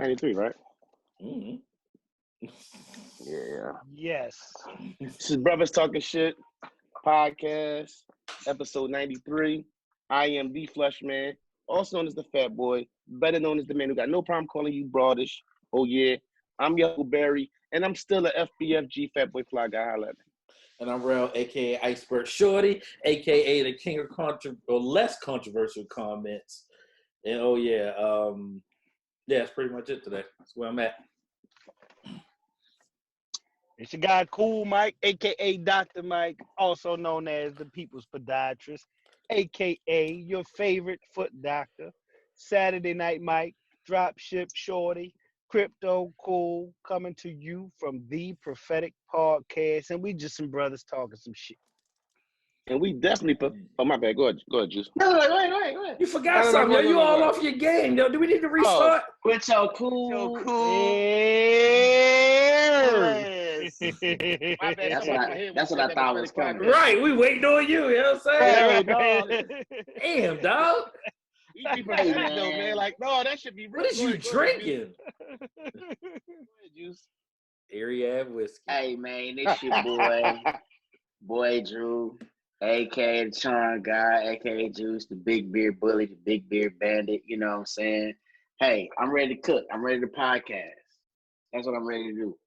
93, right? Mm-hmm. Yeah. Yes. This is Brothers Talking Shit podcast, episode 93. I am the Flush Man, also known as the Fat Boy, better known as the man who got no problem calling you broadish. Oh yeah, I'm your Uncle Barry, and I'm still a FBFG Fat Boy Fly Guy. Holla at me. And I'm Rel, a.k.a. Iceberg Shorty, a.k.a. the king of less controversial comments. And that's pretty much it today. That's where I'm at. It's your guy Cool Mike, a.k.a. Dr. Mike, also known as the People's Podiatrist, a.k.a. your favorite foot doctor, Saturday Night Mike, Dropship Shorty, Crypto Cool, coming to you from the Prophetic Podcast, and we just some brothers talking some shit. And we definitely put. Oh my bad. Go ahead, Juice. No, go ahead. You forgot something, yo. You all off your game, yo. Do we need to restart? Quit so cool. My bad. That's what I thought was coming. Right, we waiting on you. You know what I'm saying? Right. Damn, dog. He prophetic though, man. Like, no, that should be real. What is you drinking? Juice. Ariad whiskey. Hey man, this your boy Drew, aka the Charm Guy, aka Juice, the big beard bully, the big beard bandit. You know what I'm saying? Hey, I'm ready to cook. I'm ready to podcast. That's what I'm ready to do.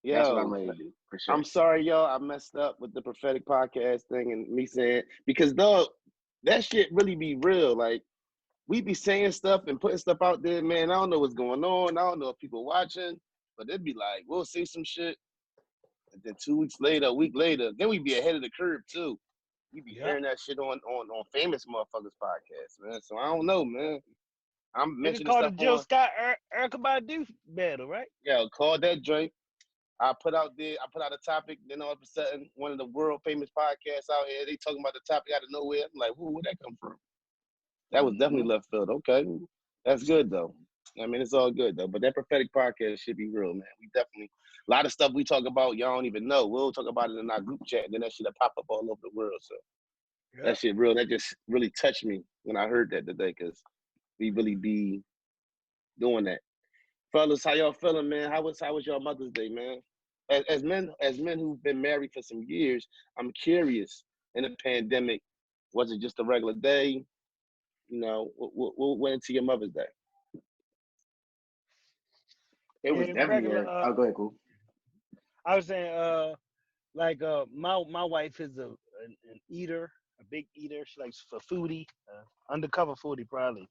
That's what I'm ready to do. For sure. I'm sorry, y'all. I messed up with the prophetic podcast thing and me saying, because dog, that shit really be real. Like, we be saying stuff and putting stuff out there, man. I don't know what's going on. I don't know if people watching, but it'd be like, we'll say some shit, and then 2 weeks later, a week later, then we be ahead of the curve too. We be hearing that shit on famous motherfuckers podcasts, man. So I don't know, man. I'm mentioning stuff. It's called the Jill Scott Erykah Badu battle, right? Yeah, call that joint. I put out a topic, then all of a sudden, one of the world famous podcasts out here, they talking about the topic out of nowhere. I'm like, where'd that come from? That was definitely left field. Okay, that's good though. I mean, it's all good though. But that prophetic podcast should be real, man. We definitely a lot of stuff we talk about, y'all don't even know. We'll talk about it in our group chat, and then that shit pop up all over the world. So that shit real. That just really touched me when I heard that today, because we really be doing that. Fellas, how y'all feeling, man? How was your Mother's Day, man? As men who've been married for some years, I'm curious. In the pandemic, was it just a regular day? You know, what went into your Mother's Day? It was definitely go ahead, Cool. I was saying, my wife is an eater, a big eater. She likes for foodie, undercover foodie probably.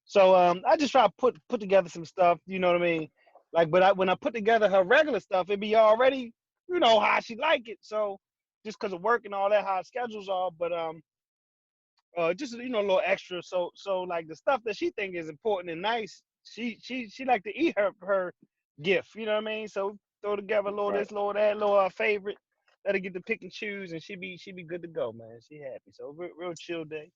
So I just try to put together some stuff. You know what I mean? Like, but when I put together her regular stuff, it'd be already, you know, how she like it. So just because of work and all that, how schedules are. But just, you know, a little extra. So like the stuff that she think is important and nice, she like to eat her gift. You know what I mean? So throw together a little this, little that, little favorite. Let her get to pick and choose, and she be good to go, man. She happy. So real chill day.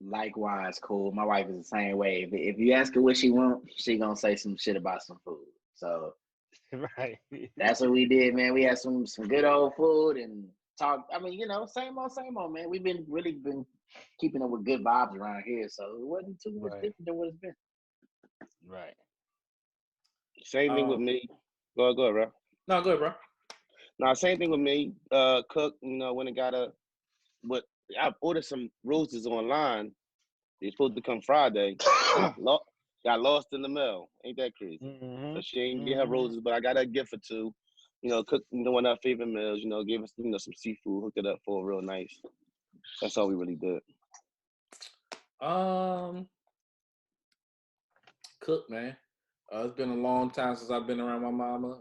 Likewise, Cool. My wife is the same way. If you ask her what she want, she gonna say some shit about some food. So right, that's what we did, man. We had some good old food and talk. I mean, you know, same old, man. We've been keeping up with good vibes around here, so it wasn't too much different than what it's been. Right. Same thing with me. Go ahead, bro. No, go ahead, bro. No, same thing with me. Cook, you know, when it I ordered some roses online. They're supposed to come Friday. Got lost in the mail. Ain't that crazy? Mm-hmm. So she ain't get her roses, but I got her a gift or two. You know, cook one of her favorite meals. You know, gave us some seafood, hooked it up for real nice. That's all we really did. Cook, man. It's been a long time since I've been around my mama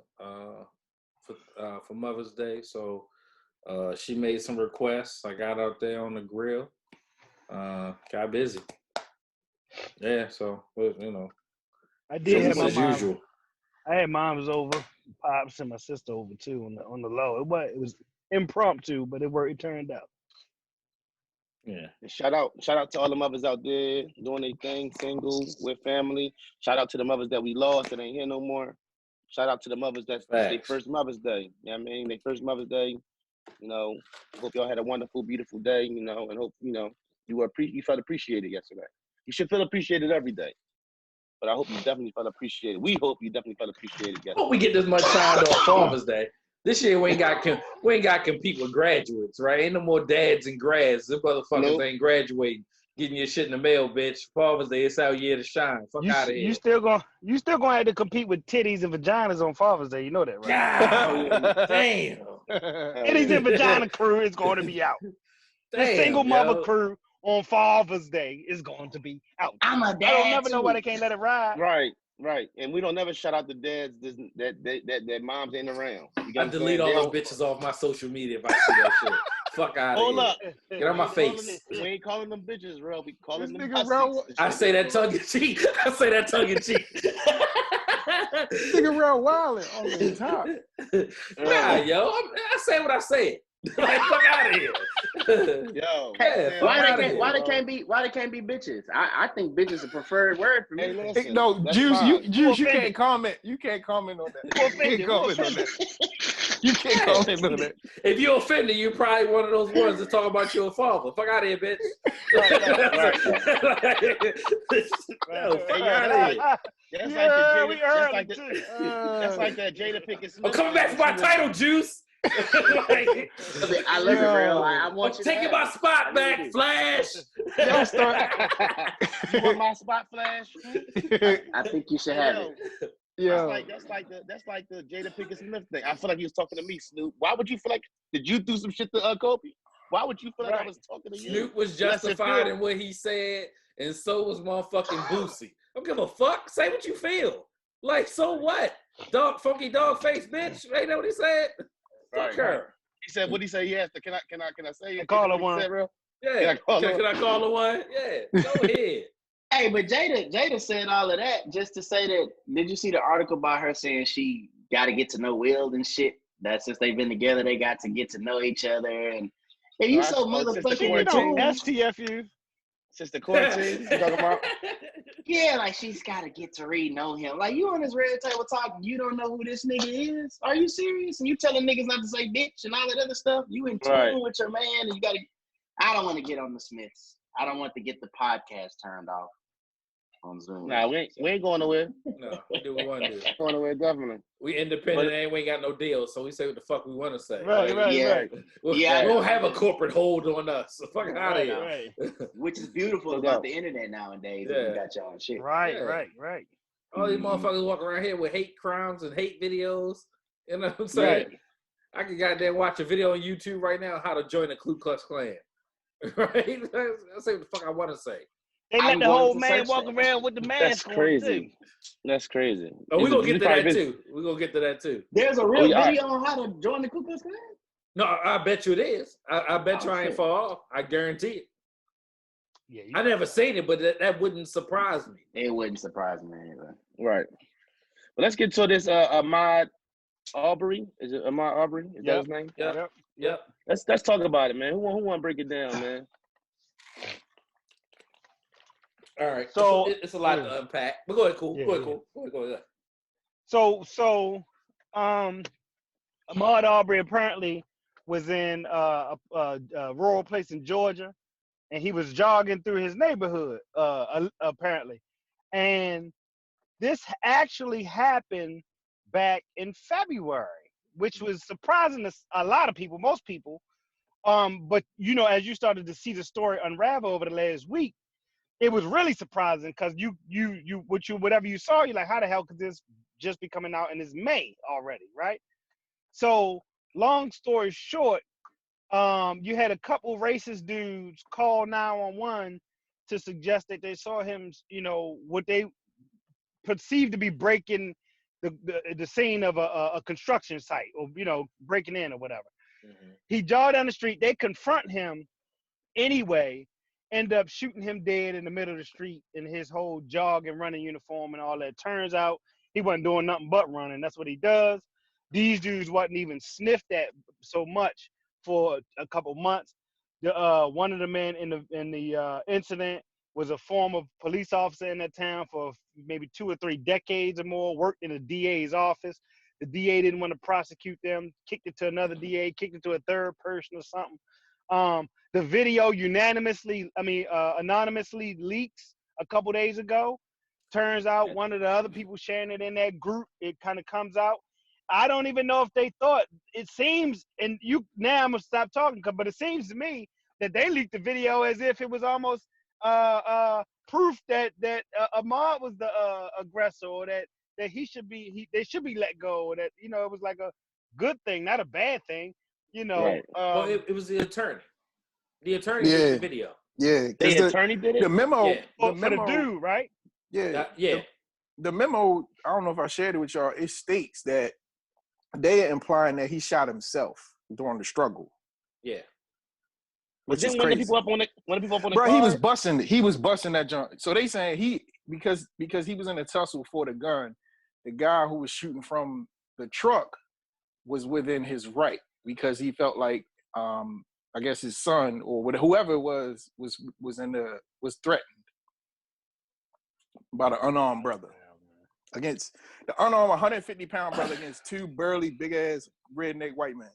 for Mother's Day, so she made some requests. I got out there on the grill. Got busy. Yeah, so you know. I did have my mom. Usual. I had moms over, pops, and my sister over too on the low. It was impromptu, but it turned out. Yeah. And shout out to all the mothers out there doing their thing, single, with family. Shout out to the mothers that we lost that ain't here no more. Shout out to the mothers that's their first Mother's Day. You know what I mean? Their first Mother's Day. You know, hope y'all had a wonderful, beautiful day, you know, and hope, you know, you felt appreciated yesterday. You should feel appreciated every day. But I hope you definitely felt appreciated. We hope you definitely felt appreciated. I hope we get this much time on Father's Day. This year we ain't got to compete with graduates, right? Ain't no more dads and grads. Them motherfuckers ain't graduating, getting your shit in the mail, bitch. Father's Day, it's our year to shine. Fuck out of here. You still gonna have to compete with titties and vaginas on Father's Day. You know that, right? God damn. Titties and vagina crew is going to be out. The single mother crew on Father's Day is going to be out. I'm a dad. I don't never too. know why they can't let it ride. Right. And we don't never shout out the dads that moms ain't around. I delete all those bitches off my social media if I see that shit. Fuck out of here. Hold up. Get on my face. We ain't calling them bitches, bro. We calling them nigga I say that tongue in cheek. Nigga real wildin' on the top. Nah, yo. I say what I said. Like, fuck out of here. Yo. Yeah, Why they can't be bitches? I think bitch is a preferred word for me. Hey, listen, No, that's Juice, fine. you can't comment. You can't comment on that. You can't comment on that. If you're offended, you're probably one of those ones that talk about your father. Fuck out of here, bitch. No, fuck out of here. That's like that Jada Pinkett Smith. I'm coming back for my title, Juice. I love it, real. I want you taking my spot back, Flash. Y'all start. You want my spot, Flash? I think you should have it. Yeah. That's like the Jada Pinkett Smith thing. I feel like he was talking to me, Snoop. Why would you feel like? Did you do some shit to Kobe? Why would you feel like I was talking to you? Snoop was justified in what he said, and so was motherfucking Boosie. Don't give a fuck. Say what you feel. Like, so what? Funky dog face, bitch. Ain't that what he said? Fuck her. He said, what he say? Yes. Can I say it? Call her one. Yeah. Can I call her one? Yeah. Go ahead. Hey, but Jada said all of that just to say that. Did you see the article about her saying she got to get to know Will and shit? That since they've been together, they got to get to know each other. And if you so motherfucking STFU. Since the quarantine, you talking about? Yeah, like she's got to get to know him. Like you on this red table talking, you don't know who this nigga is. Are you serious? And you telling niggas not to say bitch and all that other stuff. You in tune with your man, and you got to. I don't want to get on the Smiths. I don't want to get the podcast turned off on Zoom. Nah, we ain't going nowhere. No, we do what we want to do. Going nowhere, definitely. We independent and we ain't got no deal, so we say what the fuck we want to say. Right. We don't have a corporate hold on us. So fuck out of here. Right. Which is beautiful about the internet nowadays. Yeah. We got y'all and shit. Right. All these motherfuckers walking around here with hate crimes and hate videos. You know what I'm saying? Right. I can goddamn watch a video on YouTube right now how to join the Ku Klux Klan. Right? I say what the fuck I want to say. They let the whole man walk around with the mask That's crazy. on, too. That's crazy. Oh, we're going to get to that, too. We're going to get to that, too. There's a real video on how to join the Ku Klux Klan? No, I bet you it is. I bet you I ain't far off. I guarantee it. Yeah, I never seen it, but that wouldn't surprise me. It wouldn't surprise me either. Right. Well, let's get to this Ahmaud Arbery. Is it Ahmaud Arbery? Is that his name? Yep. Let's talk about it, man. Who want to break it down, man? All right. So it's a lot to unpack. But go ahead, cool. Go ahead. So Ahmaud Arbery apparently was in a rural place in Georgia, and he was jogging through his neighborhood, apparently. And this actually happened back in February, which was surprising to a lot of people, most people. But you know, as you started to see the story unravel over the last week, it was really surprising because whatever you saw, you're like, how the hell could this just be coming out and it's May already, right? So long story short, you had a couple racist dudes call 911 to suggest that they saw him, you know, what they perceived to be breaking the scene of a construction site, or, you know, breaking in or whatever. Mm-hmm. He jogged down the street. They confront him anyway, end up shooting him dead in the middle of the street in his whole jog and running uniform and all that. Turns out he wasn't doing nothing but running. That's what he does. These dudes wasn't even sniffed at so much for a couple months. One of the men in the incident was a former police officer in that town for maybe 2 or 3 decades or more, worked in the DA's office. The DA didn't want to prosecute them, kicked it to another DA, kicked it to a third person or something. The video anonymously leaks a couple days ago. turns out one of the other people sharing it in that group, it kind of comes out. I don't even know if they thought. It seems, and you now I'm gonna stop talking, but it seems to me that they leaked the video as if it was almost proof that Ahmad was the aggressor, or that he should be they should be let go, or that it was like a good thing, not a bad thing. Right. Well, it was the attorney. The attorney leaked the video. Yeah, because The attorney did it? the memo, Yeah. the for the memo, dude, right? yeah, Yeah. the memo. I don't know if I shared it with y'all. It states that they are implying that he shot himself during the struggle, Yeah. which is Then one of the crazy. people up on the Bro, car. he was busting that junk. So they saying because he was in a tussle for the gun, the guy who was shooting from the truck was within his right, because he felt like I guess his son or whoever it was threatened by the unarmed brother, against the unarmed 150-pound brother against two burly big ass redneck white men.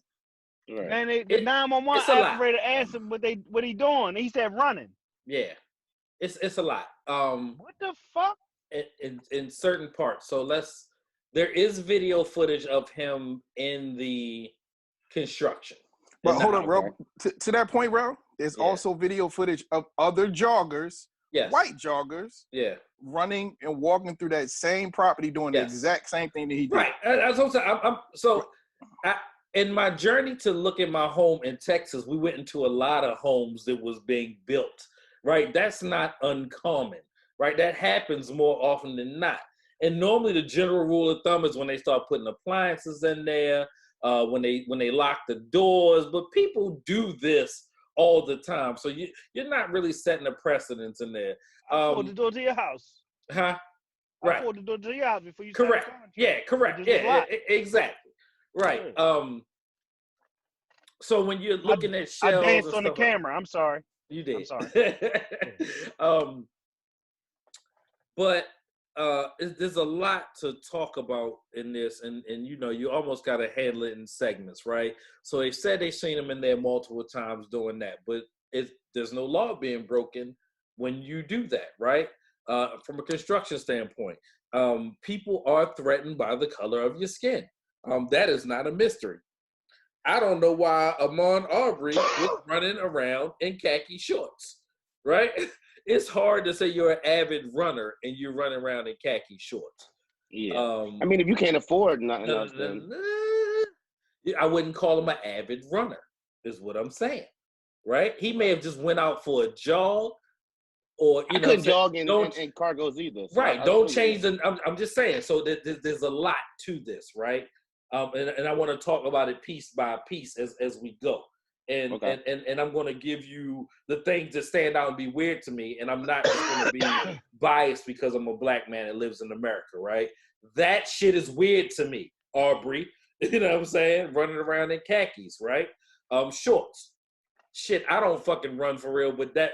Right. Man, the 911 it's a lot. operator asked him what he doing. He said running. Yeah. It's a lot. What the fuck? In certain parts. So there is video footage of him in the construction. But hold up, bro. To that point, bro, there's also video footage of other joggers, white joggers, running and walking through that same property doing the exact same thing that he did. Right. That's what I'm saying. In my journey to look at my home in Texas, we went into a lot of homes that was being built. Right. That's not uncommon. Right. That happens more often than not. And normally the general rule of thumb is when they start putting appliances in there, when they lock the doors. But people do this all the time. So you're not really setting a precedence in there. Hold the door to your house. Huh? Right. Hold the door to your house before you correct. Yeah, correct. Yeah, exactly. Right. So when you're looking at shells, I danced and on the stuff camera. I'm sorry. You did. I'm sorry. But there's a lot to talk about in this, and you almost got to handle it in segments, right? So they said they've seen him in there multiple times doing that, but there's no law being broken when you do that, right? From a construction standpoint, people are threatened by the color of your skin. That is not a mystery. I don't know why Ahmaud Arbery was running around in khaki shorts, right? It's hard to say you're an avid runner and you're running around in khaki shorts. Yeah. I mean, if you can't afford nothing else, then I wouldn't call him an avid runner, is what I'm saying, right? He may have just went out for a jog, or I couldn't jog in cargos either. So right? Don't change the. I'm just saying. So there's a lot to this, right? And I want to talk about it piece by piece as we go. And I'm going to give you the things that stand out and be weird to me. And I'm not just going to be biased because I'm a black man that lives in America, right? That shit is weird to me, Aubrey. You know what I'm saying? Running around in khakis, right? Shorts. Shit, I don't fucking run for real, but that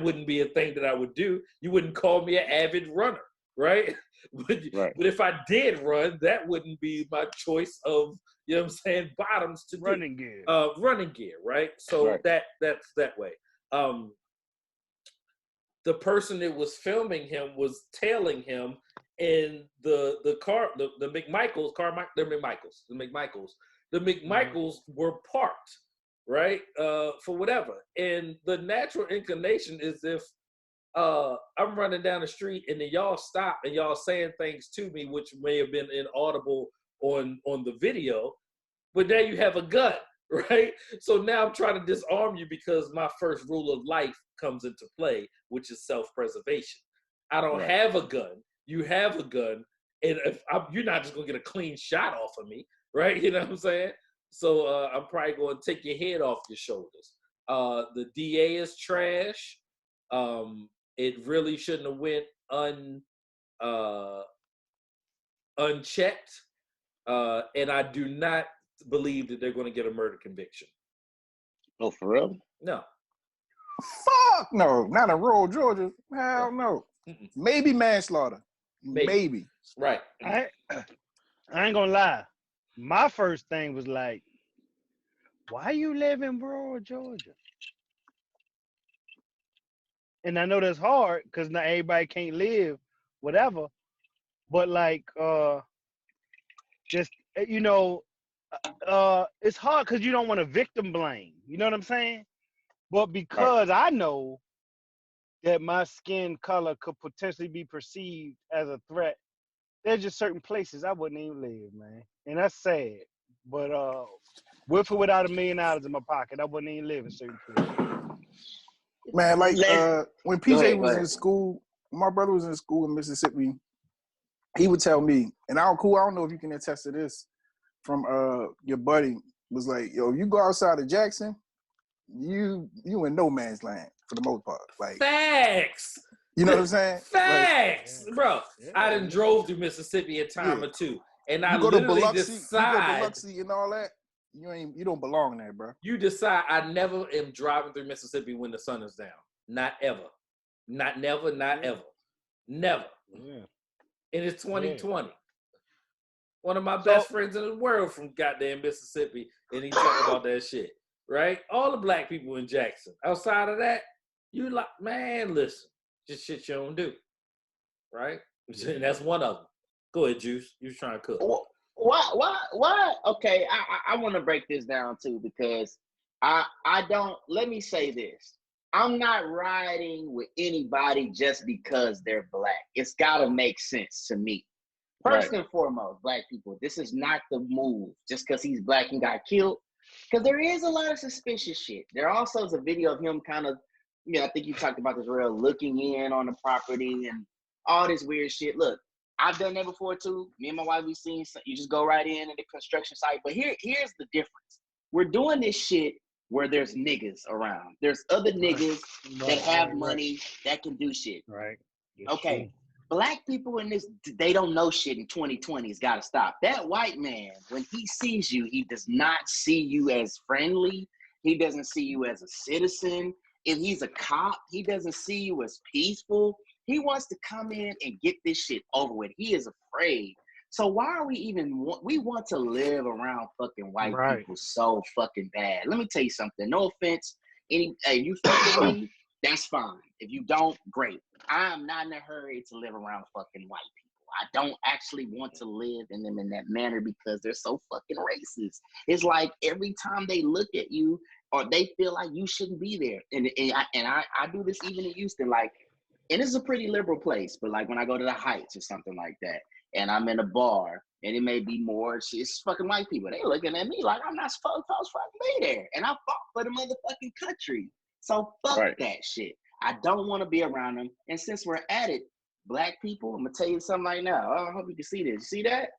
wouldn't be a thing that I would do. You wouldn't call me an avid runner, right? But if I did run, that wouldn't be my choice of, you know what I'm saying, bottoms to running gear. Running gear, right? So that's that way. The person that was filming him was tailing him in the car, the McMichaels car, the McMichaels were parked, right? For whatever. And the natural inclination is if I'm running down the street and then y'all stop and y'all saying things to me, which may have been inaudible on the video, but now you have a gun, right? So now I'm trying to disarm you because my first rule of life comes into play, which is self-preservation. I don't have a gun. You have a gun. And you're not just going to get a clean shot off of me, right? You know what I'm saying? So I'm probably going to take your head off your shoulders. The DA is trash. It really shouldn't have went unchecked. And I do not believe that they're going to get a murder conviction. Oh, for real? No. Fuck no. Not in rural Georgia. Hell no. Maybe manslaughter. Maybe. Right. I ain't gonna lie. My first thing was like, why you live in rural Georgia? And I know that's hard because not everybody can't live whatever. But like, just it's hard because you don't want to victim blame. You know what I'm saying? But because I know that my skin color could potentially be perceived as a threat, there's just certain places I wouldn't even live, man. And that's sad. But with or without $1 million in my pocket, I wouldn't even live in certain places. Man, like when PJ was in ahead. school, my brother was in school in Mississippi, he would tell me, and I don't know if you can attest to this from your buddy, was like, yo, you go outside of Jackson, you in no man's land for the most part. Like Facts. You know what I'm saying? Facts, like, bro. I done drove through Mississippi a time or two, and I literally decide. Biloxi and all that. You don't belong there, bro. You decide. I never am driving through Mississippi when the sun is down. Not ever. Not never. Not ever. Never. Yeah. And it's 2020. One of my best friends in the world from goddamn Mississippi, and he talking about that shit. Right? All the black people in Jackson. Outside of that, you like, man, listen. Just shit you don't do, right? And that's one of them. Go ahead, Juice. You was trying to cook. Why? Okay, I want to break this down too, because I don't. Let me say this: I'm not riding with anybody just because they're black. It's got to make sense to me. First and foremost, black people, this is not the move. Just because he's black and got killed, because there is a lot of suspicious shit. There also is a video of him kind of. I think you talked about this real looking in on the property and all this weird shit. Look, I've done that before too. Me and my wife, we've seen, you just go right in at the construction site. But here's the difference. We're doing this shit where there's niggas around. There's other niggas that have money that can do shit. Right. Okay. True. Black people in this, they don't know shit in 2020. It's got to stop. That white man, when he sees you, he does not see you as friendly. He doesn't see you as a citizen. If he's a cop, he doesn't see you as peaceful. He wants to come in and get this shit over with. He is afraid. So why are we even, we want to live around fucking white people so fucking bad. Let me tell you something. No offense. You fuck with me, that's fine. If you don't, great. I am not in a hurry to live around fucking white people. I don't actually want to live in them in that manner because they're so fucking racist. It's like every time they look at you, or they feel like you shouldn't be there. And I do this even in Houston, like, and it's a pretty liberal place, but like when I go to the Heights or something like that, and I'm in a bar, and it may be more, it's fucking white people. They looking at me like I'm not supposed to fucking be there. And I fought for the motherfucking country. So fuck that shit. I don't want to be around them. And since we're at it, black people, I'm gonna tell you something right now. I hope you can see this. You see that?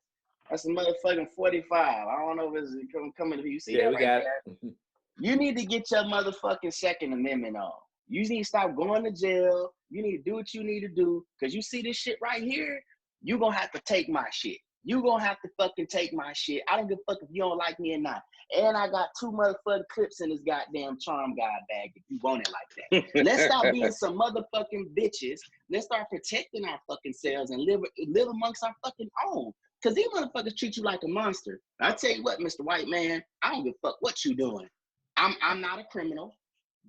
That's a motherfucking 45. I don't know if it's coming to you. See that? We got it. You need to get your motherfucking Second Amendment on. You need to stop going to jail. You need to do what you need to do. Because you see this shit right here, you're going to have to take my shit. You're going to have to fucking take my shit. I don't give a fuck if you don't like me or not. And I got 2 motherfucking clips in this goddamn Charm Guy bag if you want it like that. Let's stop being some motherfucking bitches. Let's start protecting our fucking selves and live amongst our fucking own. Because these motherfuckers treat you like a monster. I tell you what, Mr. White Man, I don't give a fuck what you doing. I'm not a criminal.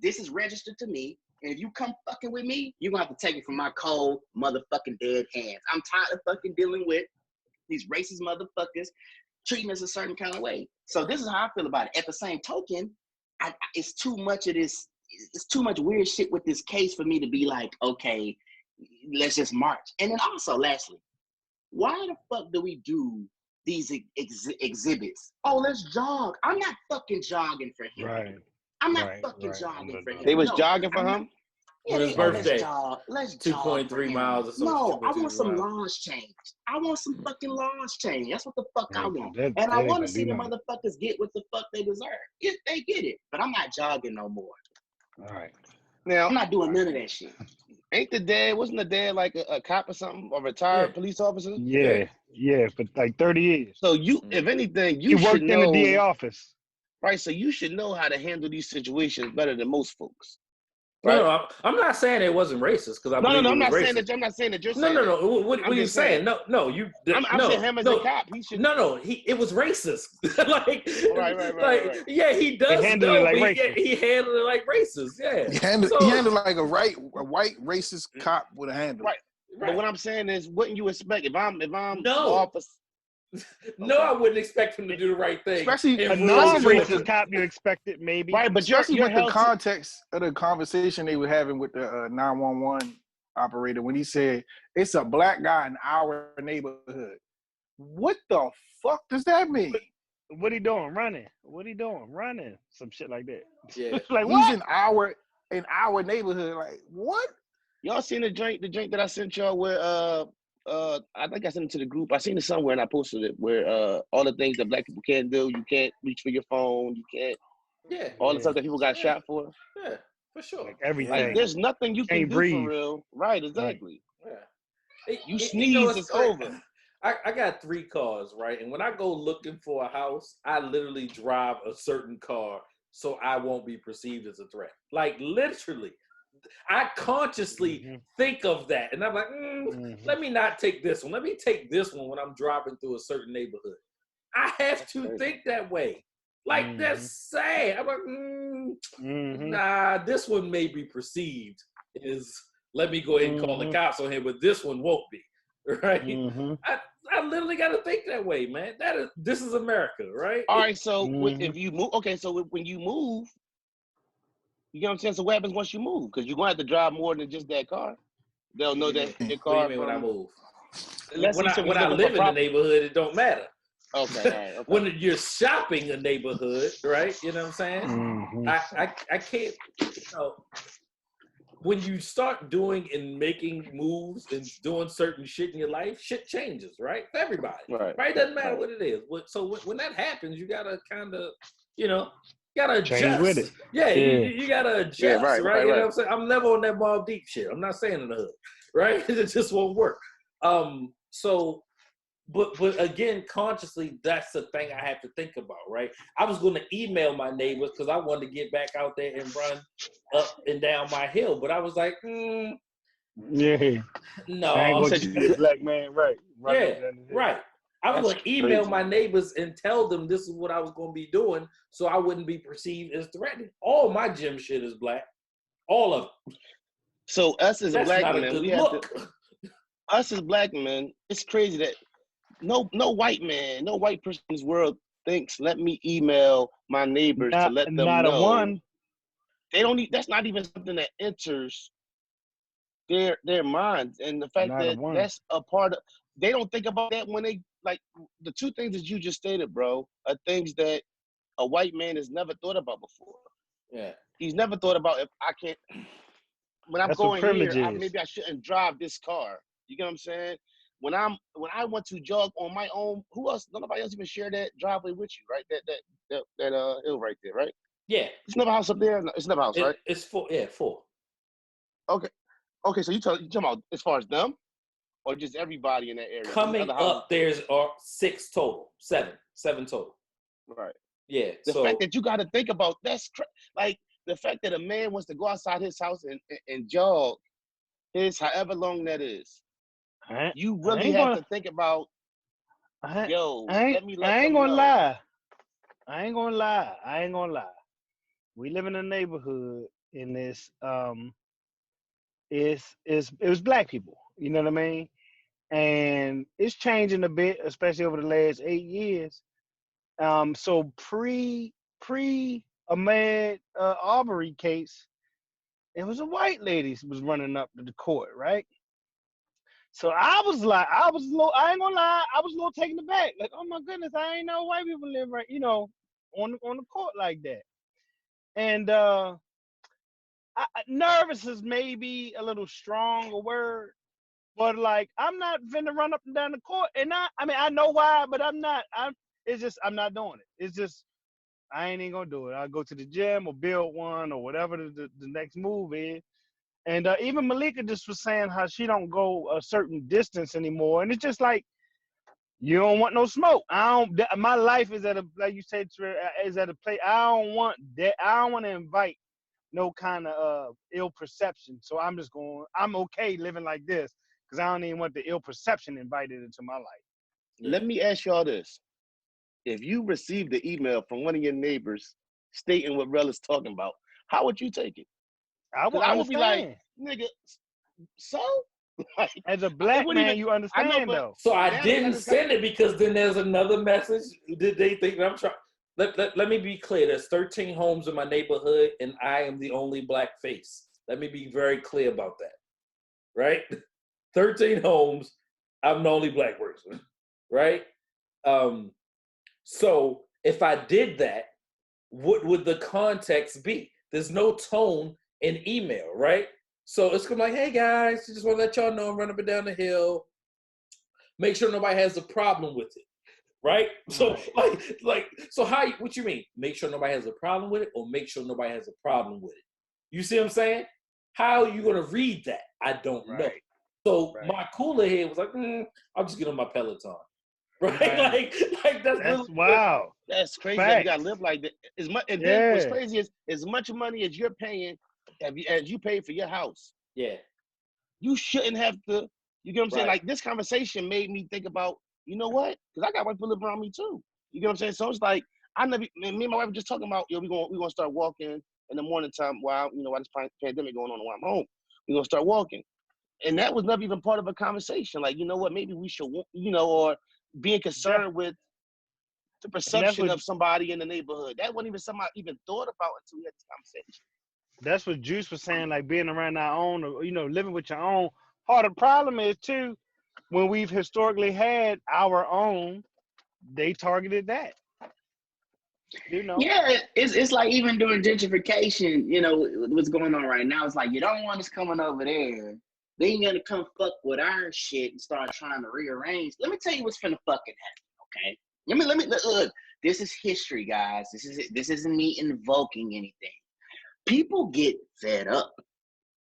This is registered to me. And if you come fucking with me, you're going to have to take it from my cold motherfucking dead hands. I'm tired of fucking dealing with these racist motherfuckers treating us a certain kind of way. So this is how I feel about it. At the same token, it's too much of this. It's too much weird shit with this case for me to be like, okay, let's just march. And then also, lastly, why the fuck do we do these exhibits? Oh, let's jog. I'm not fucking jogging for him. Right. I'm not fucking jogging for him. They was jogging for him? For his birthday. Let's 2.3 miles or something. No, I want some launch change. I want some fucking launch change. That's what the fuck I want. And I want to see the motherfuckers get what the fuck they deserve. If they get it. But I'm not jogging no more. All right. Now, I'm not doing none of that shit. Wasn't the dad like a cop or something, or retired police officer? Yeah, for like 30 years. So if anything, he worked in the DA office. Right, so you should know how to handle these situations better than most folks. Right? No, I'm not saying it wasn't racist because I'm not saying that. I'm not saying that you're saying. No. What are you saying? No. I'm saying him as a cop. He should. No. It was racist. Right. Yeah, he does. He handled it like racist. He handled it like racist. Yeah. He handled like a white racist cop would have handled. Right. But what I'm saying is, wouldn't you expect if I'm No. officer? No, I wouldn't expect him to do the right thing. Especially A in non-racist cop, you expect it maybe. Right, but especially your with the health. context of the conversation they were having with the 911 operator when he said it's a black guy in our neighborhood. What the fuck does that mean? What he doing? Running. What he doing? Running. Some shit like that. Yeah. Like He's what? in our neighborhood. Like what? Y'all seen the drink that I sent y'all where I think I sent it to the group. I seen it somewhere and I posted it where all the things that black people can't do. You can't reach for your phone. You can't. Yeah. All the stuff that people got shot for. Yeah, for sure. Like everything. Like there's nothing you can Can't do breathe. for real. Right, exactly. Yeah. You sneeze, it's over. I got 3 cars, right? And when I go looking for a house, I literally drive a certain car so I won't be perceived as a threat. Like literally. I consciously think of that. And I'm like, let me not take this one. Let me take this one when I'm driving through a certain neighborhood. I have to think that way. Like, that's sad. I'm like, nah, this one may be perceived as, let me go ahead and call the cops on him, but this one won't be, right? I literally got to think that way, man. This is America, right? All right, so if you move, so when you move, you know what I'm saying? So what happens once you move? Because you're going to have to drive more than just that car. They'll know that your car. What do you mean when I move? When I live in the neighborhood, it don't matter. Okay, all right. Okay. When you're shopping a neighborhood, right? You know what I'm saying? I can't, when you start doing and making moves and doing certain shit in your life, shit changes, right? For everybody. Right? Doesn't matter what it is. So when that happens, you got to kind of, gotta adjust. Change with it. Yeah, you gotta adjust, right? You know what I'm saying? I'm never on that Mobb Deep shit. I'm not saying in the hood, right? It just won't work. But again, consciously, that's the thing I have to think about, right? I was going to email my neighbors because I wanted to get back out there and run up and down my hill, but I was like, no. I ain't going to be a black man, right? Right. I was going to email my neighbors and tell them this is what I was going to be doing so I wouldn't be perceived as threatening. All my gym shit is black. All of it. So us as That's black not men, a good we have look. us as black men, it's crazy that no white man, no white person in this world thinks, let me email my neighbors to let them know. Not a one. They don't need, that's not even something that enters their minds. And the fact that that's a part of, they don't think about that when they, like, the 2 things that you just stated, bro, are things that a white man has never thought about before. Yeah. He's never thought about if I can't, when I'm going here, maybe I shouldn't drive this car. You get what I'm saying? When I went to jog on my own, who else? Nobody else even share that driveway with you, right? That hill right there, right? Yeah. It's another house up there. It's another house, right? It's 4. Yeah, 4. Okay. So you talking about as far as them, or just everybody in that area? Coming up, there's 6 total, 7 total. Right. Yeah. The fact that you got to think about like the fact that a man wants to go outside his house and jog his however long that is. You really have to think about, I ain't gonna lie. I ain't gonna lie. We live in a neighborhood in this it was black people, you know what I mean? And it's changing a bit, especially over the last 8 years. So pre Ahmaud Arbery case, it was a white lady who was running up to the court, right? So I ain't gonna lie, I was a little taken aback. Like, oh my goodness, I ain't know white people live right, on the court like that. And nervous is maybe a little strong a word, but like I'm not finna run up and down the court. And I know why, but I'm not doing it. It's just I ain't even gonna do it. I'll go to the gym or build one or whatever the next move is. And even Malika just was saying how she don't go a certain distance anymore. And it's just like, you don't want no smoke. My life is like you said, is at a place. I don't want that. I don't want to invite no kind of ill perception. So I'm okay living like this because I don't even want the ill perception invited into my life. Let me ask y'all this. If you received the email from one of your neighbors stating what Rel is talking about, how would you take it? I would be like, nigga, so? Like, As a black wouldn't man, even. you I know, understand but though. So I now they got didn't this. send it because then there's another message. Did they think that I'm trying? Let me be clear. There's 13 homes in my neighborhood, and I am the only black face. Let me be very clear about that. Right? 13 homes. I'm the only black person. Right? So if I did that, what would the context be? There's no tone in email, right? So it's gonna be like, hey guys, just want to let y'all know I'm running up and down the hill. Make sure nobody has a problem with it, right? So so how? What you mean? Make sure nobody has a problem with it, or make sure nobody has a problem with it? You see what I'm saying? How are you gonna read that? I don't know. So my cooler head was like, I'll just get on my Peloton, right? Like that's really wow. That's crazy. Facts. That we gotta live like that. As much, and then what's crazy is as much money as you're paying, as you pay for your house. Yeah. You shouldn't have to. You get what I'm saying? Like this conversation made me think about, you know what? Because I got white people living around me too. You get what I'm saying? So it's like me and my wife were just talking about, we gonna start walking in the morning time while this pandemic going on and while I'm home. We're gonna start walking. And that was never even part of a conversation. Like, you know what, maybe we should, or being concerned with the perception of somebody in the neighborhood. That wasn't even something I even thought about until we had this conversation. That's what Juice was saying, like being around our own, or, living with your own. Part of the problem is, too, when we've historically had our own, they targeted that. Yeah, it's like even during gentrification, what's going on right now. It's like you don't want us coming over there. Then you're gonna come fuck with our shit and start trying to rearrange. Let me tell you what's finna fucking happen, okay? Let me look. This is history, guys. This isn't me invoking anything. People get fed up.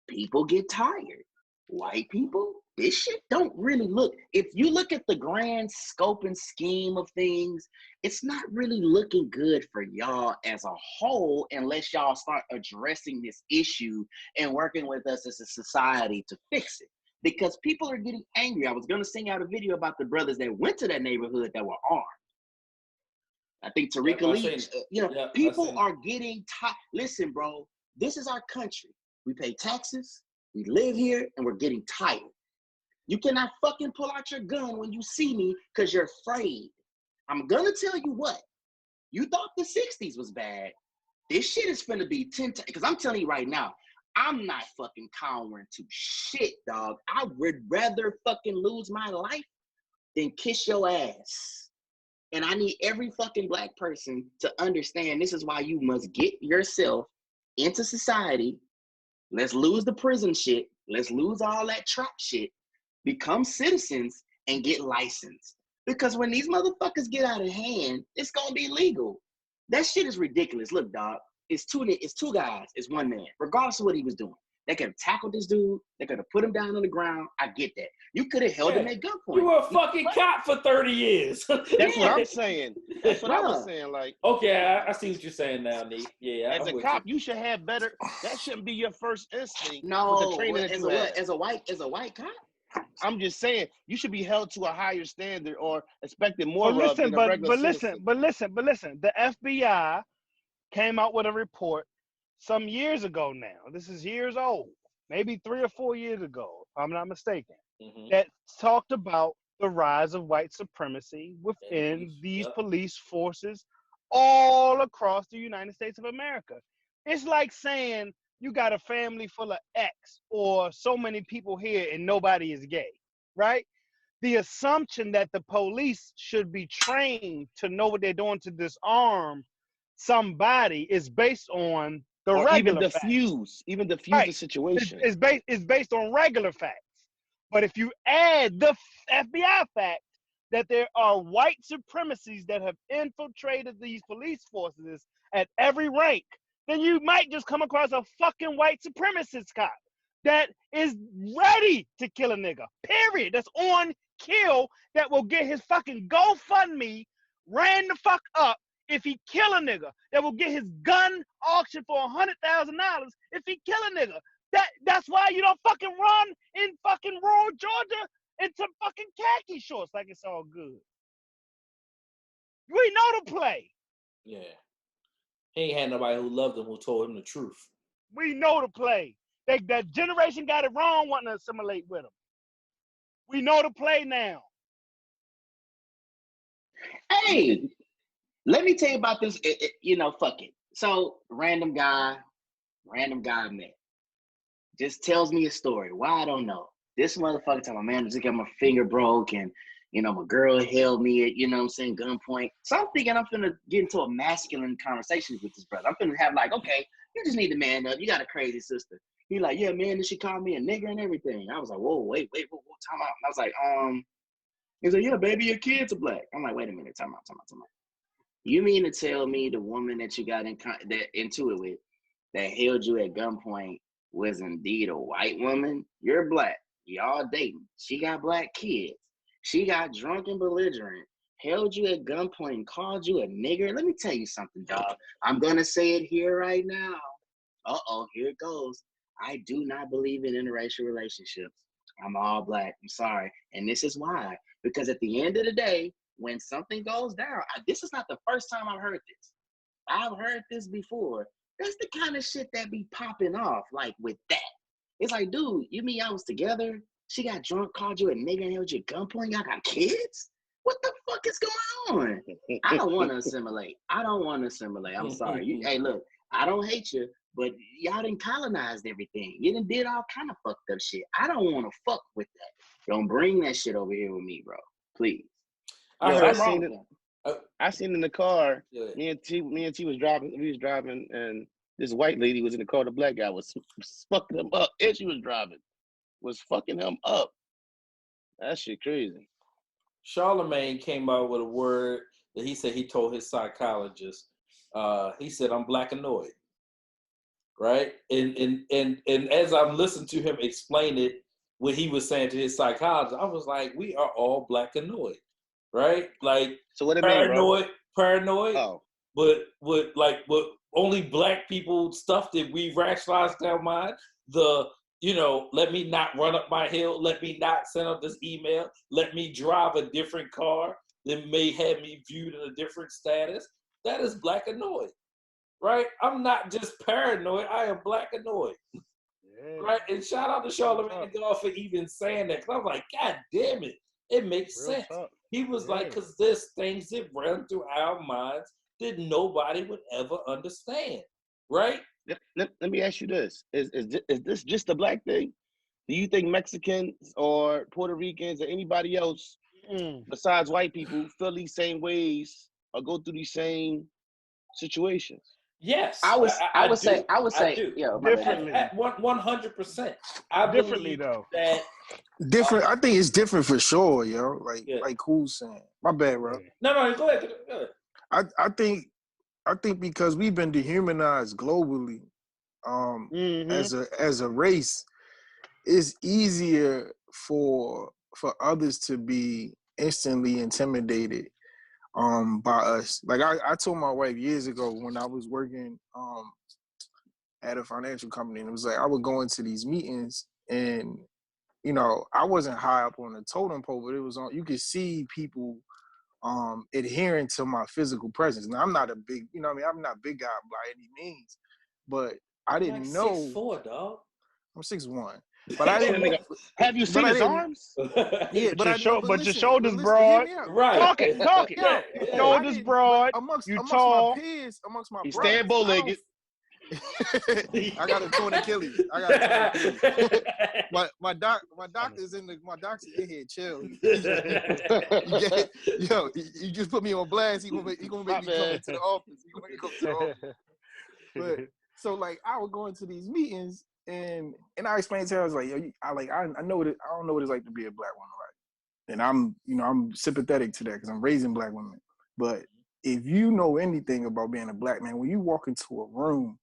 People get tired. White people, this shit don't really look. If you look at the grand scope and scheme of things, it's not really looking good for y'all as a whole unless y'all start addressing this issue and working with us as a society to fix it. Because people are getting angry. I was going to sing out a video about the brothers that went to that neighborhood that were armed. I think Tariqa Lee, people are getting tired. Listen, bro, this is our country. We pay taxes. We live here and we're getting tired. You cannot fucking pull out your gun when you see me because you're afraid. I'm gonna tell you what. You thought the 60s was bad. This shit is finna be 10 times. Because I'm telling you right now, I'm not fucking cowering to shit, dog. I would rather fucking lose my life than kiss your ass. And I need every fucking black person to understand this is why you must get yourself into society. Let's lose the prison shit. Let's lose all that trap shit. Become citizens and get licensed. Because when these motherfuckers get out of hand, it's gonna be legal. That shit is ridiculous. Look, dog, it's two guys, it's one man, regardless of what he was doing. They could have tackled this dude. They could have put him down on the ground. I get that. You could have held him at gunpoint. You were a fucking cop for 30 years. That's what I'm saying. That's what I was saying. Like, okay, I see what you're saying now, Nick. Yeah, as a cop, you should have better. That shouldn't be your first instinct. No, with the training that you have. As a white cop. I'm just saying you should be held to a higher standard or expected more Well, listen, than a regular citizen. But listen. The FBI came out with a report some years ago now. This is years old, maybe 3 or 4 years ago, if I'm not mistaken, that talked about the rise of white supremacy within these police forces all across the United States of America. It's like saying you got a family full of X or so many people here and nobody is gay, right? The assumption that the police should be trained to know what they're doing to disarm somebody is based on the regular facts. Even diffuse the situation. It's based on regular facts. But if you add the FBI fact that there are white supremacies that have infiltrated these police forces at every rank, then you might just come across a fucking white supremacist cop that is ready to kill a nigga, period. That's on kill, that will get his fucking GoFundMe ran the fuck up if he kill a nigga, that will get his gun auctioned for $100,000 if he kill a nigga. That's why you don't fucking run in fucking rural Georgia in some fucking khaki shorts like it's all good. We know the play. Yeah. He ain't had nobody who loved him who told him the truth. We know the play. That generation got it wrong wanting to assimilate with him. We know the play now. Hey, let me tell you about this. Fuck it. So random guy met. Just tells me a story. Why I don't know. This motherfucker tell my man, just got my finger broke, and my girl held me at, gunpoint. So I'm thinking I'm finna get into a masculine conversation with this brother. I'm finna have like, okay, you just need to man up. You got a crazy sister. He like, yeah, man, did she call me a nigger and everything? I was like, whoa, wait, time out. I was like, he's like, yeah, baby, your kids are black. I'm like, wait a minute, time out. You mean to tell me the woman that you got into it with, that held you at gunpoint, was indeed a white woman? You're black. Y'all dating. She got black kids. She got drunk and belligerent, held you at gunpoint, and called you a nigger. Let me tell you something, dog. I'm going to say it here right now. Here it goes. I do not believe in interracial relationships. I'm all black. I'm sorry. And this is why. Because at the end of the day, when something goes down, this is not the first time I've heard this. I've heard this before. That's the kind of shit that be popping off, like with that. It's like, dude, you mean I was together? She got drunk, called you a nigga, and held you at gunpoint. Y'all got kids? What the fuck is going on? I don't want to assimilate. I'm sorry. Hey, look, I don't hate you, but y'all done colonized everything. You done did all kind of fucked up shit. I don't want to fuck with that. Don't bring that shit over here with me, bro. Please. I seen in the car. Yeah. Me and T was driving. We was driving, and this white lady was in the car. The black guy was fucking him up, and she was driving. Was fucking him up. That shit crazy. Charlemagne came out with a word that he said he told his psychologist. He said, "I'm black annoyed." Right? And as I'm listening to him explain it, what he was saying to his psychologist, I was like, we are all black annoyed. Right? Like, so what it paranoid. Oh. But only black people stuff that we rationalize in our mind. Let me not run up my hill. Let me not send out this email. Let me drive a different car that may have me viewed in a different status. That is black annoyed, right? I'm not just paranoid. I am black annoyed, right? And shout out to Charlemagne God for even saying that. Because I was like, God damn it. It makes sense. Tough. He was like, because there's things that run through our minds that nobody would ever understand, right? Let me ask you this. Is this just a black thing? Do you think Mexicans or Puerto Ricans or anybody else besides white people feel these same ways or go through these same situations? Yes. I would say, yeah, differently. At 100%. Differently though. That different. I think it's different for sure, yo. Like who's saying? My bad, bro. No, go ahead. I think because we've been dehumanized globally, as a race, it's easier for others to be instantly intimidated by us. Like I told my wife years ago when I was working at a financial company, and it was like I would go into these meetings and I wasn't high up on the totem pole, but it was on. You could see people adhering to my physical presence. Now I'm not a big, I'm not a big guy by any means, but I didn't know. 6'4", dog. I'm 6'1", but I didn't. Have you seen his arms? Yeah, but your shoulders broad. Right. Talk it. Yeah. Shoulders broad. Amongst tall. my peers, amongst my He's brothers, staying bow-legged. I got a torn Achilles. My doctor's in here. Chill. You just put me on blast. He gonna make me come into the office. But so like I would go into these meetings and I explained to her, I was like, I know what I don't know what it's like to be a black woman, right? And I'm sympathetic to that because I'm raising black women. But if you know anything about being a black man, when you walk into a room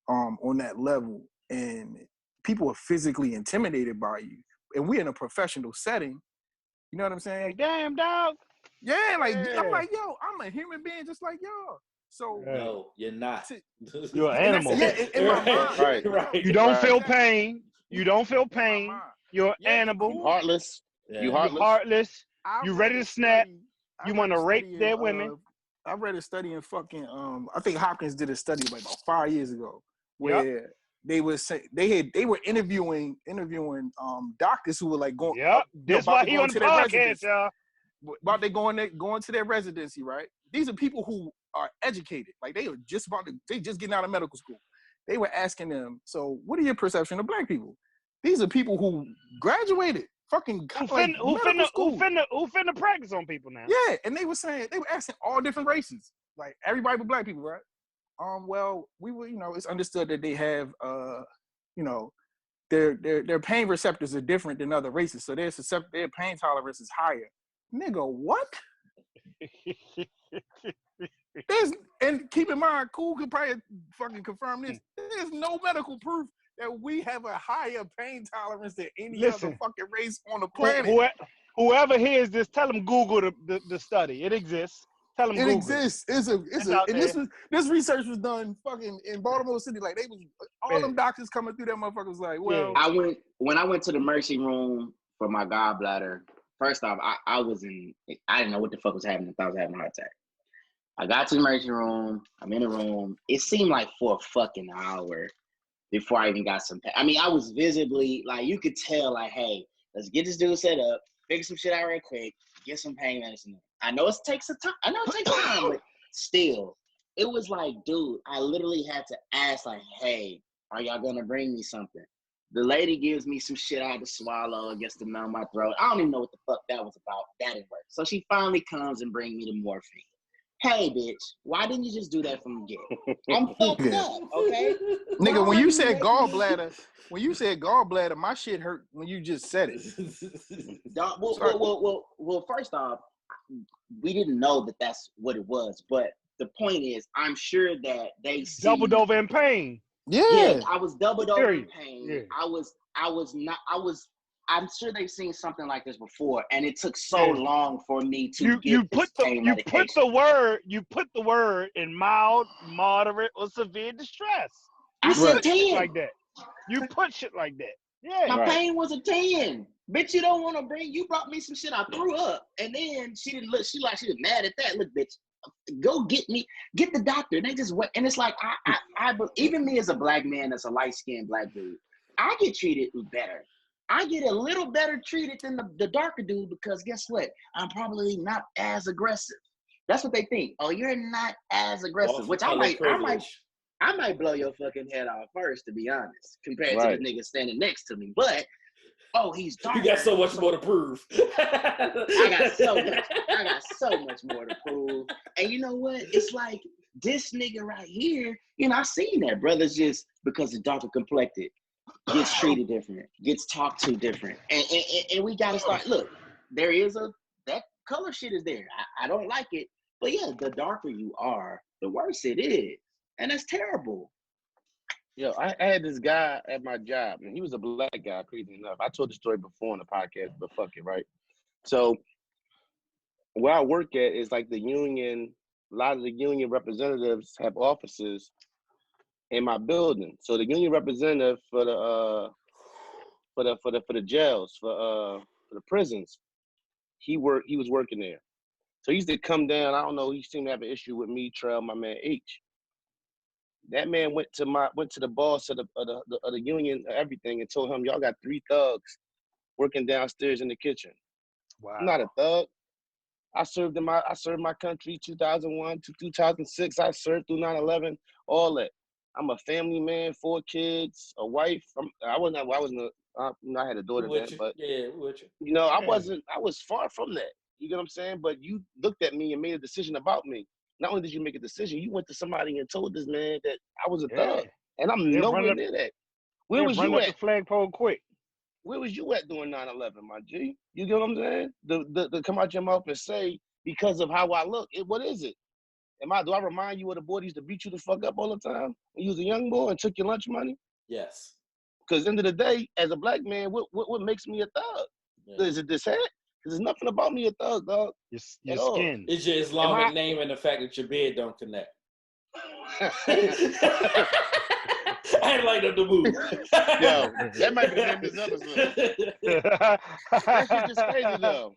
on that level and people are physically intimidated by you, and we're in a professional setting, you know what I'm saying? Like, damn, dog. Yeah, like I'm like, yo, I'm a human being just like y'all. So no, you're not. You're an animal. In my mind, right. You don't feel pain. You don't feel pain. You're an animal. You heartless. Yeah. You heartless. You ready to snap. You want to rape their women. I read a study in fucking I think Hopkins did a study like about 5 years ago where they were interviewing doctors who were like going Yep. This why he on the podcast, y'all. About they going to their residency, right? These are people who are educated. Like they are just they just getting out of medical school. They were asking them, so what are your perception of black people? These are people who graduated fucking Who medical school. Who finna practice on people now? Yeah, and they were asking all different races, like everybody but black people, right? Well, we were, it's understood that they have, their pain receptors are different than other races, so their pain tolerance is higher. Nigga, what? And keep in mind, Cool could probably fucking confirm this. There's no medical proof that we have a higher pain tolerance than any other fucking race on the planet. Whoever hears this, tell them Google the study. It exists. Tell them it Google exists. This research was done fucking in Baltimore City. Like all them doctors coming through that motherfucker was like, well. When I went to the emergency room for my gallbladder. First off, I didn't know what the fuck was happening. I thought I was having a heart attack. I got to the emergency room. I'm in the room. It seemed like for a fucking hour before I even got some pain. I mean, I was visibly, like, you could tell, like, hey, let's get this dude set up, figure some shit out real quick, get some pain medicine. I know it takes time. But still, it was like, dude, I literally had to ask, like, hey, are y'all going to bring me something? The lady gives me some shit I had to swallow against the numb my throat. I don't even know what the fuck that was about. That didn't work. So she finally comes and brings me the morphine. Hey, bitch, why didn't you just do that from the get? I'm fucked up, okay? Nigga, when you said gallbladder, my shit hurt when you just said it. Well, first off, we didn't know that that's what it was. But the point is, I'm sure that they see... Doubled over in pain. Yeah, I was doubled over in pain. Yeah. I'm sure they've seen something like this before, and it took so long for me to put the word in mild, moderate, or severe distress. I said 10 like that. You put shit like that. Yeah. My pain was a 10. Bitch, you don't want to you brought me some shit I threw up, and then she didn't look. She was mad at that. Look, bitch, go get the doctor. And they just went, and it's like I even me as a black man, that's a light skinned black dude, I get treated better. I get a little better treated than the darker dude because guess what? I'm probably not as aggressive. That's what they think. Oh, you're not as aggressive, which I might blow your fucking head off first, to be honest, compared to the nigga standing next to me. But he's dark. You got so much more to prove. I got so much more to prove. And you know what? It's like this nigga right here. I seen that brothers just because the darker complected gets treated different, gets talked to different, and we gotta start. Look, there is that color shit is there. I don't like it, but yeah, the darker you are, the worse it is, and that's terrible. Yo, I had this guy at my job, and he was a black guy, crazy enough. I told the story before on the podcast, but fuck it, right? So where I work at is like the union. A lot of the union representatives have offices in my building. So the union representative for the jails, for the prisons, he was working there. So he used to come down. I don't know. He seemed to have an issue with me, Trail, my man H. That man went to the boss of the union, everything, and told him, y'all got 3 thugs working downstairs in the kitchen. Wow. I'm not a thug. I served my country 2001 to 2006. I served through 9/11, all that. I'm a family man, 4 kids, a wife. I had a daughter then, but I was far from that. You get what I'm saying? But you looked at me and made a decision about me. Not only did you make a decision, you went to somebody and told this man that I was a thug, and I'm nowhere near that. Where was you at? The flagpole quick. Where was you at during 9/11, my G? You get what I'm saying? The come out your mouth and say because of how I look. What is it? Do I remind you of the boy that used to beat you the fuck up all the time when you was a young boy and took your lunch money? Yes. Because end of the day, as a black man, what makes me a thug? Yeah. Is it this hat? There's nothing about me a thug, dog. Your skin. It's your Islamic name and the fact that your bed don't connect. I ain't like them to move. Yo, that might be the name of this episode. That shit just crazy though.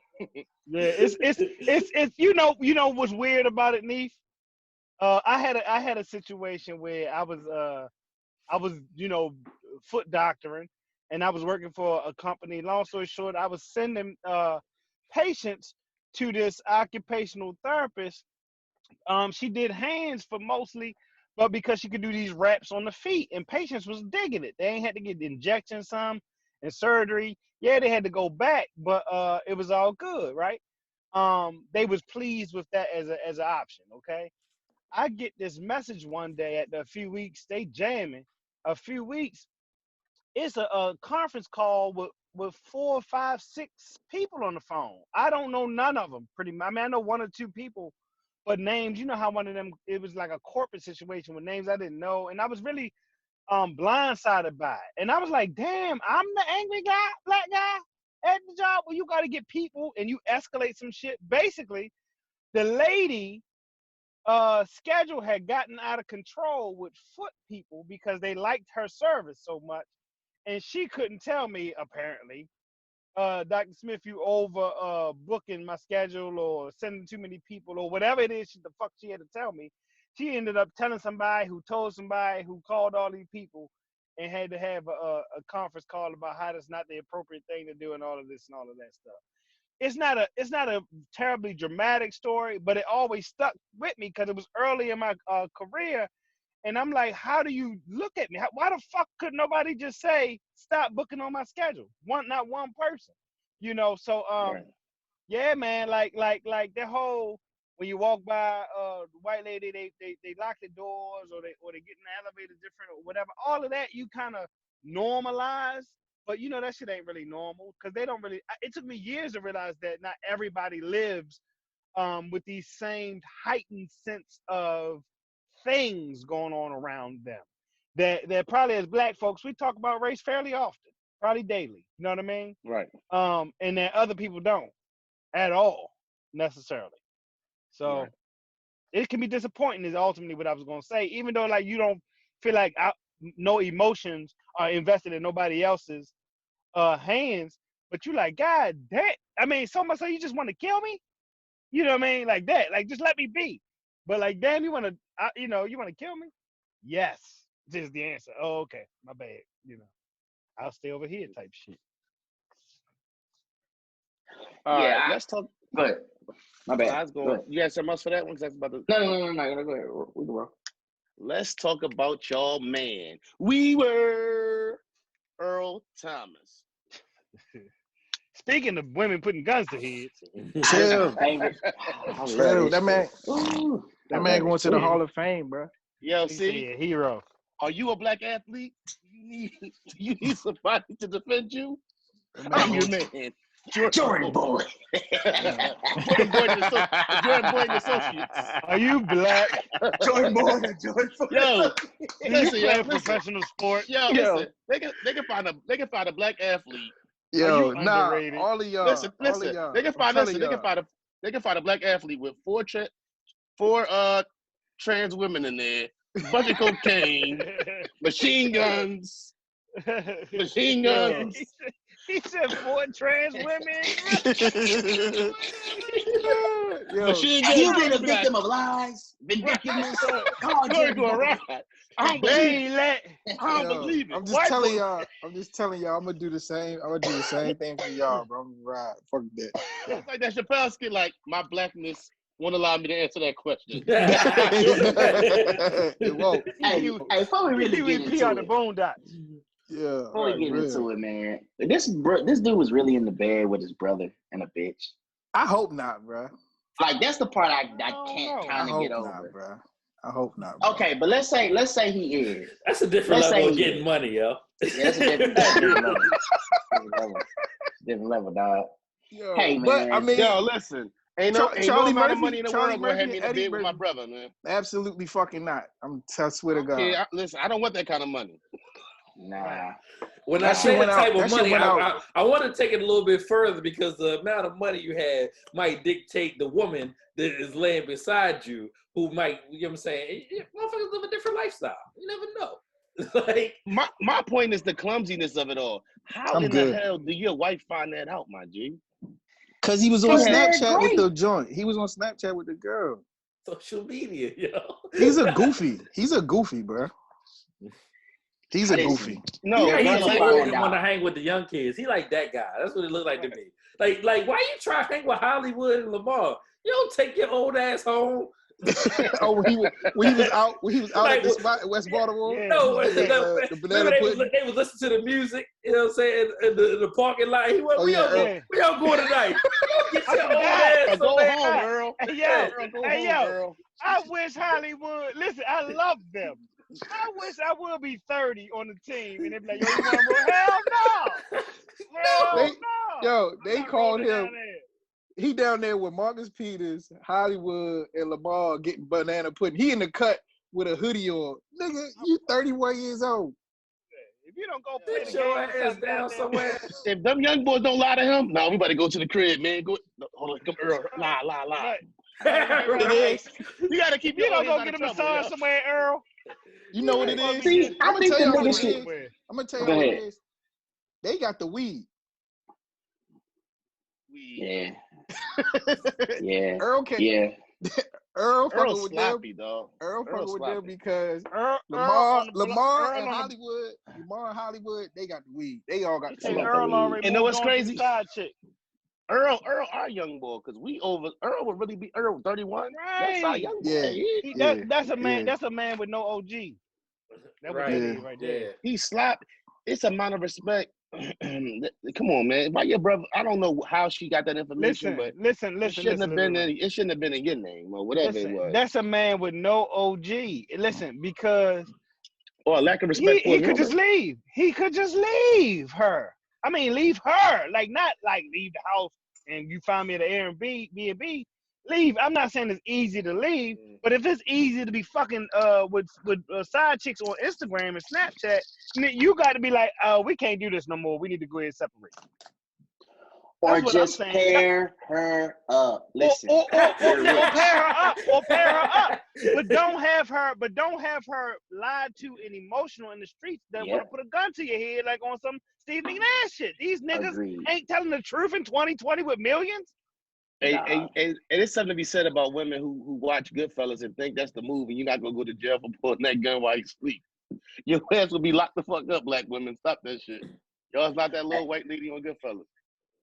Yeah, it's you know what's weird about it, Neef? I had a situation where I was I was, foot doctoring, and I was working for a company. Long story short, I was sending patients to this occupational therapist. She did hands for mostly, but because she could do these wraps on the feet, and patients was digging it. They ain't had to get the injection some and surgery. Yeah, they had to go back, but it was all good, right? They was pleased with that as an option. Okay, I get this message one day at a few weeks they jamming. A few weeks, it's a conference call with 4, 5, 6 people on the phone. I don't know none of them. Pretty much. I mean, I know 1 or 2 people, but names. You know how one of them. It was like a corporate situation with names I didn't know, and I was really blindsided by it. And I was like, damn, I'm the angry guy, black guy at the job where you got to get people and you escalate some shit. Basically, the lady schedule had gotten out of control with foot people because they liked her service so much, and she couldn't tell me apparently, Dr. Smith, you over booking my schedule or sending too many people or whatever it is the fuck she had to tell me. She ended up telling somebody who told somebody who called all these people and had to have a conference call about how that's not the appropriate thing to do and all of this and all of that stuff. It's not a terribly dramatic story, but it always stuck with me because it was early in my career, and I'm like, how do you look at me? Why the fuck could nobody just say stop booking on my schedule? Not one person, So Right. yeah, man, like that whole when you walk by the white lady, they lock the doors or they get in the elevator different or whatever. All of that you kind of normalize. But that shit ain't really normal because they don't really. It took me years to realize that not everybody lives with these same heightened sense of things going on around them. That probably as black folks we talk about race fairly often, probably daily. You know what I mean? Right. And that other people don't at all necessarily. So Right. it can be disappointing. Is ultimately what I was gonna say. Even though like you don't feel like no emotions are invested in nobody else's hands, but you like, God damn. I mean, so much so you just want to kill me. You know what I mean? Like that. Like just let me be. But like, damn, you want to, you want to kill me? Yes. This is the answer. Oh, okay. My bad. I'll stay over here type shit. All Yeah, right, let's talk. Go ahead. My bad. I was Go going. ahead. You had something else for that one? 'Cause that's about to. No. Go ahead. We can roll. Let's talk about y'all man. We were Earl Thomas. Speaking of women putting guns to heads, Chill. Favorite. I love Chill. this That man. shit. Ooh, I That man love going this to the shit. Hall of Fame, bro. Yo, he see, said hero. are you a black athlete? You need somebody to defend you? That man I'm your going- man. Jordan boy. Jordan Boyd and Associates. Are you black? Jordan boy. Jordan boy. Yo, Do you listen, play yo, a professional sport? Yo, Yo. listen. They can find a black athlete. Yo, you nah, underrated? all of y'all. Listen. All of y'all. They can I'm find telling They y'all. can find a black athlete with four trans women in there, bunch of cocaine, machine guns. He said 4 trans women. Yo, Machine Have you guns. been a victim of lies? Vindictiveness? Come on, Going Jordan to a boy. ride. I don't They believe ain't it. let. I don't yo, believe it. I'm just White telling boy- y'all. I'm gonna do the same. I'm gonna do the same thing for y'all, bro. I'm gonna ride. Fuck that. It's like that Chappelle skit, like, my blackness won't allow me to answer that question. It won't. Hey, before we really get pee on into the it, boondocks. Yeah. before we get real. into it, man, this dude was really in the bed with his brother and a bitch. I hope not, bro. Like that's the part I don't can't know. I kind of hope get not, over. bro. I hope not. Bro. Okay, but let's say he is. That's a different Let's level say of he getting is. money, yo. Yeah, that's a different level. Different level, dog. Yo, Hey, but I man. mean, Yo, listen. Ain't no Charlie amount of Murphy- money in the Charlie world gonna have Murphy me in and the Eddie bed with my Murphy. brother, man. absolutely fucking not. I swear to God. Okay, listen, I don't want that kind of money. Nah. When That I shit say the went out- type that of shit money, went out. I want to take it a little bit further because the amount of money you have might dictate the woman that is laying beside you who might, you know what I'm saying? Motherfuckers live a different lifestyle. You never know. Like, My point is the clumsiness of it all. How I'm in good. the hell do your wife find that out, my G? Cause he was on Cause they're Snapchat with great. the joint. He was on Snapchat with the girl. social media, yo. He's a goofy. He's a goofy, bro. He's a Listen, goofy. No, Yeah, They're he's gonna too find old to want to out. hang with the young kids. He like that guy. That's what it looked like to me. Like why you try to hang with Hollywood and Lamar? You don't take your old ass home. Oh, when he was out Like, at the spot in West Baltimore. Yeah. No, He getting, the banana remember pudding. they was listening to the music, you know what I'm saying, in the parking lot. He went, Oh, we yeah, all go, Earl. we all going tonight. Don't get I your old forgot. ass Go somewhere. home, Earl. Hey, yo. Yeah. Earl, go Hey, home, yo. Earl. I wish Hollywood. Listen, I love them. I wish I would be 30 on the team, and they'd be like, "Yo, you want to roll?" Hell no. Hell They- no. Yo, I'm they not called rolling him. down there. He down there with Marcus Peters, Hollywood, and Lamar getting banana pudding. He in the cut with a hoodie on. Nigga, you 31 years old. If you don't go play the Sit your game or ass something, down goddamn, somewhere. If them young boys don't lie to him, nah, we better go to the crib, man. Go, no, hold on, come Earl. Lie. Right. It is. You gotta keep You your don't old go heads get out a of trouble, massage yo. somewhere, Earl. You know what it Supposed is? to be See, getting I I'm gonna think tell the y'all what nigga it should. is. I'm gonna tell Go y'all what it ahead. is. They got the weed. Yeah. Yeah. Earl can Yeah. Earl fucking Earl's with them. sloppy, dog. Earl fucking Earl's with them sloppy. because Earl Lamar on the block. and Earl on Hollywood, they got the weed. They all got the the. They same. got the Earl weed. already And know moved what's on to the crazy? side chick. Earl, our young boy, because Earl would really be Earl 31. That's our Right. young boy. Yeah. He, That's a man. Yeah. That's a man with no OG. That's what that Yeah. is right there. he slapped. It's a amount of respect. Come on, man. Why your brother? I don't know how she got that information, but Listen. it shouldn't have been in your name or whatever it was. That's a man with no OG. Listen, because Or a lack of respect for he a could just woman. leave. He could just leave her. I mean, leave her. Like not like leave the house and you find me at the Airbnb. Leave. I'm not saying it's easy to leave, but if it's easy to be fucking with side chicks on Instagram and Snapchat, you got to be like, we can't do this no more. We need to go ahead and separate. Or That's what I'm just saying. pair her up. Listen. Or pair her up. But Yeah. don't have her lied to and emotional in the streets that want to put a gun to your head like on some Steve McNair shit. These niggas Agreed. ain't telling the truth in 2020 with millions. And it's something to be said about women who watch Goodfellas and think that's the move, and you're not gonna go to jail for pulling that gun while you sleep. Your ass will be locked the fuck up, black women. Stop that shit. Y'all's not that little white lady on Goodfellas.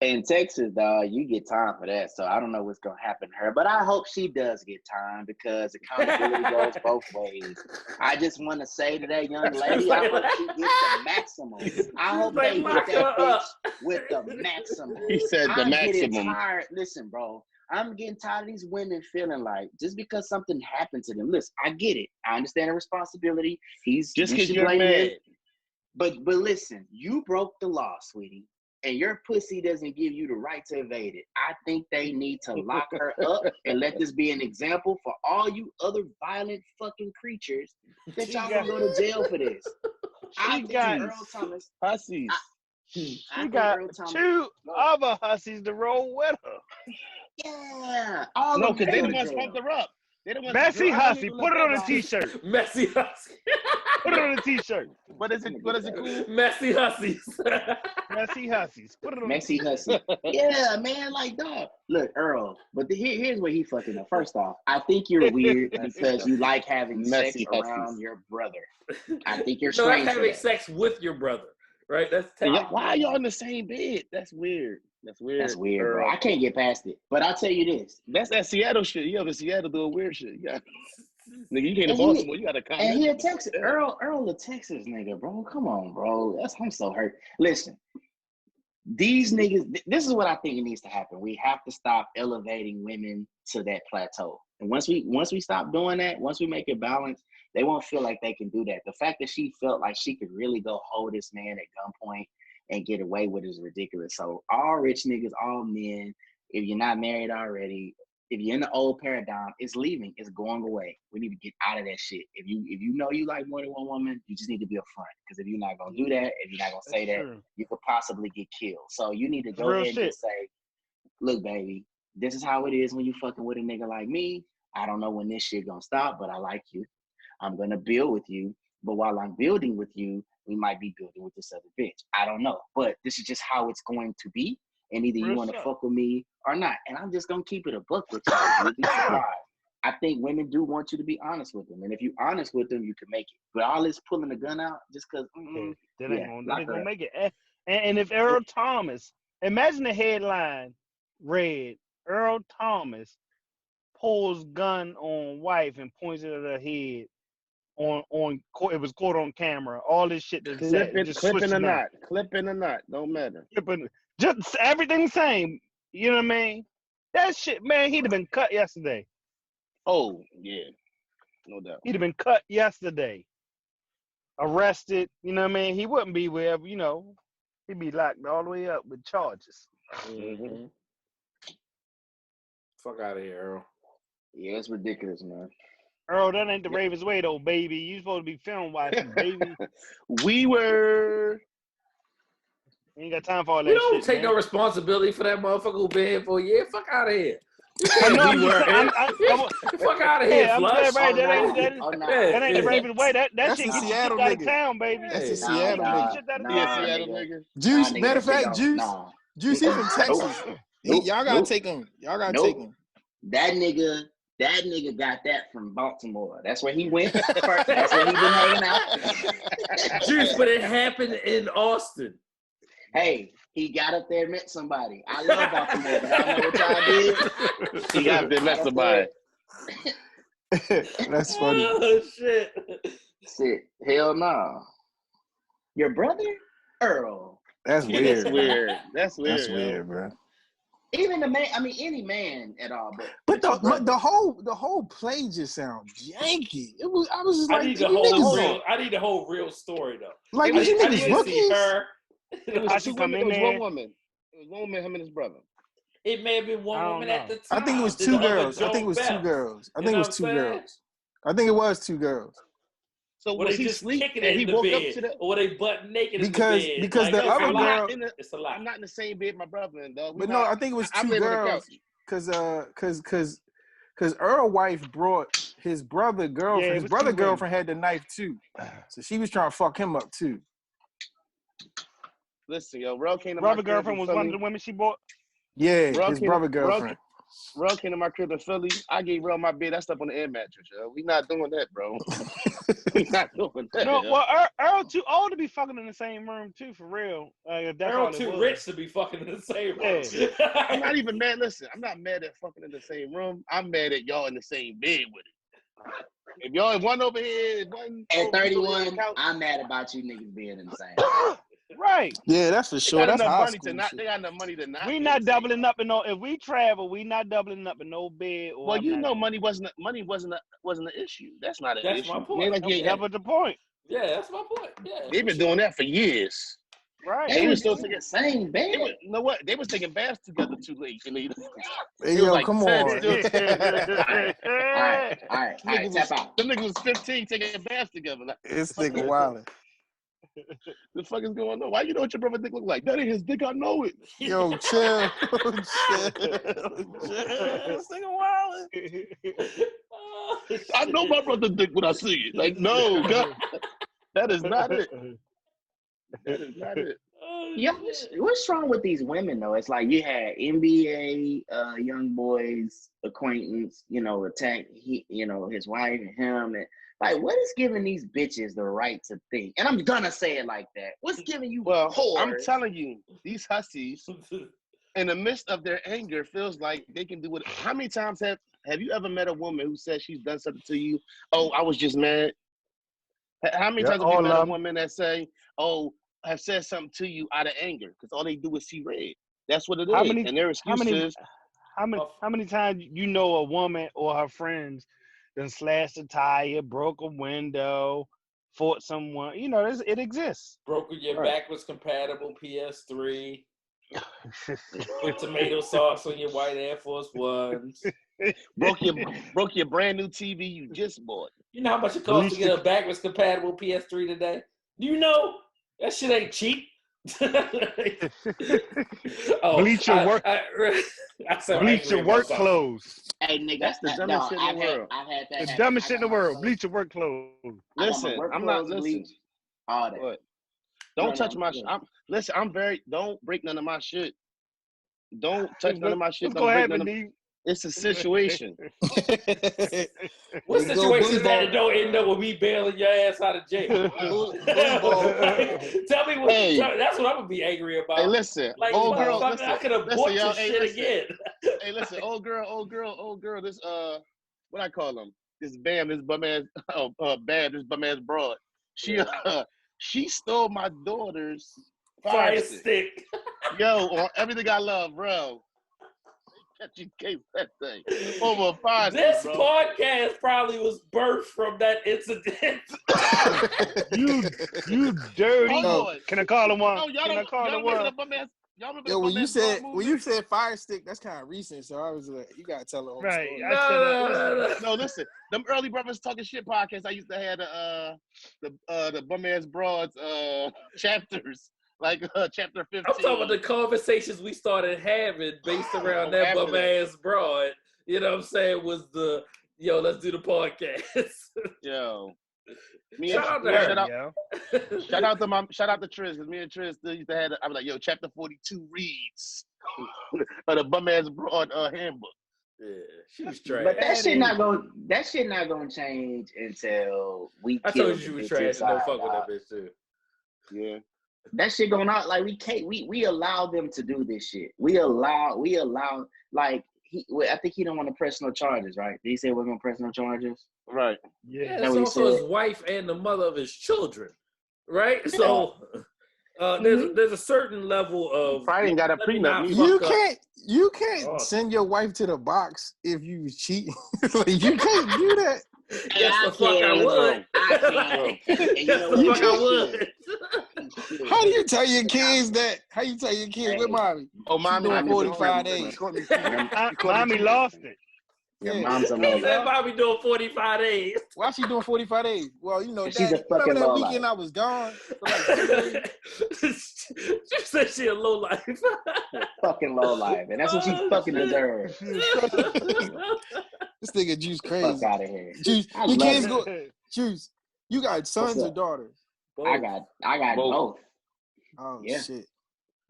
In Texas, dog, you get time for that. So I don't know what's gonna happen to her, but I hope she does get time because accountability goes both ways. I just want to say to that young lady, I hope she gets the maximum. I hope they hit that bitch with the maximum. He said the I'm getting maximum. tired. Listen, bro, I'm getting tired of these women feeling like just because something happened to them. Listen, I get it. I understand the responsibility. Just because you're blame mad. him. But listen, you broke the law, sweetie. And your pussy doesn't give you the right to evade it. I think they need to lock her up and let this be an example for all you other violent fucking creatures that y'all gonna go to jail for this. I think Earl Thomas. Hussies. She got two other hussies to roll with her. Yeah. All No, of them because they the go to ones jail. pumped her up. They the ones. Messy Girl, I don't hussy. even Put it let on a that t-shirt. Messy hussy. Put it on a t-shirt. But is it cool? Messy hussies. Messy hussies. Put it on Messy hussy. Yeah, man, like dog. Look, Earl, but here's where he fucking up. First off, I think you're weird because you like having Messy sex hussies. around your brother. I think you're No, that's strange for having that. sex with your brother, right? That's Why are y'all in the same bed? That's weird. That's weird, bro. I can't get past it. But I'll tell you this. That's that Seattle shit. You up in Seattle doing weird shit. Nigga, you came to And Baltimore. You got to come. And he a Texas. Earl a Texas nigga, bro. Come on, bro. I'm so hurt. Listen, these niggas, this is what I think it needs to happen. We have to stop elevating women to that plateau. And once we stop doing that, once we make it balanced, they won't feel like they can do that. The fact that she felt like she could really go hold this man at gunpoint and get away with it is ridiculous. So all rich niggas, all men, if you're not married already, if you're in the old paradigm, it's leaving. It's going away. We need to get out of that shit. If you know you like more than one woman, you just need to be upfront. Because if you're not gonna do that, if you're not gonna say that, you could possibly get killed. So you need to go ahead and just say, look, baby, this is how it is when you fucking with a nigga like me. I don't know when this shit gonna stop, but I like you. I'm gonna build with you. But while I'm building with you, we might be building with this other bitch. I don't know. But this is just how it's going to be. And either you want to fuck with me or not. And I'm just going to keep it a buck with you. You'll be surprised. I think women do want you to be honest with them, and if you're honest with them, you can make it. But all this pulling the gun out just because, That yeah, ain't gonna make it. And if Earl Thomas, imagine the headline read, Earl Thomas pulls gun on wife and points it at her head on it was caught on camera. All this shit that said just clipping switching or out. not, clipping or not, don't matter. Just everything the same. You know what I mean? That shit, man, he'd have been cut yesterday. Oh yeah, no doubt. He'd have been cut yesterday. Arrested, you know what I mean? He wouldn't be wherever, you know, he'd be locked all the way up with charges. Mm-hmm. Fuck out of here, Earl. Yeah, it's ridiculous, man. Earl, that ain't the Ravens way though, baby. You supposed to be film watching, baby. We were. You ain't got time for all that We don't shit, take man. no responsibility for that motherfucker who been here for a year. Fuck out of here. I know. We were. Fuck out of here, Yeah, I'm Flush. saying, right, that Oh, ain't no. that ain't the Ravens way. That That's shit the get you Seattle shipped out of nigga. town, baby. That's the That Seattle shit get you nigga. shipped out of Yeah, town. Seattle nigga. nigga. Juice, Nigga, matter that of shit fact, don't- Juice, nah. Juice, he from Texas. Y'all gotta Nope. take him. Y'all gotta Nope. take him. That nigga got that from Baltimore. That's where he went first. That's where he been hanging out. Juice, but it happened in Austin. Hey, he got up there and met somebody. I love Baltimore, but I know what y'all did. He got up there, met somebody. That's funny. Oh, shit. Shit, hell no. Your brother, Earl. That's That's weird. weird. That's weird. That's yo. weird, bro. Even the man, I mean, any man at all, But your brother. the whole play just sounds janky. I was just I like, need you the whole niggas, real. I need the whole real story though. like, Hey, was you I niggas need to see rookies? her. It was How two she come women. in It was there? one woman. It was one woman, him and his brother. It may have been I one don't woman at know. the time. I think it was Did two the other girls. I think it Joe was two bounce? girls. I You think it know was what two I'm saying? girls. I think it was two girls. So Were was they he just sleep kicking and it he in the woke bed, up to the? or were they butt naked Because in the bed? because the it's other a lot. girl. It's a lot. I'm not in the same bed my brother in, dog. But no, I think it was I'm two laying on the girls. couch. Cause Earl wife brought his brother girlfriend. Yeah, it His was brother two girlfriend had the knife too, so she was trying to fuck him up too. Listen, yo, Rel came to my Brother crib girlfriend in was Philly. one of the women she bought. Yeah, Rel his came brother to, girlfriend. Rel came to my crib in Philly. I gave Rel my bed. I slept on the air mattress, yo. We not doing that, bro. We not doing that. No, yo. well, Earl too old to be fucking in the same room too, for real. If that's Earl all it too was. rich to be fucking in the same room. I'm not even mad. Listen, I'm not mad at fucking in the same room. I'm mad at y'all in the same bed with it. If y'all one over here, one At over here on 31, the couch. I'm mad about you niggas being in the same. Right. Yeah, that's for They sure. got That's enough high money school to not. shit. They got enough money to not. We be in not the same doubling room. up in no. If we travel, we not doubling up in no bed. Or Well, I'm you not know, doing money wasn't an issue. That's not an That's issue. my point. Ain't like you Okay. ain't that had- was the point. Yeah, that's my point. Yeah, They've for been sure. doing that for years. Right. They They was was still in the same bed. They was, you know what? They was taking baths together too late. And Hey, it was yo, like come 10 on. still. All right, tap out. Them niggas was 15 taking baths together. Like, This what nigga wildin'. the fuck is going on? Why you know what your brother dick look like? That ain't his dick. I know it. Yo, chill. Chill. This nigga wildin'. Oh, I know shit. my brother dick when I see it. Like, no, God, that is not it. That is not it. Oh, Yeah, shit. what's wrong with these women though? It's like you had NBA young boys acquaintance, attack his wife and him, and like what is giving these bitches the right to think? And I'm gonna say it like that. What's giving you Well, whores? I'm telling you, these hussies, in the midst of their anger, feels like they can do it. How many times have you ever met a woman who says she's done something to you? Oh, I was just mad. How many Yeah, times have you all met of a 'em. woman that say, "Oh, have said something to you out of anger"? Because all they do is see red. That's what it How is. many- And their excuse is, How many times you know a woman or her friends then slashed a tire, broke a window, fought someone? You know, it exists. Broke your Right. backwards compatible PS3. Put tomato sauce on your white Air Force Ones. broke your brand new TV you just bought. You know how much it costs to Bleach get a backwards compatible PS3 today? Do you know that shit ain't cheap? Bleach your work. I sound Bleach angry your about work something. clothes. Hey nigga, That's the dumbest shit in the world. I've had that. The happen. dumbest I shit in the got my world. clothes- Bleach your work clothes. I got Listen, my work I'm not clothes listen. bleached, all that. What? Don't No, touch no, my. yeah. Listen, I'm very. Don't break none of my shit. Don't touch none of my shit. What's Don't gonna break none happen, of. D? It's a situation. What Hey, go situation is that bully that don't end up with me bailing your ass out of jail? bully ball. Tell me what. Hey. That's what I'm gonna be angry about. Hey, listen, Like, old girl, motherfucker, listen, I could have listen, bought y'all. this Hey, shit listen. again. Hey, listen, old girl. This what I call him? This bum ass, this bum ass broad. She stole my daughter's fire stick. Yo, on everything I love, bro. You case that thing over a fire This stick, bro. podcast probably was birthed from that incident. You dirty. Hold on. Can I call him one? Oh, y'all Can I don't, call y'all him remember one? the bum ass? Y'all remember Yo, the when bum you ass broad said movement? fire stick, that's kind of recent. So I was like, you gotta tell the whole Right. story. I No, listen. Them early brothers talking shit podcasts. I used to have the bum ass broads chapters, like chapter 15. I'm talking about the conversations we started having based around that After bum ass broad. You know what I'm saying? Was the let's do the podcast. Yo, Shout shout out to Triz, because me and Triz still used to have. I was like, yo, chapter 42 reads of the bum ass broad handbook. Yeah, she was trash. But that shit not gonna change until we I kill told the you she was bitch trash and inside, don't fuck with dog. that bitch too. Yeah. That shit going out like we can't. We allow them to do this shit. We allow like I think he don't want to press no charges, right? Did he say we're gonna press no charges? Right. Yeah, That that's what he also his said? wife and the mother of his children, right? Yeah. So there's a certain level of Probably ain't got a let me prenup not either. fuck up. You can't Oh. send your wife to the box if you was cheating. Like, you can't do that. Yes, the fuck I would. I can. And you know Yes, what? the fuck I You would. should. How do you tell your kids that? How you tell your kids with mommy? Oh, mommy, doing I'm 45 days. days. Mommy lost it. Your Yeah. mom's a He low said life. Bobby doing 45 days. Why she doing 45 days? Well, you know, She's Daddy, a you remember fucking that lowlife. weekend I was gone for like 2 days? She said she a low life. Fucking low life, and that's what she fucking deserves. This nigga Juice Fuck crazy. out of here. Juice, I your love kids it. go. Juice, you got sons or up? daughters? I got both. Oh Yeah. shit.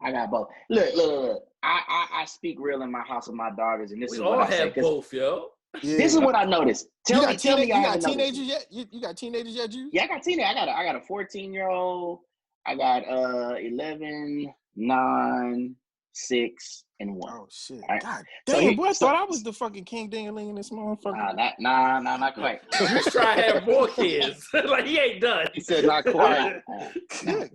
I got both. Look. I speak real in my house with my daughters, and this We is all what I say. have both, yo. Yeah. This is what I noticed. Tell me you I got haven't noticed teenagers it. yet? You got teenagers yet, Juice? Yeah, I got teenagers. I got a 14-year-old. I got 11, 9, 6, and 1. Oh shit. Right. God So damn, boy, I thought I was the fucking king ding-a-ling in this motherfucker. Not quite. Just try to have more kids. Like he ain't done. He said not All quite. right.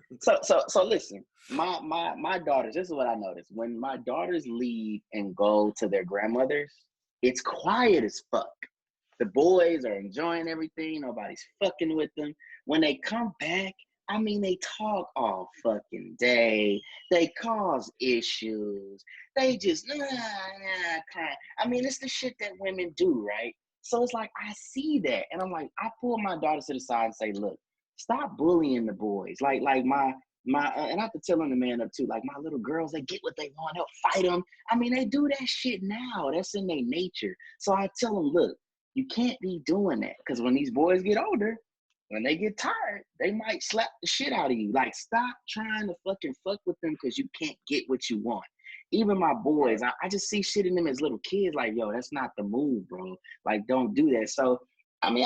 So listen, my daughters, this is what I noticed. When my daughters leave and go to their grandmother's, it's quiet as fuck. The boys are enjoying everything. Nobody's fucking with them. When they come back, I mean, they talk all fucking day. They cause issues. They just crying. I mean, it's the shit that women do, right? So it's like, I see that. And I'm like, I pull my daughters to the side and say, look, stop bullying the boys. Like my and I have to tell them the man up too. Like my little girls, they get what they want. They'll fight them. I mean, they do that shit now. That's in their nature. So I tell them, look, you can't be doing that. Because when these boys get older, when they get tired, they might slap the shit out of you. Like, stop trying to fucking fuck with them because you can't get what you want. Even my boys, I just see shit in them as little kids. Like, yo, that's not the move, bro. Like, don't do that. So, I mean,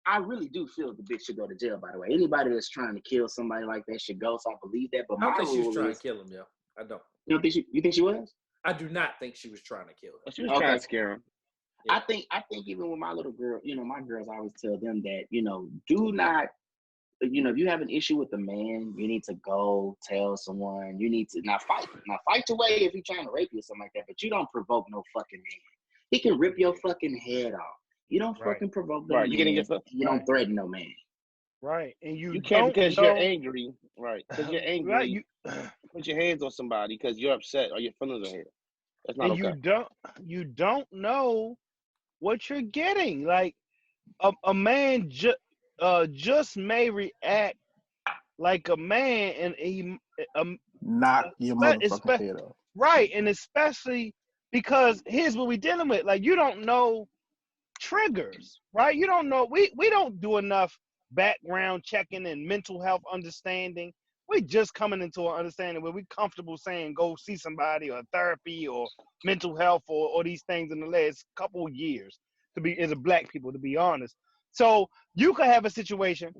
I really do feel the bitch should go to jail. By the way, anybody that's trying to kill somebody like that should go. So I believe that. But I don't my think she was rule trying is, to kill him, yo. I don't. you think she was? I do not think she was trying to kill him. She was trying to scare him. Yeah. I think even with my little girl, my girls, I always tell them that, do not, if you have an issue with a man, you need to go tell someone. You need to not fight your way if he's trying to rape you or something like that. But you don't provoke no fucking man. He can rip your fucking head off. You don't fucking provoke no man. You don't threaten no man. Right, and you can't because know, you're angry. Right, because you're angry. Right, you put your hands on somebody because you're upset or your feelings are hurt. That's not and okay. you don't know what you're getting. Like a man just may react like a man, and he Knock your motherfucking head off. Right, and especially because here's what we're dealing with. Like, you don't know triggers, right? You don't know. We don't do enough background checking and mental health understanding. we just coming into an understanding where we comfortable saying go see somebody or therapy or mental health or these things in the last couple of years to be as a black people, to be honest. So you could have a situation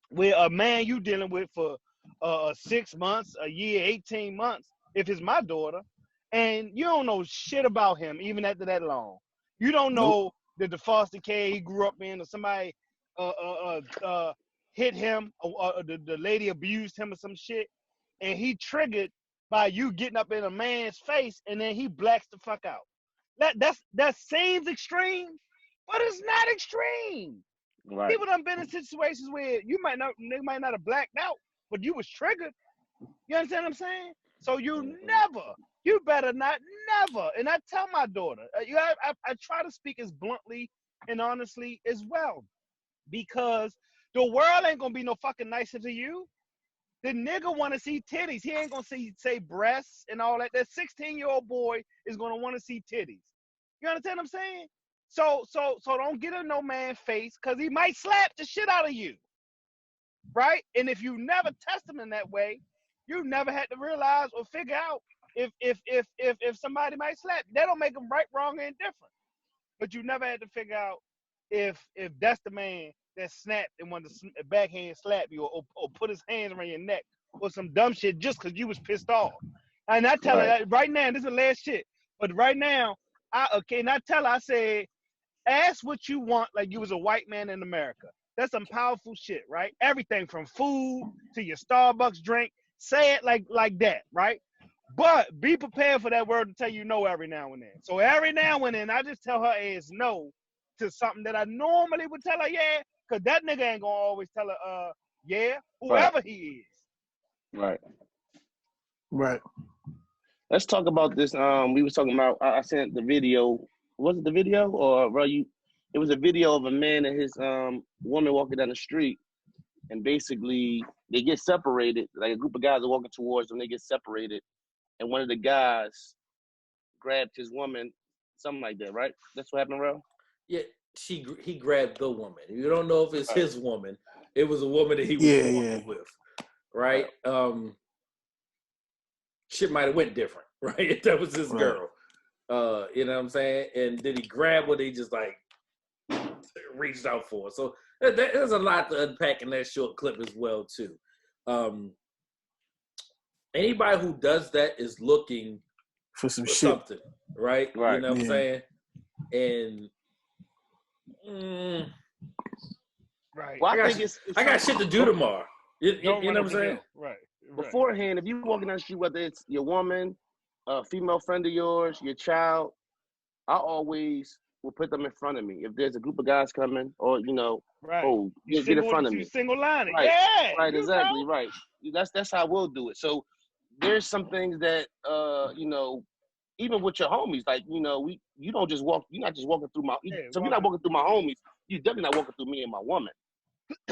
where a man you dealing with for 6 months, a year, 18 months, if it's my daughter, and you don't know shit about him even after that long. You don't know that the foster care he grew up in or somebody hit him or the lady abused him or some shit, and he triggered by you getting up in a man's face and then he blacks the fuck out. That seems extreme, but it's not extreme. Right. People done been in situations where they might not have blacked out, but you was triggered. You understand what I'm saying? So you better not never. And I tell my daughter, I try to speak as bluntly and honestly as well, because the world ain't gonna be no fucking nicer to you. The nigga want to see titties. He ain't gonna say breasts and all that. That 16-year-old boy is gonna want to see titties. You understand what I'm saying? So don't get in no man's face, because he might slap the shit out of you, right? And if you never test him in that way, you never had to realize or figure out if somebody might slap. That don't make him right, wrong, or indifferent. But you never had to figure out if that's the man that snapped and wanted to backhand slap you or put his hands around your neck or some dumb shit just because you was pissed off. And I tell her that right now, this is the last shit. But right now, and I tell her, I said, ask what you want like you was a white man in America. That's some powerful shit, right? Everything from food to your Starbucks drink. Say it like that, right? But be prepared for that word to tell you no every now and then. So every now and then, I just tell her ass no to something that I normally would tell her yeah, because that nigga ain't gonna always tell her yeah, whoever he is. Right. Right. Let's talk about this. We was talking about. I sent the video. Was it the video or bro? It was a video of a man and his woman walking down the street, and basically they get separated. Like a group of guys are walking towards them. They get separated, and one of the guys grabbed his woman, something like that, right? That's what happened, bro. Yeah, he grabbed the woman. You don't know if it's his woman. It was a woman that he was walking with, right? Shit might have went different, right? If that was his girl. You know what I'm saying? And did he grab what he just like reached out for? So there's a lot to unpack in that short clip as well too. Anybody who does that is looking for some shit, something, right? You know what I'm saying? And right. Well, I got shit to do tomorrow. You know what I'm saying? Right. Beforehand, if you walking down the street, whether it's your woman, a female friend of yours, your child, I always will put them in front of me. If there's a group of guys coming, or oh, you get in front of me. Single line, right, yeah, right, exactly, right. That's how we'll do it. So there's some things that even with your homies, like you don't just walk. You're not just walking through my. So if you're not walking through my homies, you're definitely not walking through me and my woman,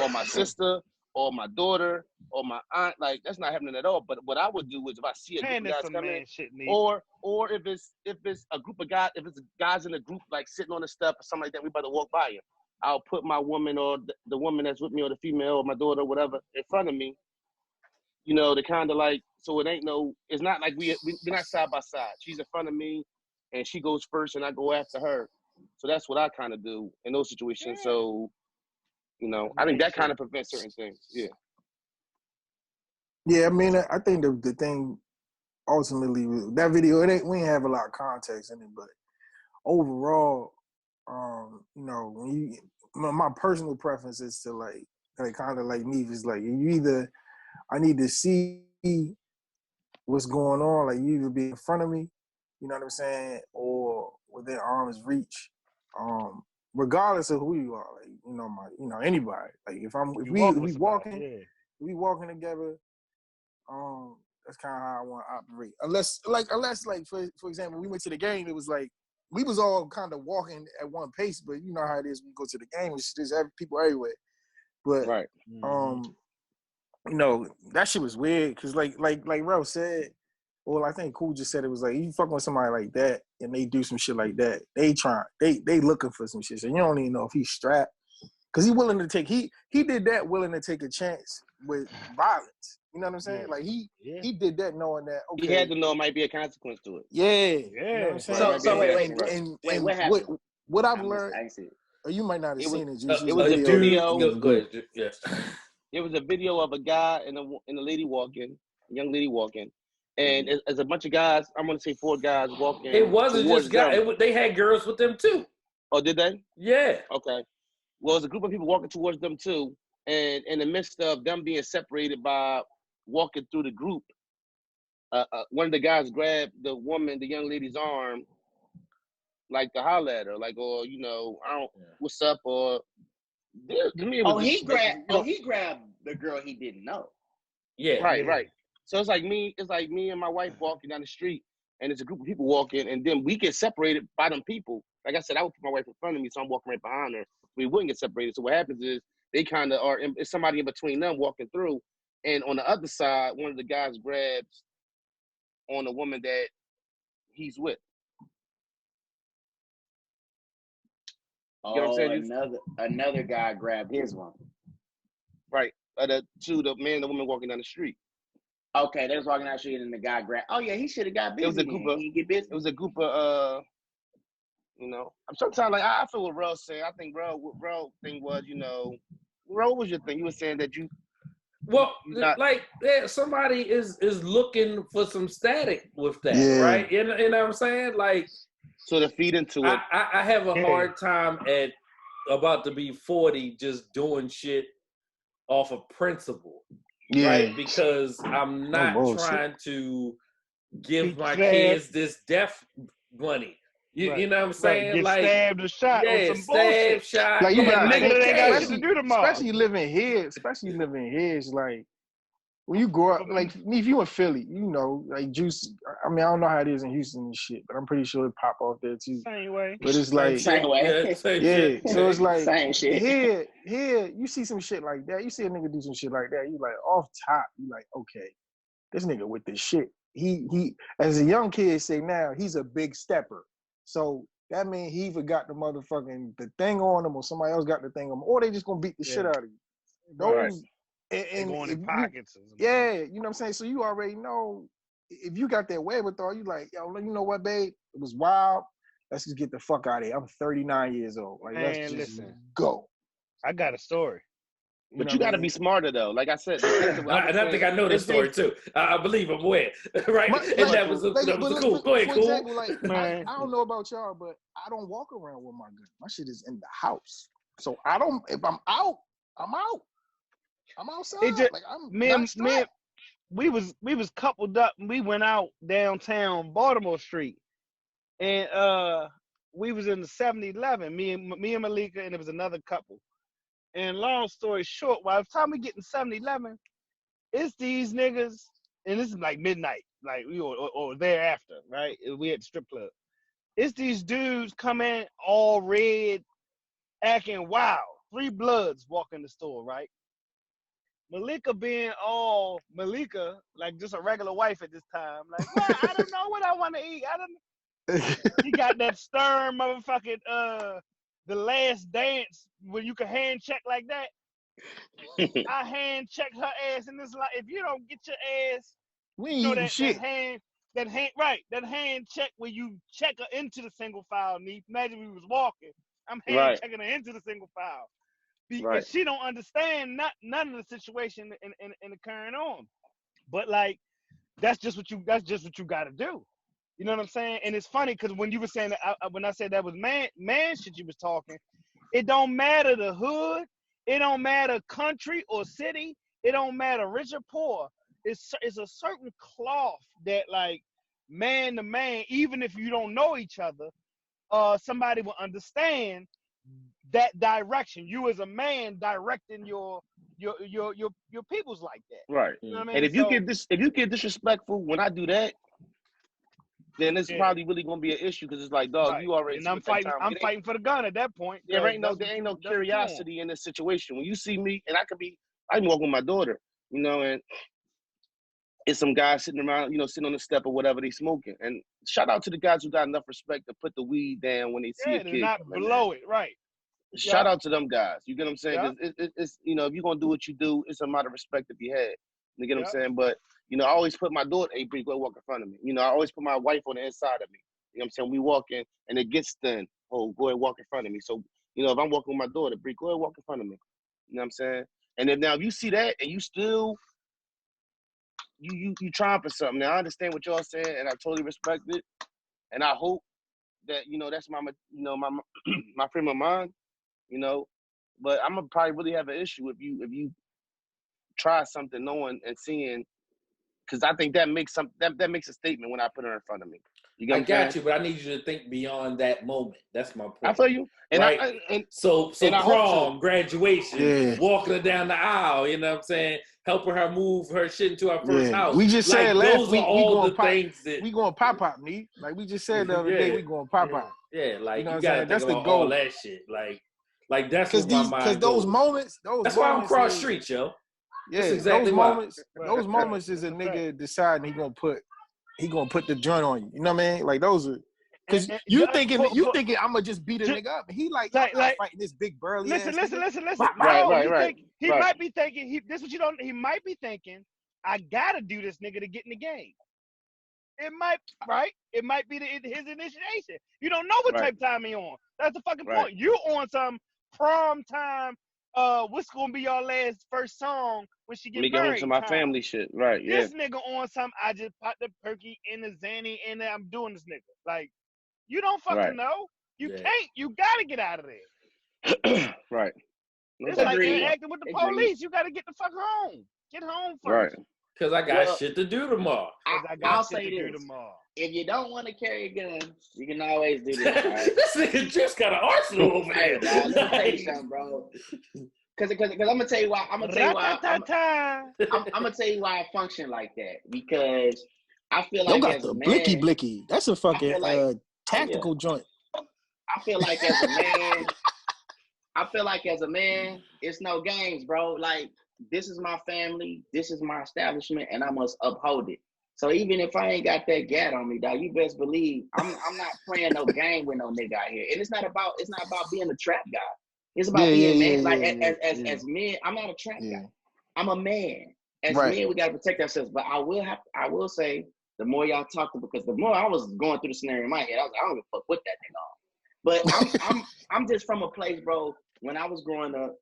or my sister, or my daughter, or my aunt. Like that's not happening at all. But what I would do is if I see a group of guys coming, or if it's a group of guys, if it's guys in a group like sitting on a step or something like that, we about to walk by him. I'll put my woman or the woman that's with me or the female or my daughter or whatever in front of me. To kind of like, so it's not like we're not side by side. She's in front of me and she goes first and I go after her. So that's what I kind of do in those situations. Yeah. So, I think that kind of prevents certain things. Yeah. Yeah, I mean, I think the thing ultimately, that video, we didn't have a lot of context in it, but overall, when my personal preference is to like kind of like me, is like I need to see what's going on, like you either be in front of me, you know what I'm saying, or within arm's reach, regardless of who you are, like anybody. Like if we walking together, that's kind of how I want to operate. Unless for example, we went to the game, it was like we was all kind of walking at one pace, but you know how it is when you go to the game, it's just people everywhere. But right. that shit was weird because like Ralph said, or I think Cool just said, it was like you fucking with somebody like that and they do some shit like that, they looking for some shit. So you don't even know if he's strapped because he did that willing to take a chance with violence. You know what I'm saying? Yeah. Like he Yeah. did that knowing that He okay. had to know it might be a consequence to it. Yeah. You know Yeah. what I'm saying? So Right, wait, right. And what what happened? what I've I learned, ain't see it. or you might not have It was seen it, Juice. it was a dude. video. Go ahead. Yeah. It was a video of a guy and a lady walking, a young lady walking, and as a bunch of guys, I'm gonna say 4 guys walking It wasn't towards just guys. them. They had girls with them too. Oh, did they? Yeah. Okay. Well, it's a group of people walking towards them too, and in the midst of them being separated by walking through the group, one of the guys grabbed the young lady's arm, like to holler at her, like, or I don't, what's up, or to me it was He just, grabbed. He grabbed the girl he didn't know. Yeah. right. So it's like me and my wife walking down the street, and it's a group of people walking, and then we get separated by them people. Like I said, I would put my wife in front of me, so I'm walking right behind her. We wouldn't get separated. So what happens is they kind of are. It's somebody in between them walking through, and on the other side, one of the guys grabs on the woman that he's with. You know what I'm saying? Another guy grabbed his one. Right. The man and the woman walking down the street. Okay, they was walking down the street and the guy grabbed. Oh yeah, he should have got busy. It was a group of. He get busy. It was a group of. I'm sometimes like I feel what Rel said. I think Rel thing was, Rel, what was your thing? You were saying that you. Well, somebody is looking for some static with that, Yeah. right? You know what I'm saying? Like, so to feed into it. I have a hard time at about to be 40 just doing shit off of principle, right? Because I'm not trying to give my kids this death money. You know what I'm saying? Get like stabbed or shot or some bullshit. shot. Like you got nigga that ain't got shit to do tomorrow. Especially living here. It's like when you grow up, like if you in Philly, like Juice. I mean, I don't know how it is in Houston and shit, but I'm pretty sure it pop off there too. Same way. But it's like same way. Yeah. So it's like same shit. Here, you see some shit like that. You see a nigga do some shit like that. You like off top. You like, okay, this nigga with this shit. He as a young kid say now, he's a big stepper. So that means he either got the thing on him, or somebody else got the thing on him, or they just gonna beat the shit out of you. Those and going in pockets. you know what I'm saying? So you already know if you got that wherewithal, you like, yo, you know what, babe? It was wild. Let's just get the fuck out of here. I'm 39 years old. Like, let's just go. I got a story. But you got to be smarter though. Like I said, and I think I know this story too. I believe I'm aware, right? That was cool. Go ahead, cool. Example, like, I don't know about y'all, but I don't walk around with my gun. My shit is in the house. So I don't. If I'm out, I'm out. I'm outside. We was coupled up and we went out downtown Baltimore Street, and we was in the 7-Eleven. Me and Malika, and there was another couple. And long story short, by the time we get in 7-Eleven, it's these niggas, and this is like midnight, like we or thereafter, right? We at the strip club. It's these dudes come in all red, acting wild. 3 Bloods walk in the store, right? Malika being all Malika, like just a regular wife at this time, like, well, I don't know what I want to eat. He got that stern motherfucking The Last Dance when you can hand check like that. I hand check her ass in this life. If you don't get your ass, we ain't eating shit. That hand check where you check her into the single file. Imagine we was walking. I'm hand checking her into the single file. Because she don't understand none of the situation and occurring on. But like that's just what you got to do. You know what I'm saying? And it's funny because when you were saying that, when I said that was man shit you was talking, it don't matter the hood, it don't matter country or city, it don't matter rich or poor. It's a certain cloth that like man to man, even if you don't know each other, somebody will understand that direction. You as a man directing your peoples like that. Right. You know what I mean? And if you get disrespectful when I do that, then it's probably really gonna be an issue because it's like, dog, you already. And I'm fighting for the gun at that point. There ain't no curiosity in this situation. When you see me, and I'm walking with my daughter, and it's some guys sitting around, sitting on the step or whatever, they smoking. And shout out to the guys who got enough respect to put the weed down when they see a kid. Not blow it, right? Shout out to them guys. You get what I'm saying? It's if you're gonna do what you do, it's a amount of respect to be had. You get what I'm saying? But, you know, I always put my daughter, hey, Bree, go walk in front of me. You know, I always put my wife on the inside of me. You know what I'm saying? We walking and it gets thin. Oh, go ahead, walk in front of me. So, you know, if I'm walking with my daughter, Bree, go ahead, walk in front of me. You know what I'm saying? And then now if you see that and you still, you trying for something. Now, I understand what y'all saying and I totally respect it. And I hope that, you know, that's my my frame of mind, you know. But I'm gonna probably really have an issue if you try something knowing and seeing, because I think that makes that makes a statement when I put her in front of me. You get what I'm got saying? you, but I need you to think beyond that moment. That's my point. I feel you. And right? So and I hope prom, to. graduation, walking her down the aisle, you know what I'm saying? Helping her move her shit into her first house. We just said like, last those week are we all going the pop. things that We going pop, Need. Like we just said the other day, we going pop. Yeah, like you know you what gotta I'm saying? think That's about the goal. all that shit. Like that's what my mind those goes. moments, that's why I'm cross street, yo. Yeah, that's exactly those moments is a nigga deciding he gonna put the joint on you. You know what I mean? Like those are, because you thinking I'm gonna just beat a nigga up. He like fighting this big burly ass nigga. Listen. Right. He might be thinking this what you don't. He might be thinking, I gotta do this nigga to get in the game. It might It might be his initiation. You don't know what type of time he on. That's the fucking point. You on some prom time. What's gonna be your last first song when she get married? Home to my family shit. Right. Yeah. This nigga on some. I just popped the perky in the Zanny and I'm doing this nigga. Like, you don't fucking know. You can't. You gotta get out of there. Right. It's like interacting with the police. You gotta get the fuck home. Get home first. Right. Because I got shit to do tomorrow. I'll say this. If you don't want to carry a gun, you can always do this. Right? This nigga just got an arsenal over there. Let me tell you something, bro. Because I'm gonna tell you why. I'm gonna tell you why I function like that. Because I feel like as a man, blicky. That's a fucking tactical joint. I feel like as a man, it's no games, bro. Like, this is my family, this is my establishment, and I must uphold it. So even if I ain't got that gat on me, dog, you best believe I'm not playing no game with no nigga out here. And it's not about being a trap guy. It's about being man. As men, I'm not a trap guy. I'm a man. As men, we gotta protect ourselves. But I will say, the more y'all talk to, because the more I was going through the scenario in my head, I was like, I don't give a fuck what that nigga on. But I'm just from a place, bro. When I was growing up,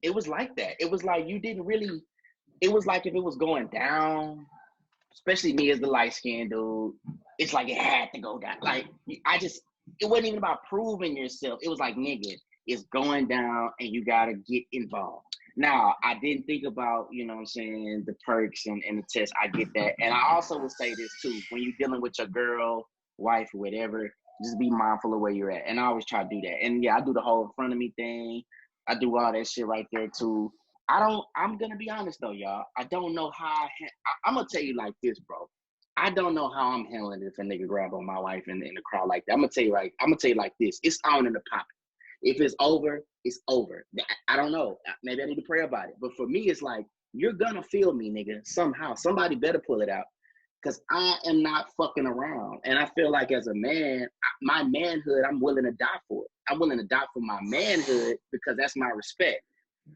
it was like that. It was like you didn't really. It was like if it was going down, especially me as the light-skinned dude, it's like it had to go down. Like it wasn't even about proving yourself. It was like, nigga, it's going down and you gotta get involved. Now, I didn't think about, you know what I'm saying, the perks and the test. I get that. And I also would say this too, when you're dealing with your girl, wife, or whatever, just be mindful of where you're at. And I always try to do that. And yeah, I do the whole in front of me thing. I do all that shit right there too. I'm going to be honest though, y'all. I don't know how I'm going to tell you like this, bro. I don't know how I'm handling it if a nigga grab on my wife in the crowd like that. I'm going to tell you like this. It's on in the pocket. If it's over, it's over. I don't know. Maybe I need to pray about it. But for me, it's like, you're going to feel me, nigga, somehow. Somebody better pull it out. Because I am not fucking around. And I feel like as a man, my manhood, I'm willing to die for it. I'm willing to die for my manhood because that's my respect.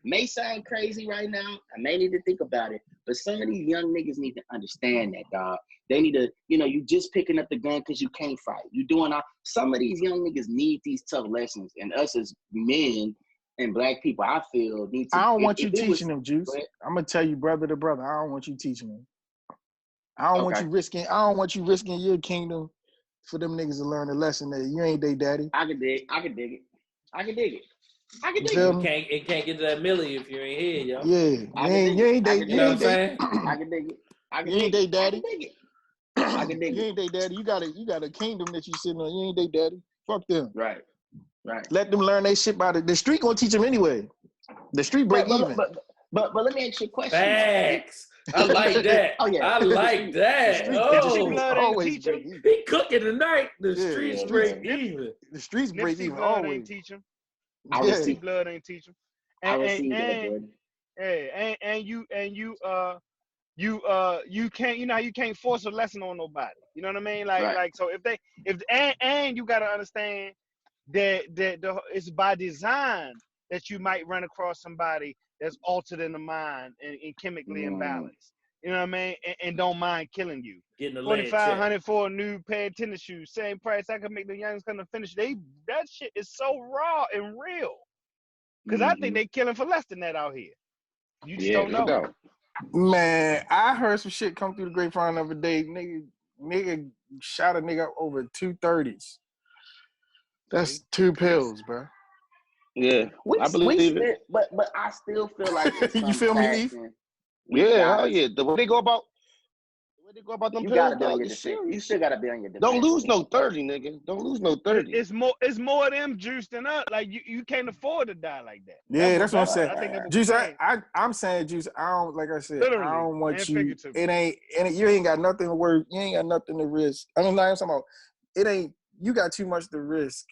May sound crazy right now. I may need to think about it. But some of these young niggas need to understand that, dog. They need to, you just picking up the gun because you can't fight. You doing all. Some of these young niggas need these tough lessons. And us as men and black people, I feel, need to. I don't want you teaching them, Juice. I'm going to tell you brother to brother. I don't want you teaching them. I don't want you risking your kingdom for them niggas to learn a lesson that you ain't they daddy. I can dig it. It can't get to that millie if you ain't here, yo. Yeah, you ain't they. You know what I'm saying? I can dig it. You ain't they daddy. I can dig it. You ain't they daddy. You got a kingdom that you sitting on. You ain't they daddy. Fuck them. Right. Let them learn they shit by the street. Gonna teach them anyway. The street break even. But let me ask you a question. Facts. I like that. Oh yeah. I like that. Always break even. He cooking tonight. The streets break even. The streets break even always. Ain't teach him. Nipsey blood ain't teach him. I received that, Jordan. Hey, and you can't, you can't force a lesson on nobody. You know what I mean? Like so if you gotta understand that it's by design that you might run across somebody that's altered in the mind and chemically imbalanced. You know what I mean? And don't mind killing you. Getting the lead check. $4,500 for a new pair of tennis shoes, same price I could make the youngins come to finish. That shit is so raw and real. Because I think they killing for less than that out here. You just don't know. No doubt. Man, I heard some shit come through the grapevine the other day. Nigga shot a nigga up over 230s. That's 2 pills, bro. Yeah, I believe it. But I still feel like it's You feel me, Neef? Yeah, hell yeah. The way they go about them you pills, gotta be on dog, your it's defense. serious. You still gotta be on your defense. Don't lose no 30, nigga. Don't lose no 30. It's more of them juice than us. Like you can't afford to die like that. Yeah, that's what I'm saying. I think that's what Juice, we're saying. I'm saying, Juice, I don't, like I said, Literally, I don't want and you, figuratively. you ain't got nothing to worry, you ain't got nothing to risk. I mean, like I'm talking about, it ain't, you got too much to risk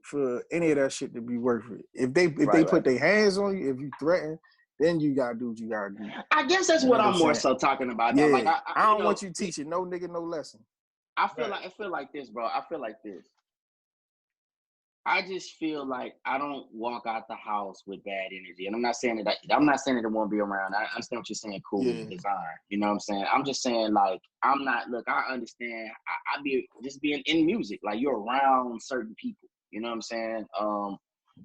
for any of that shit to be worth it. If they put their hands on you, if you threaten, then you gotta do what you gotta do. I guess that's what I'm more so talking about. Yeah, Like I don't want you teaching no nigga no lesson. I feel like this, bro. I feel like this. I just feel like I don't walk out the house with bad energy, and I'm not saying that it won't be around. I understand what you're saying. Cool design, you know what I'm saying. I'm just saying like I'm not. Look, I understand. I be just being in music, like you're around certain people. You know what I'm saying.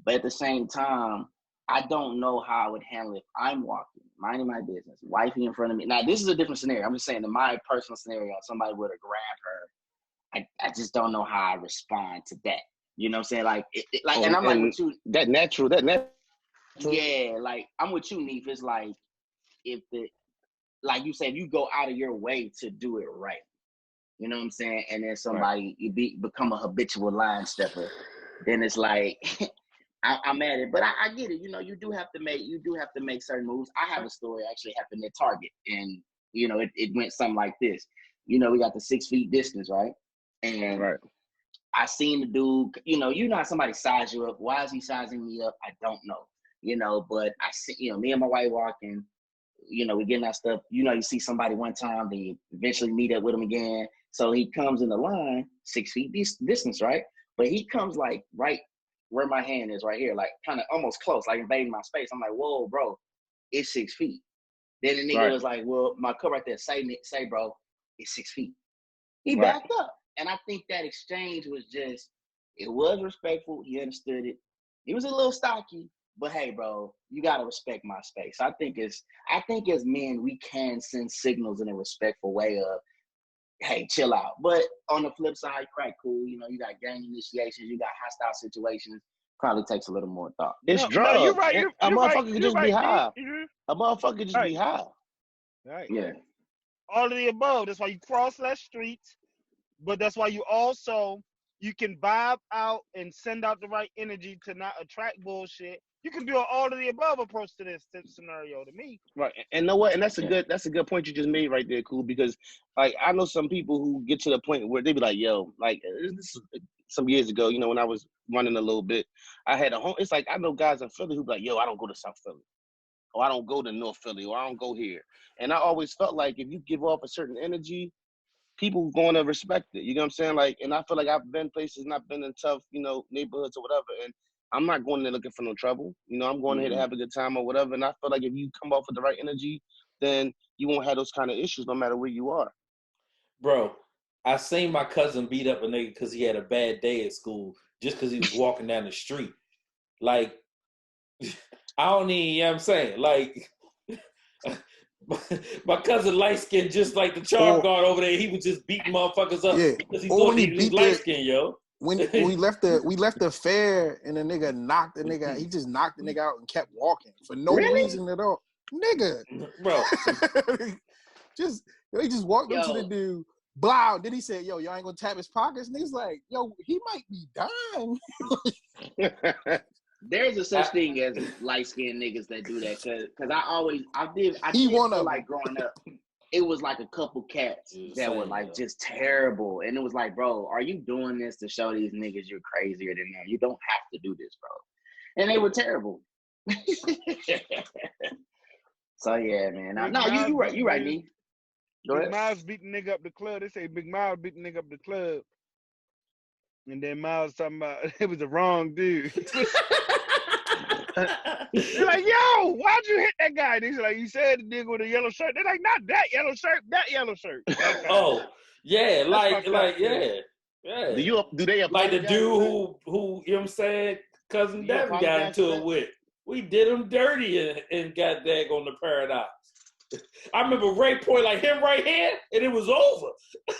But at the same time, I don't know how I would handle it if I'm walking, minding my business, wifey in front of me. Now this is a different scenario. I'm just saying in my personal scenario, somebody would have grabbed her. I just don't know how I respond to that. You know what I'm saying? Like, and I'm like with you. That natural. Yeah, like I'm with you, Neef. It's like like you said, you go out of your way to do it right. You know what I'm saying? And then somebody become a habitual line stepper. Then it's like I'm at it, but I get it. You know, you do have to make certain moves. I have a story actually happened at Target, and you know, it went something like this. You know, we got the 6 feet distance, right? And I seen the dude, you know how somebody size you up. Why is he sizing me up? I don't know. You know, but I see, you know, me and my wife walking, you know, we getting our stuff. You know, you see somebody one time, then you eventually meet up with him again. So he comes in the line, 6 feet distance, right? But he comes like right where my hand is right here, like kind of almost close, like invading my space. I'm like, whoa, bro, it's 6 feet. Then the nigga was like, well, my cup right there, say bro, it's 6 feet. He backed up. And I think that exchange was it was respectful. He understood it. He was a little stocky, but hey, bro, you gotta respect my space. I think as men, we can send signals in a respectful way of, hey, chill out. But on the flip side, crack cool. You know, you got gang initiations, you got hostile situations. Probably takes a little more thought. It's drugs. No, you're right. A motherfucker could just be high. Mm-hmm. A motherfucker just be high. Right. Yeah. All of the above. That's why you cross that street. But that's why you can vibe out and send out the right energy to not attract bullshit. You can do an all of the above approach to this scenario to me. Right. And know what? And that's a good point you just made right there, cool, because like I know some people who get to the point where they be like, yo, like this is some years ago, you know, when I was running a little bit, I had a home. It's like I know guys in Philly who be like, yo, I don't go to South Philly. Or I don't go to North Philly, or I don't go here. And I always felt like if you give off a certain energy, people going to respect it. You know what I'm saying? Like, and I feel like I've been places and I've been in tough, you know, neighborhoods or whatever. And I'm not going there looking for no trouble. You know, I'm going here to have a good time or whatever. And I feel like if you come off with the right energy, then you won't have those kind of issues no matter where you are. Bro, I seen my cousin beat up a nigga because he had a bad day at school just because he was walking down the street. Like, I don't even, you know what I'm saying? Like, my cousin light skinned just like the charm guard over there. He was just beating motherfuckers up because he thought he was light skinned, yo. When we left the fair and the nigga knocked the nigga out, he just knocked the nigga out and kept walking for no reason at all. Nigga. Bro. He just walked up to the dude. Blow. Then he said, yo, y'all ain't gonna tap his pockets. And he's like, yo, he might be dying. There's a such thing as light-skinned niggas that do that, cause I did feel like growing up, it was like a couple cats that were like just terrible, and it was like, bro, are you doing this to show these niggas you're crazier than them? You don't have to do this, bro. And they were terrible. So yeah, man. No, you right, me. Big Miles beat the nigga up the club. They say Big Miles beat the nigga up the club. And then Miles talking about it was the wrong dude. They're like, yo, why'd you hit that guy? He's like, you said the nigga with a yellow shirt. They're like, not that yellow shirt, that yellow shirt. That guy. Oh, yeah, fucked up, yeah. Do they Like the apologize? dude who you know what I'm saying, Cousin Do you Devin got apologize for into that? it with. We did him dirty and got dag on the Paradox. I remember Ray point like him right here, and it was over.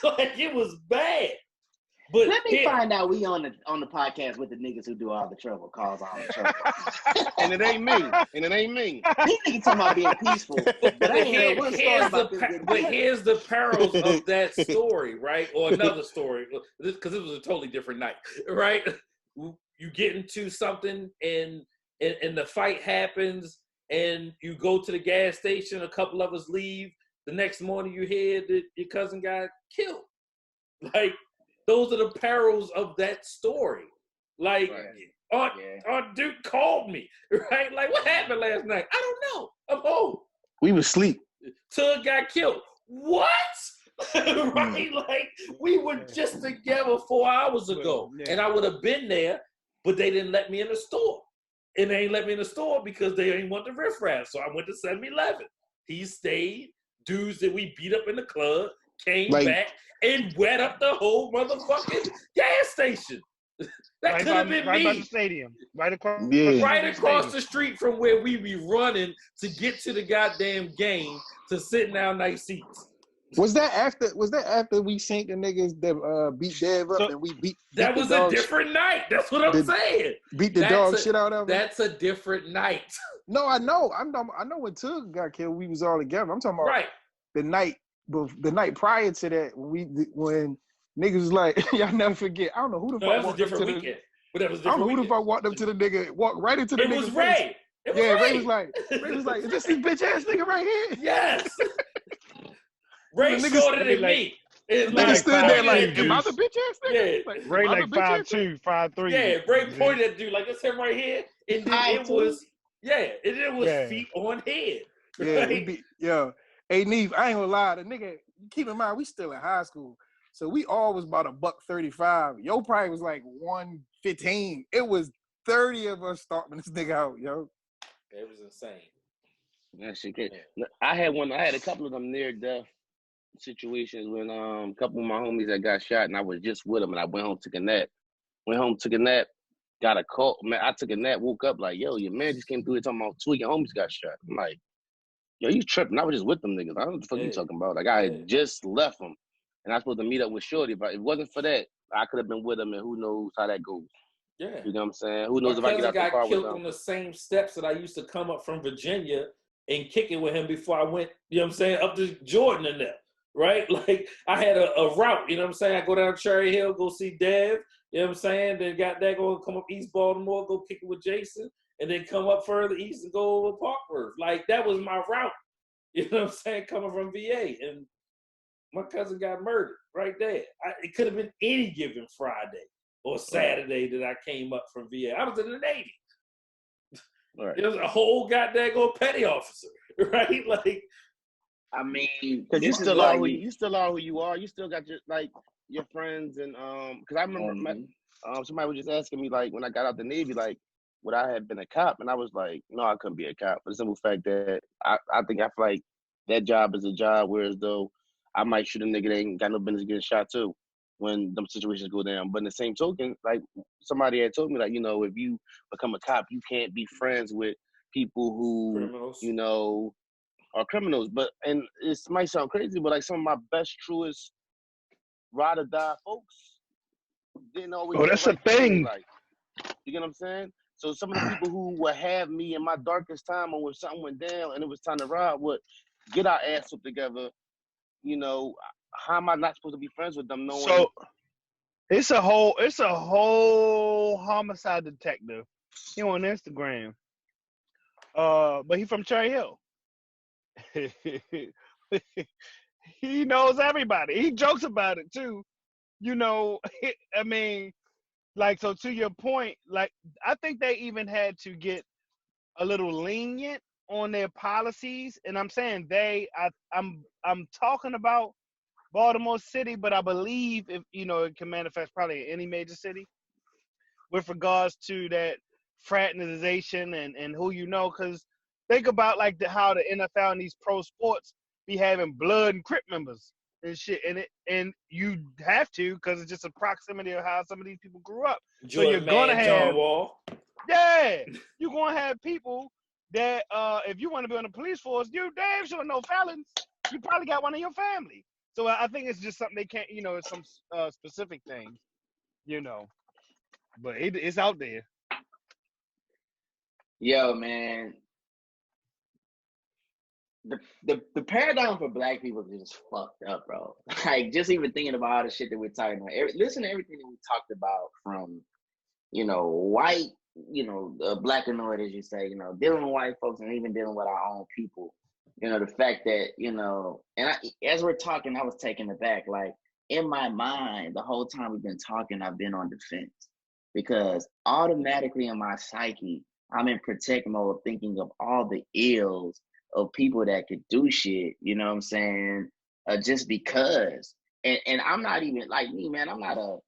Like it was bad. But Let me find out we on the podcast with the niggas who do all the trouble, cause all the trouble. And it ain't me. These niggas talking about being peaceful, but I ain't heard one story about this getting But beat. here's the perils of that story, right? Or another story, because it was a totally different night, right? You get into something and the fight happens, and you go to the gas station. A couple of us leave. The next morning, you hear that your cousin got killed. Like those are the perils of that story. Like Aunt Duke called me, right? Like what happened last night? I don't know. I'm home. We was asleep. Tug got killed. What? Right? Like we were just together 4 hours ago, and I would have been there, but they didn't let me in the store. And they ain't let me in the store because they ain't want the riffraff. So I went to 7-Eleven. He stayed. Dudes that we beat up in the club came back and wet up the whole motherfucking gas station. That could have been right me. by the stadium. Right across The street from where we be running to get to the goddamn game to sit in our nice seats. Was that after we seen the niggas that beat Dev up and we beat that was a different night. That's what I'm saying. Beat the dog shit out of him. That's a different night. No, I know. I know when Tug got killed, we was all together. I'm talking about the night prior to that when niggas was like, y'all never forget. I don't know who the fuck. That was a different weekend. But that was a different I don't know weekend. who the fuck walked up to the nigga, walked right into the nigga. It was Ray. Ray was like, is this bitch ass nigga right here? Yes. Ray shorter than me. Nigga stood there like, am I the bitch ass nigga? Yeah. Like, Ray like 5'2", 5'3". Yeah, Ray pointed at dude like, that's him right here. And then it was feet on head. Right? Yeah, hey Neve, I ain't gonna lie, the nigga, keep in mind, we still in high school. So we all was about $135. Yo probably was like 115. It was 30 of us stomping this nigga out, yo. It was insane. That shit crazy. I had a couple of them near death situations when a couple of my homies that got shot, and I was just with them, and I went home, took a nap, got a call. Man, I took a nap, woke up like, yo, your man just came through here talking about two of your homies got shot. I'm like, yo, you tripping? I was just with them niggas. I don't know what the fuck you talking about. Like I had just left them, and I was supposed to meet up with Shorty, but if it wasn't for that, I could have been with him, and who knows how that goes. Yeah. You know what I'm saying? Who knows if I get out the car with him? My cousin got killed on the same steps that I used to come up from Virginia and kick it with him before I went, you know what I'm saying, up to Jordan and them, right? Like, I had a route, you know what I'm saying? I go down Cherry Hill, go see Dev, you know what I'm saying? Then got that, go come up East Baltimore, go kick it with Jason, and then come up further east and go over Parkworth. Like, that was my route, you know what I'm saying, coming from VA. And my cousin got murdered right there. It could have been any given Friday or Saturday that I came up from VA. I was in the Navy. Right. It was a whole goddamn petty officer, right? Like, I mean, because you still are who you are. You still got your friends and because I remember somebody was just asking me like when I got out the Navy like would I have been a cop, and I was like no, I couldn't be a cop for the simple fact that I feel like that job is a job, whereas though I might shoot a nigga that ain't got no business getting shot too when them situations go down. But in the same token, like somebody had told me, like, you know, if you become a cop, you can't be friends with people who, criminals. you know, are criminals. But, and it might sound crazy, but like some of my best, truest ride or die folks didn't always. Oh, that's a thing. Like, you get what I'm saying? So some of the people who would have me in my darkest time or when something went down and it was time to ride would get our ass up together. You know, how am I not supposed to be friends with them? Knowing so it's a whole homicide detective. He on Instagram. But he from Cherry Hill. He knows everybody. He jokes about it too. You know, I mean, like, so to your point, like, I think they even had to get a little lenient on their policies. And I'm saying I'm talking about Baltimore City, but I believe if, you know, it can manifest probably in any major city with regards to that fraternization and who you know. Because think about like how the NFL and these pro sports be having blood and Crip members and shit, and you have to because it's just a proximity of how some of these people grew up. So you're gonna have John Wall. Yeah, you're gonna have people that if you want to be on the police force, you damn sure know felons. You probably got one in your family. So I think it's just something they can't, it's some specific things, but it's out there. Yo, man, the paradigm for black people is just fucked up, bro. Like, just even thinking about all the shit that we're talking about. Listen to everything that we talked about from, white, black and white, as you say, dealing with white folks and even dealing with our own people. The fact that, as we're talking, I was taken aback. Like, in my mind, the whole time we've been talking, I've been on defense. Because automatically in my psyche, I'm in protect mode, thinking of all the ills of people that could do shit, you know what I'm saying? Just because. And I'm not even, like me, man, I'm not a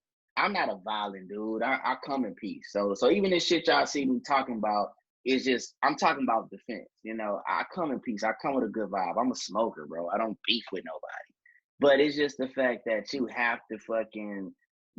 violent dude. I come in peace. So even this shit y'all see me talking about is just, I'm talking about defense. I come in peace. I come with a good vibe. I'm a smoker, bro. I don't beef with nobody. But it's just the fact that you have to fucking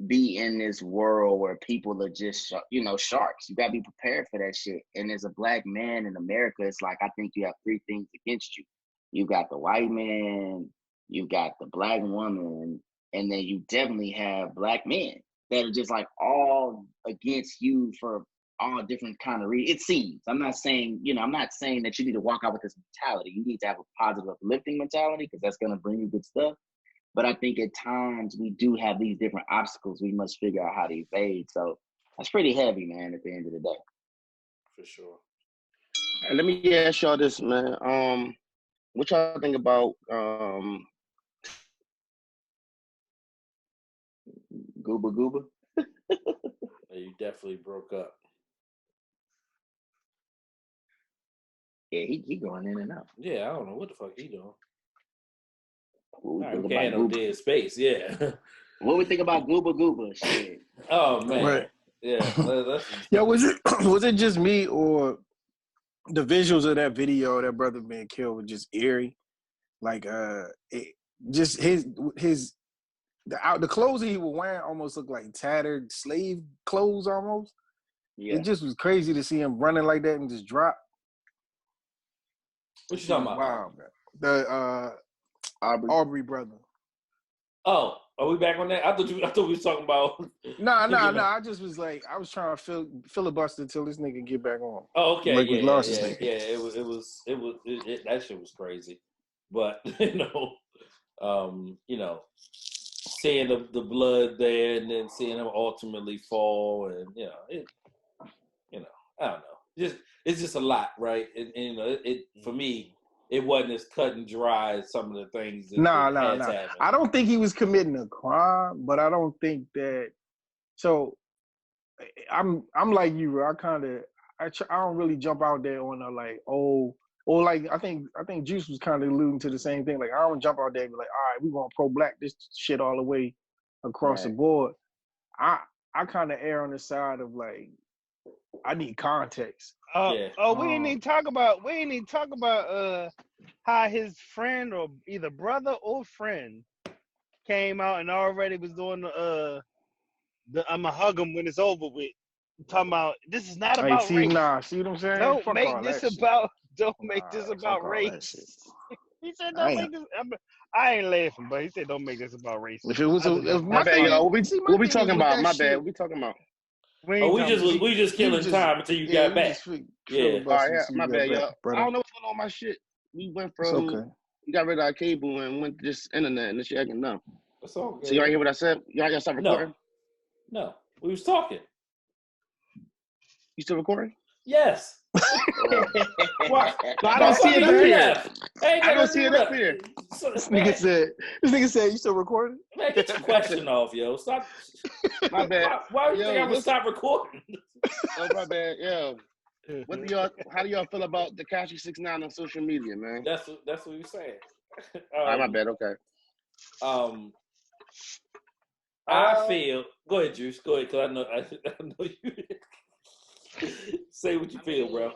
be in this world where people are just, sharks. You gotta be prepared for that shit. And as a black man in America, it's like, I think you have three things against you. You got the white man, you got the black woman, and then you definitely have black men that are just like all against you for all different kind of reasons. It seems. I'm not saying that you need to walk out with this mentality. You need to have a positive uplifting mentality because that's gonna bring you good stuff. But I think at times we do have these different obstacles we must figure out how to evade. So that's pretty heavy, man, at the end of the day. For sure. Hey, let me ask y'all this, man. What y'all think about Gooba Gooba? You definitely broke up. Yeah, he going in and out. Yeah, I don't know what the fuck he doing. What we think about about dead space, yeah. What we think about Gooba Gooba? Shit. Oh man. Right. Yeah. Yo, was it just me or the visuals of that video, that brother being killed, was just eerie? Like just the clothes that he was wearing almost looked like tattered slave clothes almost. Yeah. It just was crazy to see him running like that and just drop. What you talking about? Wow, man. The Aubrey brother. Oh, are we back on that? I thought we was talking about. No. I just was like, I was trying to filibuster until this nigga get back on. Oh, okay. Like Yeah. It was that shit was crazy, but seeing the blood there and then seeing him ultimately fall, and I don't know. It's just a lot, right? And for me, it wasn't as cut and dry as some of the things that Nah. I don't think he was committing a crime, but I don't think that. So I'm like you, I don't really jump out there on or like I think Juice was kind of alluding to the same thing. Like, I don't jump out there and be like, all right, we gonna pro-black this shit all the way across the board. I kind of err on the side of like, I need context. We ain't even talk about how his friend or either brother or friend came out and already was doing the I'ma hug him when it's over with. Talking about this is not about race. See what I'm saying? Don't Fuck make this about race. He said don't make this. I ain't laughing, but he said don't make this about race. My bad, y'all. What we talking about? My bad. What we talking about? We just killing time until you got back. All right, my bad, y'all. I don't know what's going on with my shit. We went from we got rid of our cable and went to just internet and this shit acting dumb. That's all good. So y'all hear what I said? Y'all gotta stop recording? No. We was talking. You still recording? Yes. What? I don't see it up here. I don't see it up here. This nigga said, you still recording? Man, get your question off, yo. Stop. My bad. Why do you think I would stop recording? Oh, my bad. Yo. How do y'all feel about Tekashi 6ix9ine on social media, man? That's what you're saying. All right, my bad. Okay. I feel. Go ahead, Juice. Go ahead, because I know you. Say what you feel, bro.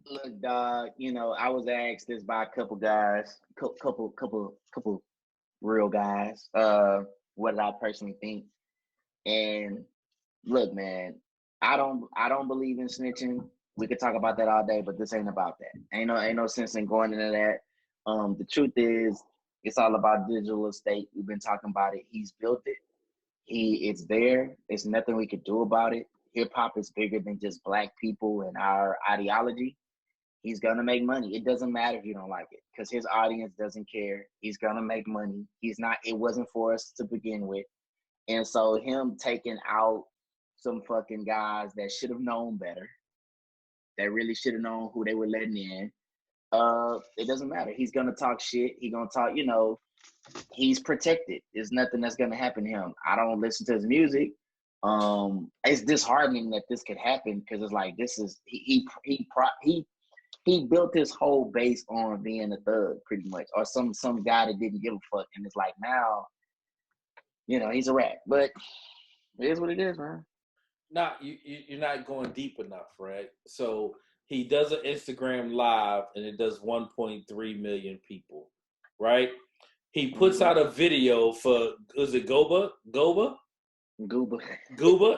Look, dog. I was asked this by a couple guys, couple real guys. What did I personally think? And look, man, I don't believe in snitching. We could talk about that all day, but this ain't about that. Ain't no sense in going into that. The truth is, it's all about digital estate. We've been talking about it. He's built it. It's there. There's nothing we could do about it. Hip hop is bigger than just black people and our ideology. He's gonna make money. It doesn't matter if you don't like it, because his audience doesn't care. He's gonna make money. He's not. It wasn't for us to begin with, and so him taking out some fucking guys that should have known better, that really should have known who they were letting in. It doesn't matter. He's gonna talk shit. He's gonna talk. He's protected. There's nothing that's gonna happen to him. I don't listen to his music. It's disheartening that this could happen, because it's like, this is he built his whole base on being a thug, pretty much, or some guy that didn't give a fuck, and it's like, now, he's a rat. But it is what it is, man. You're not going deep enough, right? So he does an Instagram live, and it does 1.3 million people, right? He puts out a video for, is it Gooba? Gooba.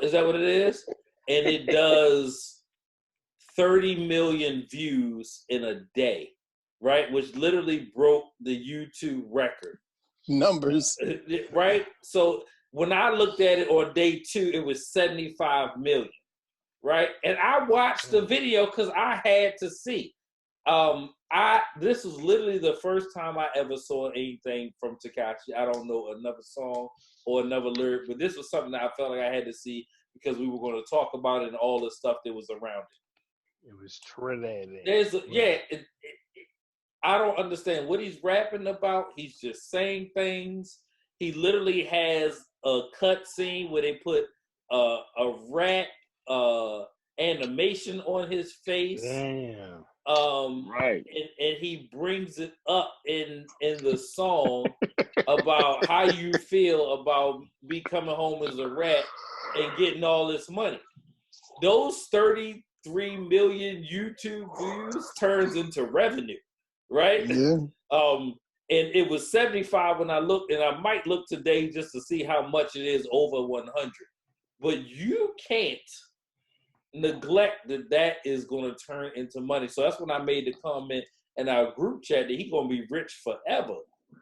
Is that what it is? And it does 30 million views in a day, right? Which literally broke the YouTube record. Numbers. Right? So when I looked at it on day 2, it was 75 million, right? And I watched the video because I had to see. This was literally the first time I ever saw anything from Tekashi. I don't know another song or another lyric, but this was something that I felt like I had to see, because we were going to talk about it and all the stuff that was around it. It was Trinidad. I don't understand what he's rapping about. He's just saying things. He literally has a cut scene where they put a rat animation on his face. Damn. Right. And he brings it up in the song about how you feel about me coming home as a rat and getting all this money. Those 33 million YouTube views turns into revenue, right? Yeah. And it was 75 when I looked, and I might look today just to see how much it is over 100. But you can't neglect that is going to turn into money. So that's when I made the comment in our group chat that he's going to be rich forever,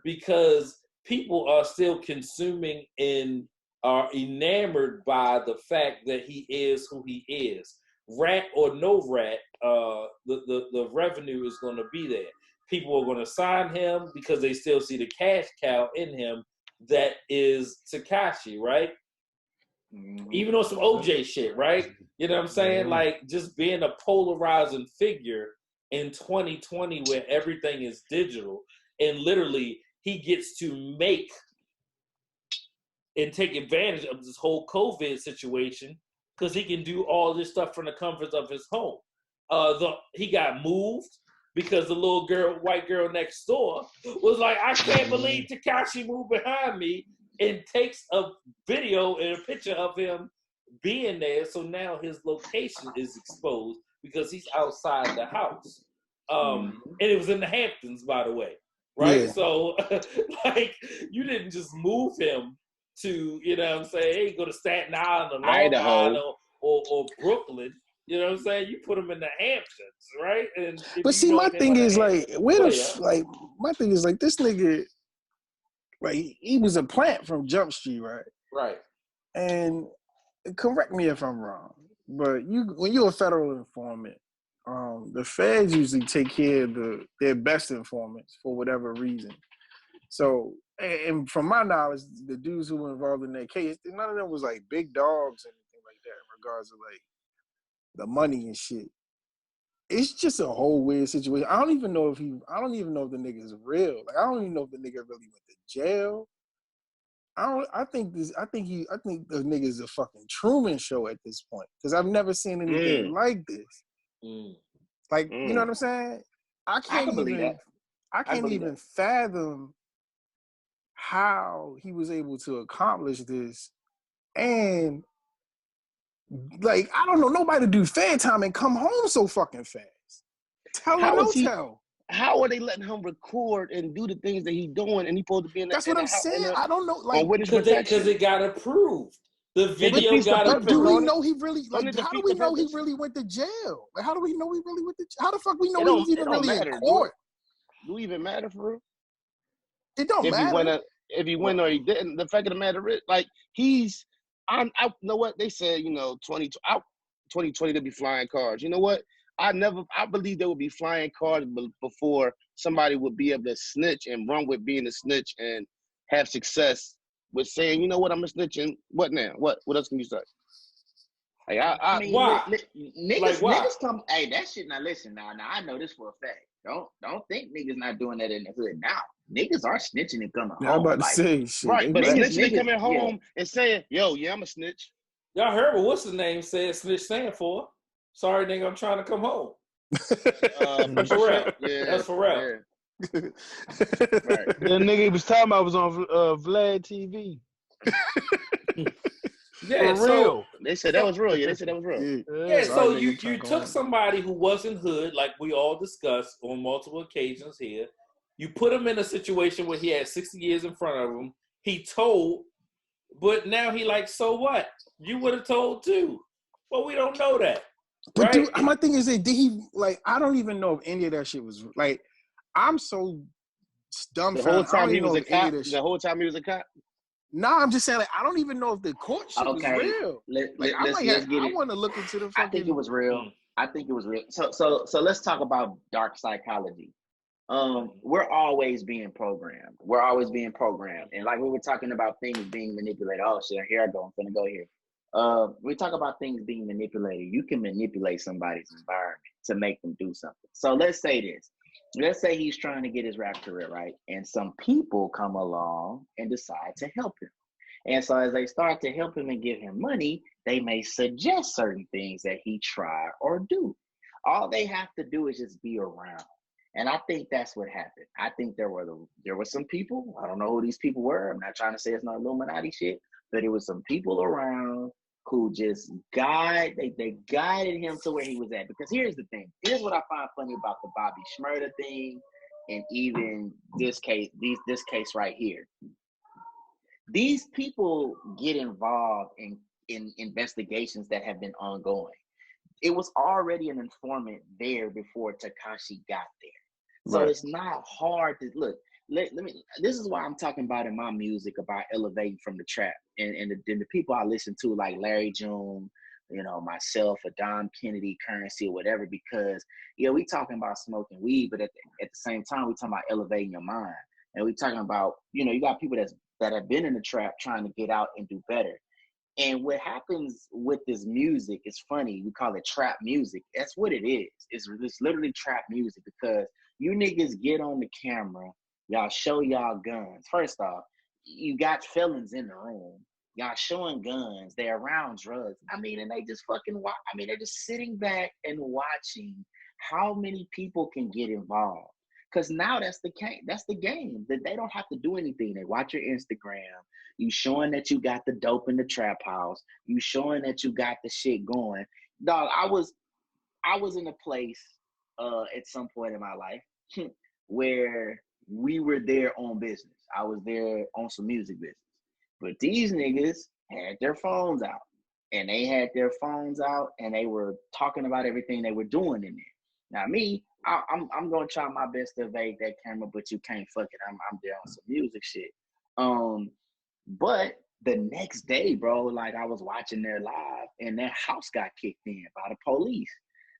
because people are still consuming and are enamored by the fact that he is who he is. Rat or no rat, the revenue is going to be there. People are going to sign him because they still see the cash cow in him that is Tekashi, right? Even on some OJ shit, right? You know what I'm saying? Like, just being a polarizing figure in 2020 where everything is digital, and literally he gets to make and take advantage of this whole COVID situation because he can do all this stuff from the comforts of his home. He got moved because the little girl, white girl next door, was like, I can't believe Tekashi moved behind me, and takes a video and a picture of him being there. So now his location is exposed because he's outside the house. And it was in the Hamptons, by the way, right? Yeah. So, like, you didn't just move him to, you know what I'm saying, hey, go to Staten Island or Long Island or Brooklyn. You know what I'm saying? You put him in the Hamptons, right? And but see, my thing is like, my thing is like, this nigga, like, he was a plant from Jump Street, right? Right. And correct me if I'm wrong, but when you're a federal informant, the feds usually take care of their best informants for whatever reason. So, and from my knowledge, the dudes who were involved in that case, none of them was like big dogs or anything like that in regards to like the money and shit. It's just a whole weird situation. I don't even know if the nigga is real. Like, I don't even know if the nigga really went to jail. I think the nigga is a fucking Truman Show at this point, because I've never seen anything like this. Like, you know what I'm saying? I can't even fathom how he was able to accomplish this and Like, I don't know nobody to do fair time and come home so fucking fast. Tell or How no is he? tell. How are they letting him record and do the things that he's doing, and he's supposed to be in That's what I'm saying. I don't know. Like, on witness Because protection? it got approved. The It video defeats the got but purpose, do we approved. don't it? know he really, Don't like, it how do defeat we the know he purpose? really went to jail? Like, how do we know he really went to jail? How the fuck we know It he was don't even really matter, in do it? court? Do it even matter for real? It don't If he matter. went, if he went or he didn't, the fact of the matter is, like, he's, I know what they said, 2020 to be flying cars. You know what? I believe there would be flying cars before somebody would be able to snitch and run with being a snitch and have success with saying, you know what, I'm a snitch, and what now? What else can you say? Like, I mean, Why? niggas, why? niggas come. Hey, that shit. Now listen. Now I know this for a fact. Don't think niggas not doing that in the hood. Now niggas are snitching and coming Yeah, I'm home. about to Like, say shit. right, but niggas- snitching and coming yeah. home and saying, yo, yeah, I'm a snitch. Y'all heard what what's the name said snitch stand for? Sorry, nigga, I'm trying to come home. Pressure For shit. real. Yeah, That's for real. Yeah, right. The nigga he was talking about was on Vlad TV. Yeah, For so real. They said that was real. Yeah, they said that was real. yeah, so Sorry, nigga, you I'm trying to go took home. somebody who wasn't hood, like we all discussed on multiple occasions here. You put him in a situation where he had 60 years in front of him. He told, but now he like, so what? You would have told too. Well, we don't know that. But Right? dude, my thing is that did he, like, I don't even know if any of that shit was like. I'm so dumbfounded. The whole I don't time he even was know a if any cop. of that The shit. whole time he was a cop. Nah, I'm just saying, like, I don't even know if the court shit was okay, real. Like, let's get I it. want to look into the I think it fucking. was real. I think it was real. So let's talk about dark psychology. We're always being programmed. We're always being programmed. And like we were talking about things being manipulated. Oh shit, here I go. I'm finna go here. We talk about things being manipulated. You can manipulate somebody's environment to make them do something. So let's say this. Let's say he's trying to get his rap career right, and some people come along and decide to help him. And so as they start to help him and give him money, they may suggest certain things that he try or do. All they have to do is just be around. And I think that's what happened. I think there were some people, I don't know who these people were. I'm not trying to say it's no Illuminati shit, but it was some people around who just they guided him to where he was at. Because here's the thing. Here's what I find funny about the Bobby Shmurda thing, and even this case right here. These people get involved in investigations that have been ongoing. It was already an informant there before Tekashi got there. So Right. it's not hard to look. Let me. This is why I'm talking about in my music about elevating from the trap, and the people I listen to like Larry June, myself, Dom Kennedy, Currency, or whatever. Because we talking about smoking weed, but at the same time we talking about elevating your mind, and we talking about you got people that have been in the trap trying to get out and do better. And what happens with this music is funny. We call it trap music. That's what it is. It's literally trap music because you niggas get on the camera, y'all show y'all guns. First off, you got felons in the room. Y'all showing guns. They're around drugs. And they just fucking watch. They're just sitting back and watching how many people can get involved. Because now that's the game. That they don't have to do anything. They watch your Instagram. You showing that you got the dope in the trap house. You showing that you got the shit going. Dog, I was in a place at some point in my life where we were there on business. I was there on some music business. But these niggas had their phones out. And they had their phones out and they were talking about everything they were doing in there. Now me, I'm gonna try my best to evade that camera, but you can't fuck it. I'm there on some music shit. But the next day, bro, like I was watching their live and their house got kicked in by the police.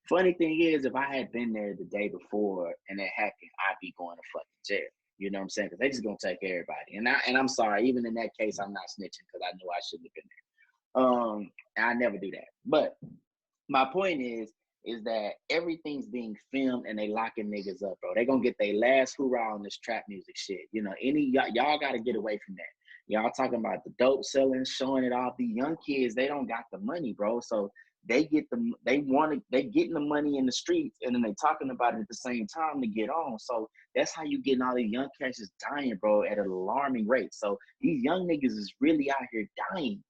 Funny thing is, if I had been there the day before and that happened, I'd be going to fucking jail. You know what I'm saying? Because they just gonna take everybody. And I'm sorry, even in that case, I'm not snitching because I knew I shouldn't have been there. I never do that. But my point is that everything's being filmed and they locking niggas up, bro. They gonna get their last hoorah on this trap music shit. Y'all gotta get away from that. Y'all talking about the dope selling, showing it off. The young kids, they don't got the money, bro. So they getting the money in the streets, and then they talking about it at the same time to get on. So that's how you getting all these young cats just dying, bro, at an alarming rate. So these young niggas is really out here dying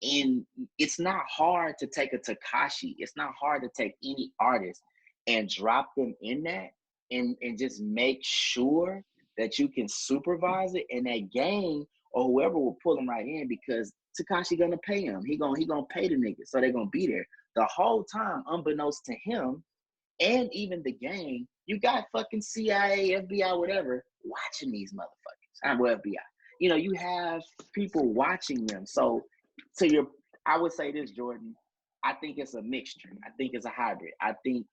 And it's not hard to take a Tekashi. It's not hard to take any artist and drop them in that and just make sure that you can supervise it, and that gang or whoever will pull them right in, because Tekashi gonna pay him. He gonna pay the niggas, so they're gonna be there the whole time, unbeknownst to him and even the gang. You got fucking CIA, FBI, whatever, watching these motherfuckers. I'm FBI. You know, you have people watching them. So I would say this, Jordan. I think it's a mixture. I think it's a hybrid. I think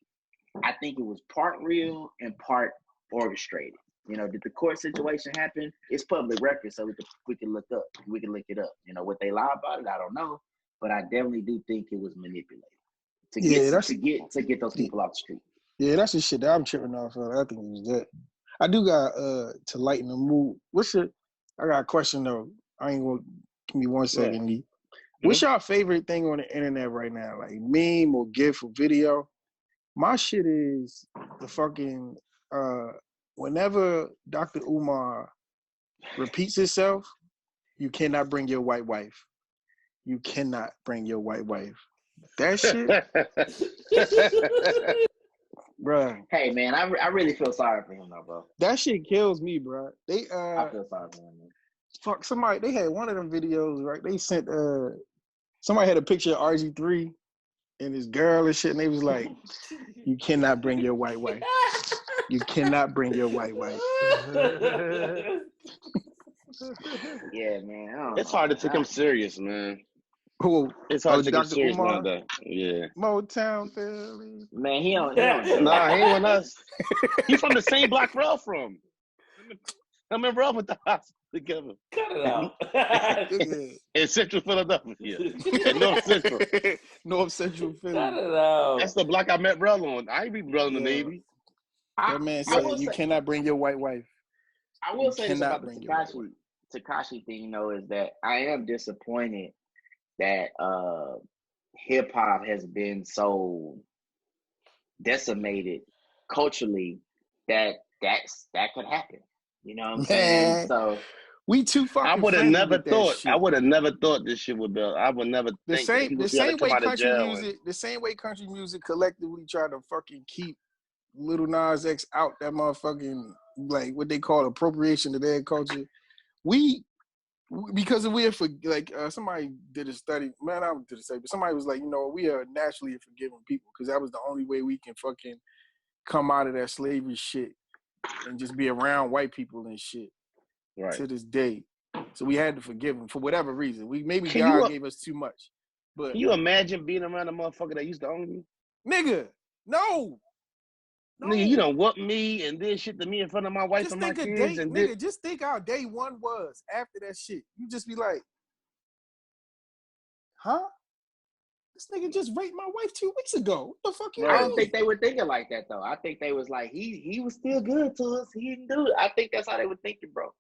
it was part real and part orchestrated. You know, did the court situation happen? It's public record, so we can look it up. You know, what they lie about it, I don't know, but I definitely do think it was manipulated to get those people off the street. Yeah, that's the shit that I'm tripping off of. I think it was that. I do got to lighten the mood. I got a question though. I ain't gonna give me 1 second. Yeah. What's your favorite thing on the internet right now? Like meme or GIF or video? My shit is the fucking whenever Dr. Umar repeats itself, you cannot bring your white wife. You cannot bring your white wife. That shit, bruh. Hey man, I really feel sorry for him though, bro. That shit kills me, bruh. I feel sorry for him, man. Fuck, somebody, they had one of them videos, right? They sent somebody had a picture of RG3 and his girl and shit, and they was like, you cannot bring your white wife. You cannot bring your white wife. Yeah, man. It's hard to take him serious, man. Who? It's hard to take him Dr. serious Umar? nowadays. Yeah. Motown Philly. Man, he don't Nah, he ain't with us. He from the same block Rel from. Him and Rel went to hospital together. Cut it out. In Central Philadelphia. In North Central. North Central Philly. Cut it out. That's the block I met Rel on. I ain't be Rel in the Navy. That man said you cannot bring your white wife. I will say this about the Tekashi thing, though, is that I am disappointed that hip hop has been so decimated culturally that could happen. You know what I'm saying? So we too fucking. I would have never thought this shit would be. I would never the think same way country music collectively try to fucking keep Lil Nas X out that motherfucking, like, what they call appropriation of their culture. Because we're somebody did a study, man, I did a study, but somebody was like, you know, we are naturally forgiving people because that was the only way we can fucking come out of that slavery shit and just be around white people and shit to this day. So we had to forgive them for whatever reason. God gave us too much. But can you imagine being around a motherfucker that used to own you? Nigga, no. Nigga, you done whooped me and did shit to me in front of my wife just and my kids. kids. Just think how day one was after that shit. You just be like, huh? This nigga just raped my wife 2 weeks ago. What the fuck you I don't think they were thinking like that, though. I think they was like, he was still good to us. He didn't do it. I think that's how they were thinking, bro.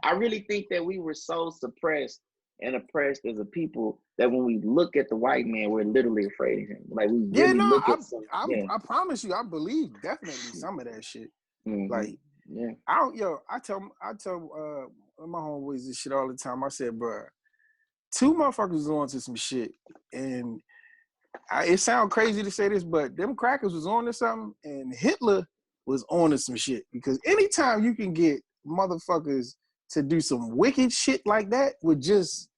I really think that we were so suppressed and oppressed as a people that when we look at the white man, we're literally afraid of him. Like we really look at I promise you, I believe definitely some of that shit. Mm-hmm. Like, I tell my homeboys this shit all the time. I said, bro, 2 motherfuckers was on to some shit, and it sounds crazy to say this, but them crackers was on to something, and Hitler was on to some shit. Because anytime you can get motherfuckers to do some wicked shit like that with just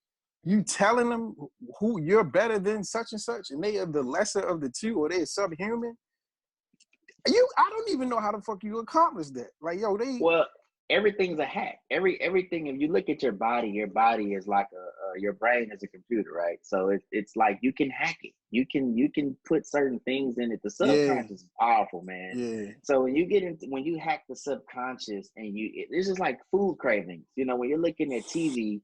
you telling them who you're better than such and such, and they are the lesser of the two, or they're subhuman, I don't even know how the fuck you accomplish that. Like, yo, well, everything's a hack. Everything. If you look at your body is like your brain is a computer, right? So it's like you can hack it. You can put certain things in it. The subconscious is powerful, man. Yeah. So when you hack the subconscious and this is like food cravings. You know, when you're looking at TV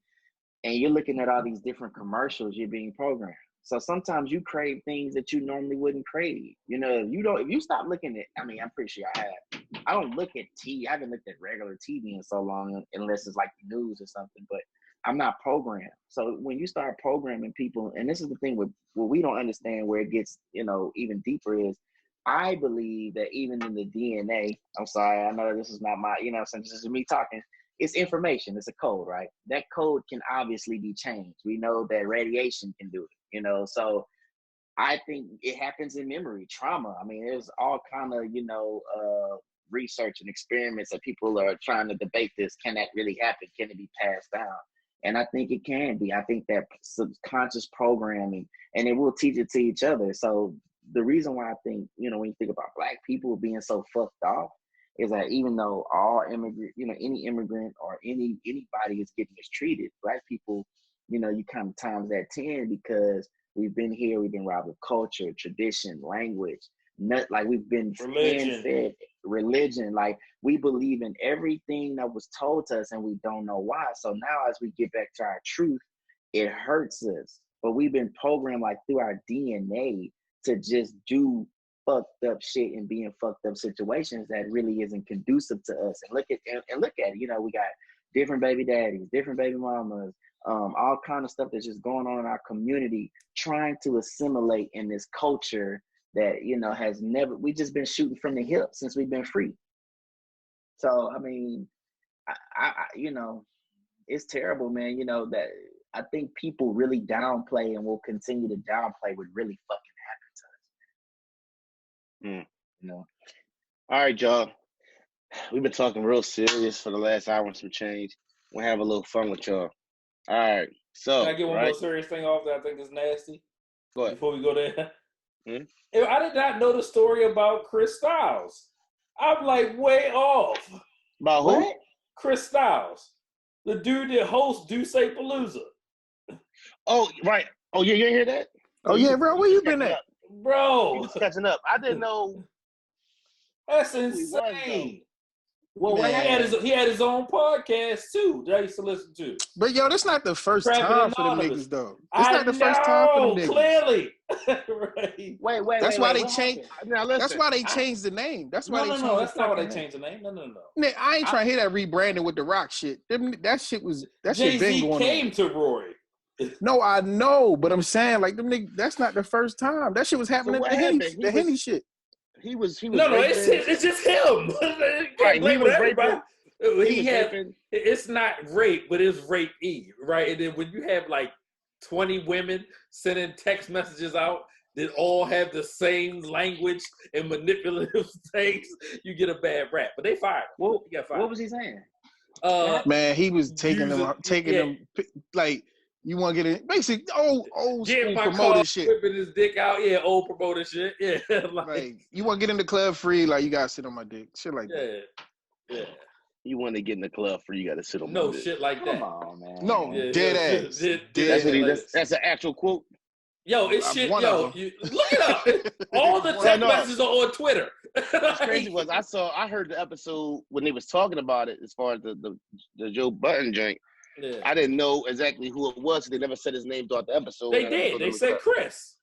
and you're looking at all these different commercials, you're being programmed. So sometimes you crave things that you normally wouldn't crave. You know, if you stop looking at, I mean, I'm pretty sure I have. I don't look at TV. I haven't looked at regular TV in so long, unless it's like the news or something, but I'm not programmed. So when you start programming people, and this is the thing with what we don't understand, where it gets, you know, even deeper, is I believe that even in the DNA, I'm sorry, I know this is not my, you know, since this is me talking, it's information. It's a code, right? That code can obviously be changed. We know that radiation can do it, So I think it happens in memory, trauma. I mean, there's all kind of, research and experiments that people are trying to debate this. Can that really happen? Can it be passed down? And I think it can be. I think that subconscious programming, and it will teach it to each other. So the reason why I think, when you think about Black people being so fucked off is that even though all immigrant, any immigrant or anybody is getting mistreated, Black people, you kind of times that 10 because we've been here, we've been robbed of culture, tradition, language, we've been fed religion. Like we believe in everything that was told to us and we don't know why. So now as we get back to our truth, it hurts us. But we've been programmed like through our DNA to just do fucked up shit and be in fucked up situations that really isn't conducive to us. And look at it. We got different baby daddies, different baby mamas, all kind of stuff that's just going on in our community, trying to assimilate in this culture that, has never, we just been shooting from the hip since we've been free. So, I mean, I it's terrible, man. That I think people really downplay and will continue to downplay what really fucking happened to us. All right, y'all. We've been talking real serious for the last hour and some change. We'll have a little fun with y'all. All right. So, can I get one more serious thing off that I think is nasty? Go ahead. Before we go there. I did not know the story about Chris Styles. I'm like way off. About who? What? Chris Styles. The dude that hosts Duce Palooza. Oh, right. Oh, yeah, you didn't hear that? Oh, yeah, bro. Where you been at? Bro. He was catching up. I didn't know. That's insane. Well, he had his own podcast too that I used to listen to. But yo, that's not the first time for them niggas though. It's not the first time for them niggas. Clearly. Right. Wait. That's why they changed. Now listen, that's why they changed the name. That's why No, that's not why they changed the name. No. Nick, I ain't trying to hear that rebranding with the Rock shit. That shit Jay-Z been going came on. to Rory. No, I know, but I'm saying like them niggas. That's not the first time. That shit was happening. The Henny shit. He was. No, it's just him. Right, he was raping. It's not rape, but it's rape-y, right? And then when you have like 20 women sending text messages out that all have the same language and manipulative things, you get a bad rap. But they fired him. Well, he got fired. What was he saying? Man, he was taking them like. You want to get in basic old school promoter shit. Whipping his dick out, old promoter shit, like you want to get in the club free, like you gotta sit on my dick, shit like that. Yeah. You want to get in the club free, you gotta sit on my dick. No shit like that. Come on, man. No, dead ass. That's an actual quote. Yo, it's shit. Yo, look it up. All the text messages are on Twitter. What's crazy was I heard the episode when they was talking about it as far as the Joe Budden joint. Yeah. I didn't know exactly who it was. They never said his name throughout the episode. They did. They said Chris.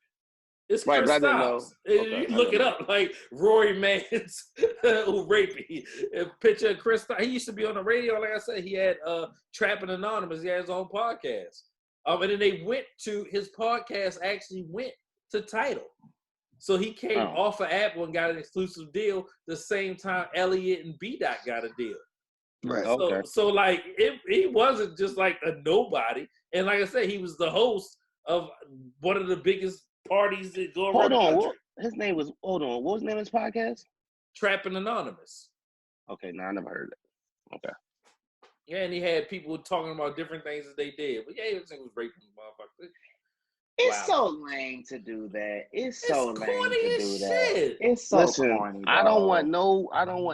It's right, Chris Styles. Okay, you look it up, like Rory Mans who raped me. A picture of Chris Styles. He used to be on the radio. Like I said, he had Trapping Anonymous. He had his own podcast. And then they went to his podcast. Actually went to Tidal. So he came off of Apple and got an exclusive deal. The same time Elliot and B-Dot got a deal. Right. So like he wasn't just like a nobody, and like I said, he was the host of one of the biggest parties that go around the country. His name was What was the name of his podcast? Trapping Anonymous. Okay, no, I never heard it. Okay. Yeah, and he had people talking about different things that they did, but he was raping motherfuckers. It's so lame to do that. It's so lame corny to as do shit. that. It's so corny. Bro. I don't want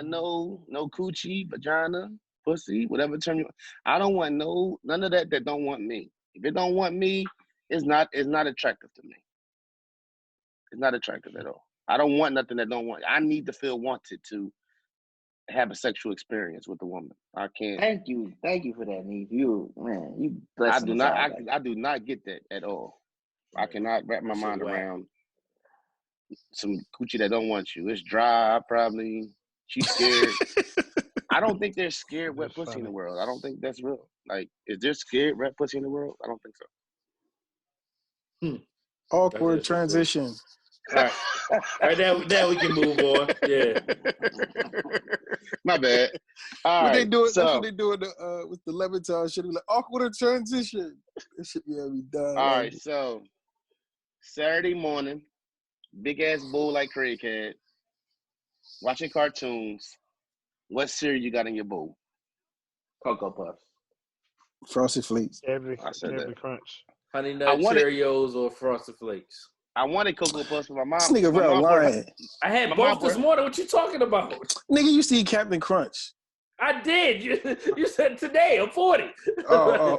no coochie, vagina, pussy, whatever term you want. I don't want none of that don't want me. If it don't want me, it's not attractive to me. It's not attractive at all. I don't want nothing that don't want. I need to feel wanted to have a sexual experience with a woman. I can't. Thank you for that, Neve. You I do not get that at all. I cannot wrap my mind around some coochie that don't want you. It's dry, probably. She's scared. I don't think there's scared wet pussy in the world. I don't think that's real. Like, is there scared wet pussy in the world? I don't think so. Awkward transition. All right, now we can move on. Yeah. My bad. All What right. they do? That's So, what they do with the Levitard shit. Be like awkward transition. It should be every done. all right. So, Saturday morning, big ass bowl like crackhead, watching cartoons. What cereal you got in your bowl? Cocoa Puffs. Frosted Flakes. Every I said that. crunch. Honey I Nut wanted- Cheerios or Frosted Flakes. I wanted Cocoa Puffs for my mom. This nigga my real mom bought- lying. I had My both mom this bought- morning. What you talking about? Nigga, you see Captain Crunch. I did. You said today. I'm 40. Oh.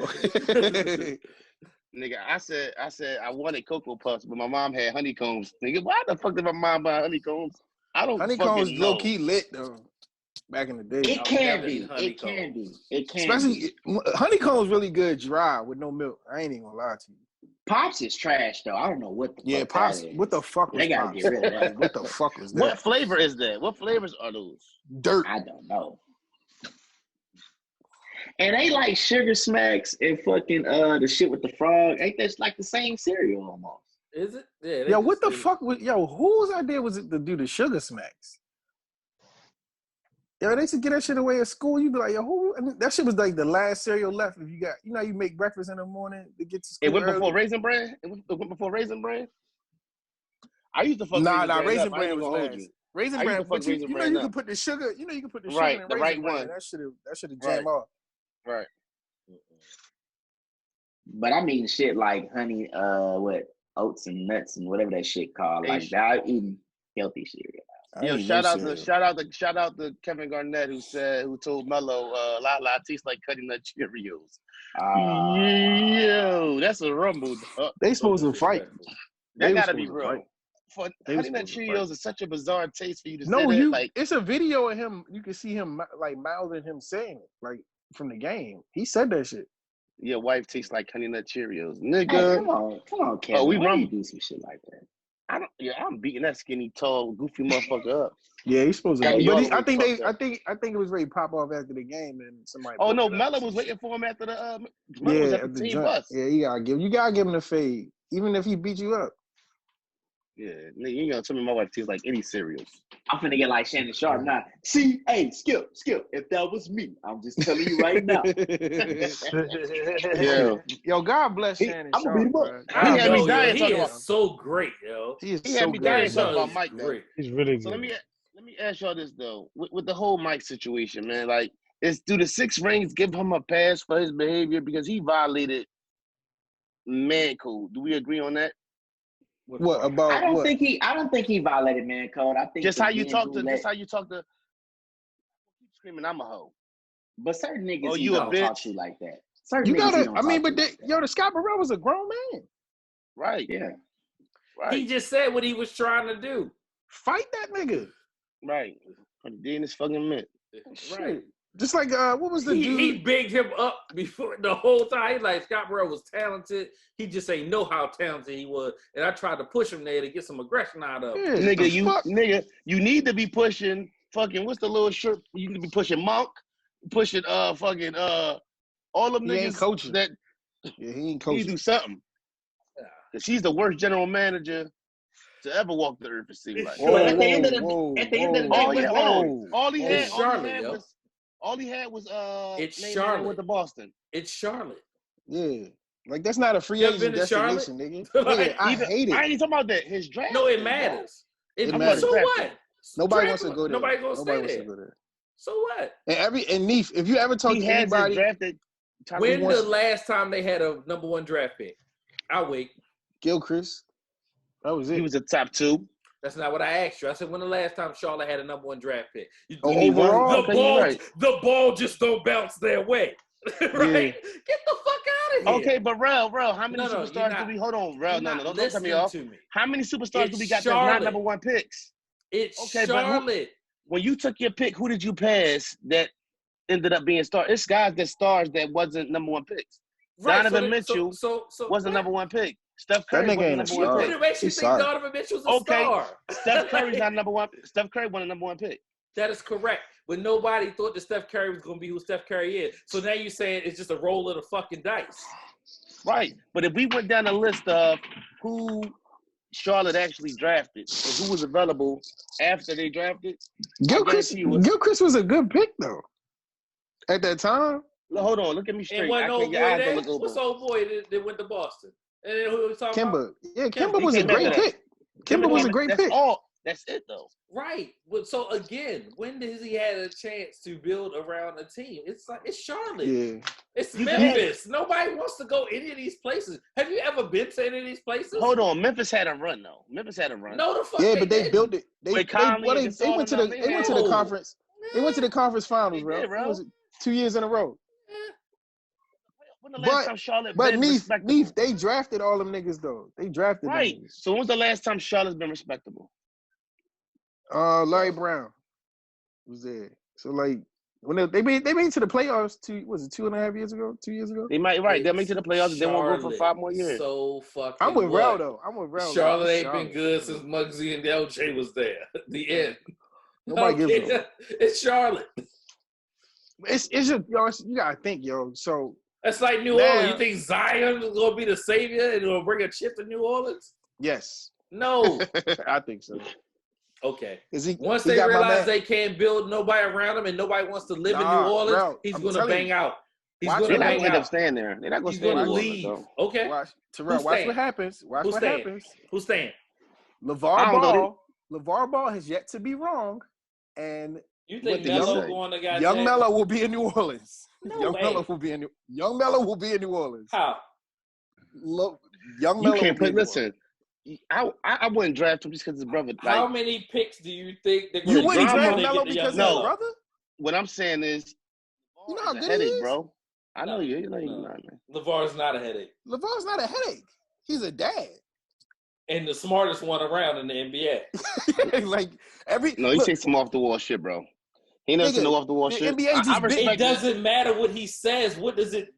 Nigga, I said I wanted Cocoa Puffs, but my mom had honeycombs. Nigga, why the fuck did my mom buy honeycombs? I don't Honeycombs fucking know. low key lit though. Back in the day. It I've can never be. eaten It can honeycomb. be. It can Especially be. honeycombs really good dry with no milk. I ain't even gonna lie to you. Pops is trash though. I don't know what the Yeah, fuck Pops. that is. What the fuck was They gotta Pops? get rid of that. Like, what the fuck was that? What flavor is that? What flavors are those? Dirt. I don't know. And they like Sugar Smacks and fucking the shit with the frog. Ain't that like the same cereal almost? Is it? Yeah. Yo, what the fuck was whose idea was it to do the Sugar Smacks? Yo, they should get that shit away at school. You be like, yo, who? I mean, that shit was like the last cereal left. If you got, you make breakfast in the morning to get to school. It went early. before Raisin Bran? It went before Raisin Bran? I used to fuck Nah, Raisin Raisin Bran. Bran up. I ain't was gonna hold last. you. Raisin I used Bran, to fuck but you Raisin know Bran you up. can put the sugar, you can put the Right, sugar in the Raisin right Bran. one. That should have Right. jammed off. Right. But I mean shit like honey, oats and nuts and whatever that shit called. Hey, Like that, eating healthy cereal. I Yo, ain't shout no out cereal. shout out to Kevin Garnett who told Mello, La La tastes like Cutting Nut Cheerios. Yo, that's a rumble. They supposed to fight. That They was gotta be supposed to real. fight. For They was Honey Nut supposed to fight. Cheerios is such a bizarre taste for you to say No, that. you. Like, It's a video of him. You can see him like mouthing him saying it, like from the game. He said that shit. your wife tastes like Honey Nut Cheerios, Hey, nigga. come on, Kevin. we Why run- you do some shit like that? I'm beating that skinny, tall, goofy motherfucker up. Yeah, he's supposed to. Hey, you But all he, the I way think fucked up. I think it was ready to pop off after the game, and somebody. Oh broke no, it up Mello or was some waiting shit. for him after the. Mello was Yeah, at at the the team joint. bus. Yeah, you gotta give him the fade, even if he beat you up. Yeah, nigga, you ain't gonna tell me my wife tastes like any cereals. I'm finna get like Shannon Sharp now. See, hey, Skip, if that was me, I'm just telling you right now. Yeah, Yo, God bless Shannon I'm gonna beat him Sharp, up. bro. I He had me know, yo. dying He talking is about- so great, yo. He is he had so me good. dying That talking show about is Mike though. great. He's really good. So let me ask y'all this though, with the whole Mike situation, man. Like, do the 6 rings give him a pass for his behavior because he violated man code? Do we agree on that? What about I don't what? think he violated man code. I think Just the how you men talk who to, let- just how you talk to. Keep screaming, I'm a hoe. But certain niggas Oh, he you a don't talk bitch? to like that. Certain You niggas gotta. he don't I mean, talk but to like that. the Scott Burrell was a grown man. Right. Yeah. Right. He just said what he was trying to do. Fight that nigga. Right. But he in his fucking mint. Right. Shit. Just like what was the dude? He bigged him up before the whole time. He like Scott Burrell was talented. He just ain't know how talented he was, and I tried to push him there to get some aggression out of him. Yeah, the fuck? You need to be pushing fucking, what's the little shirt? You need to be pushing Monk, pushing fucking all them He ain't niggas coaching. that Yeah, he ain't need to coaching. do something. Yeah. Cause she's the worst general manager to ever walk the earth, it seems like. But at the end of the day, Oh yeah, hold on. All he It's had Charlotte, was It's name Charlotte. with the Boston. It's Charlotte. Yeah. Like that's not a free You ever agent been to Charlotte? destination, nigga. Like, Nigga, I hate it. I ain't even talking about that. His draft. No, it pick, matters. It It matters. So what? Nobody Draft wants to him. go there. Nobody gonna stay wants there. to go there. So what? And Neef, if you ever talk He to has anybody, drafted. When wants- the last time they had a number 1 draft pick? I'll wait. Gilchrist, that was it. He was a top 2. That's not what I asked you. I said when the last time Charlotte had a number 1 draft pick. Overall, The ball just don't bounce their way. Right? Yeah. Get the fuck out of here. Okay, but Rel, how many No, superstars you're do we? Hold on, Rel, You're no, not don't cut me listening off. to me. How many superstars do It's we got that's not Charlotte. number 1 picks? It's Okay, but Charlotte. When you took your pick, who did you pass that ended up being stars? It's guys that stars that wasn't number 1 picks. Donovan Mitchell was the number 1 pick. Steph Curry That nigga was the ain't a number star. 1 What pick. makes you He's think sorry. Donovan Mitchell's a Okay. star? Steph Curry's not number 1. Steph Curry won the number 1 pick. That is correct. But nobody thought that Steph Curry was going to be who Steph Curry is. So now you're saying it's just a roll of the fucking dice. Right. But if we went down the list of who Charlotte actually drafted and who was available after they drafted, Gilchrist was a good pick though. At that time. Look, hold on, look at me And straight. wasn't I old can't, your boy eyes don't there? look over. What's old boy that went to Boston? And then who we talking about? Kimba. Yeah, Kimba. Kimba was a He came great after that. pick. Kimba was a great That's pick. all. That's it though. Right. Well, so again, when does he had a chance to build around a team? It's like it's Charlotte. Yeah. It's Memphis. Nobody wants to go any of these places. Have you ever been to any of these places? Hold on, Memphis had a run though. Memphis had a run. No, the fuck. Yeah, but they built it. They went to the conference. They went to the conference finals, bro. It was 2 years in a row. When the last time Charlotte But been Neef, respectable? they drafted all them niggas though. They drafted right. them niggas. So when was the last time Charlotte's been respectable? Larry Brown was there. So like when they made it to the playoffs 2.5 years ago? 2 years ago? They might they made it to the playoffs. They won't go for 5 more years. So fucking. I'm with Rel though. I'm with Rel. Charlotte ain't been good since Muggsy and LJ was there. The end. Nobody gives a. It's Charlotte. It's just y'all. You gotta think, yo. So that's like New Orleans. You think Zion is gonna be the savior and gonna bring a chip to New Orleans? Yes. No. I think so. Okay. Once they realize they can't build nobody around them and nobody wants to live in New Orleans, he's gonna bang out. He's gonna bang out. Staying there. They're not gonna stay in New Orleans. Leave. Okay. Watch what happens. Watch what happens. Who's staying? LeVar Ball has yet to be wrong, and you think Melo going to goddamn? Young Melo will be in New Orleans. No Young way. Melo will be in New Orleans. How? Young Melo. You can't put. Listen, I wouldn't draft him just because his brother. How many picks do you think they're you wouldn't draft Melo Melo because of his brother? What I'm saying is, you know how good headache, he is, bro. I know you. You know you're not, man. LeVar's not a headache. LeVar's not a headache. He's a dad. And the smartest one around in the NBA. He takes some off the wall shit, bro. He never said no off the wall shit. It doesn't matter what he says. What does it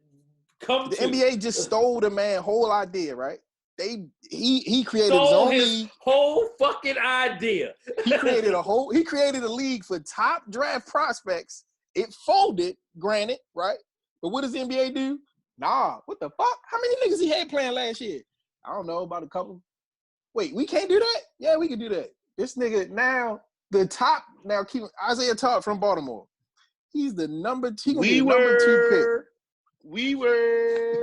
come to? The NBA just stole the man's whole idea, right? He created his own league. Whole fucking idea. He created a league for top draft prospects. It folded, granted, right? But what does the NBA do? Nah, what the fuck? How many niggas he had playing last year? I don't know, about a couple. Wait, we can't do that? Yeah, we can do that. This nigga keep Isaiah Todd from Baltimore. He's the number 2 pick. We were.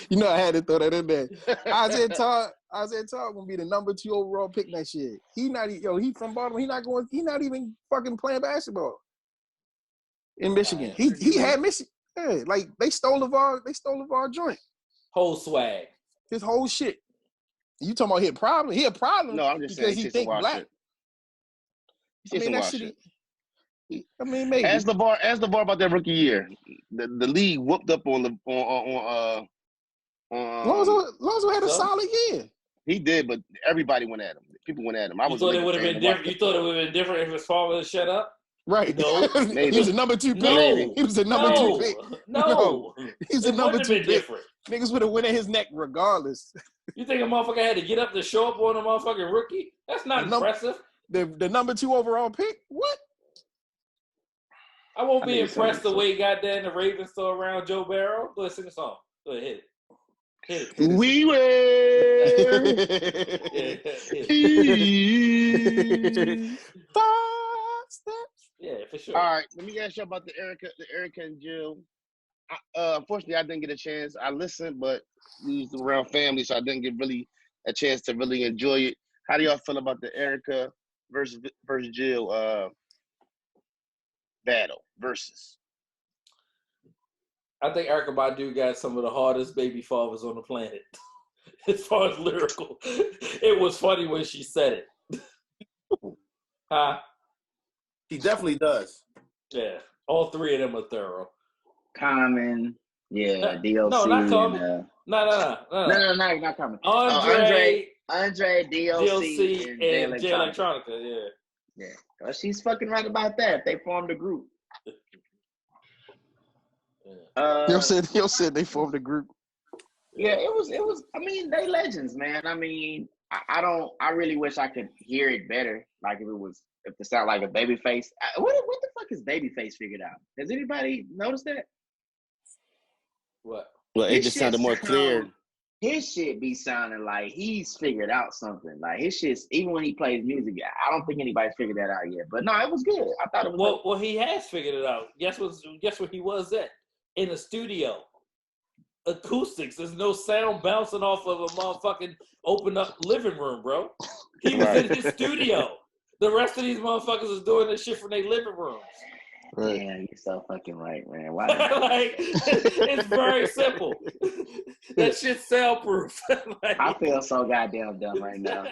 You know I had to throw that in there. Isaiah Todd gonna be the number 2 overall pick next year. He from Baltimore. He not even fucking playing basketball in Michigan. He had Michigan. Yeah, like they stole LeVar joint. Whole swag. His whole shit. You talking about he a problem? No, I'm just saying he think black. Maybe. Ask LeVar about that rookie year. The league whooped up on Lonzo had a solid year. He did, but everybody went at him. People went at him. You thought it would have been different. You thought it would have been different if his father had shut up. Right. No. He was a number 2 pick. No. He was a number 2 pick. No. He's a number 2 pick. Different. Niggas would have went in his neck regardless. You think a motherfucker had to get up to show up on a motherfucking rookie? That's not impressive. The number 2 overall pick? What? I won't be impressed the way goddamn the Ravens throw around Joe Barrow. Go ahead, sing a song. Go ahead, hit it. We were. Yeah, for sure. All right, let me ask you about the Erica and Jill. Unfortunately, I didn't get a chance. I listened, but we was around family, so I didn't get really a chance to really enjoy it. How do y'all feel about the Erica versus Jill battle versus? I think Erykah Badu got some of the hardest baby fathers on the planet. As far as lyrical. It was funny when she said it. Huh? He definitely does. Yeah. All 3 of them are thorough. Common. Yeah, DLC. No, not Common. No, not Common. Andre, DLC, and Jay Electronica. Yeah. Yeah. Well, she's fucking right about that. They formed a group. Yo said they formed a group. Yeah, it was. I mean, they legends, man. I mean, I really wish I could hear it better. Like if it sounded like a Babyface. What the fuck is Babyface figured out? Has anybody noticed that? What? Well, it just sounded more clear. his shit be sounding like he's figured out something. Like his shit's, even when he plays music, I don't think anybody's figured that out yet. But no, it was good. I thought it was Well, he has figured it out. Guess where he was at? In the studio. Acoustics. There's no sound bouncing off of a motherfucking open up living room, bro. He was in his studio. The rest of these motherfuckers is doing this shit from their living rooms. Right. Damn, you're so fucking right, man. Why? Like, it's very simple. That shit's soundproof. Like, I feel so goddamn dumb right now.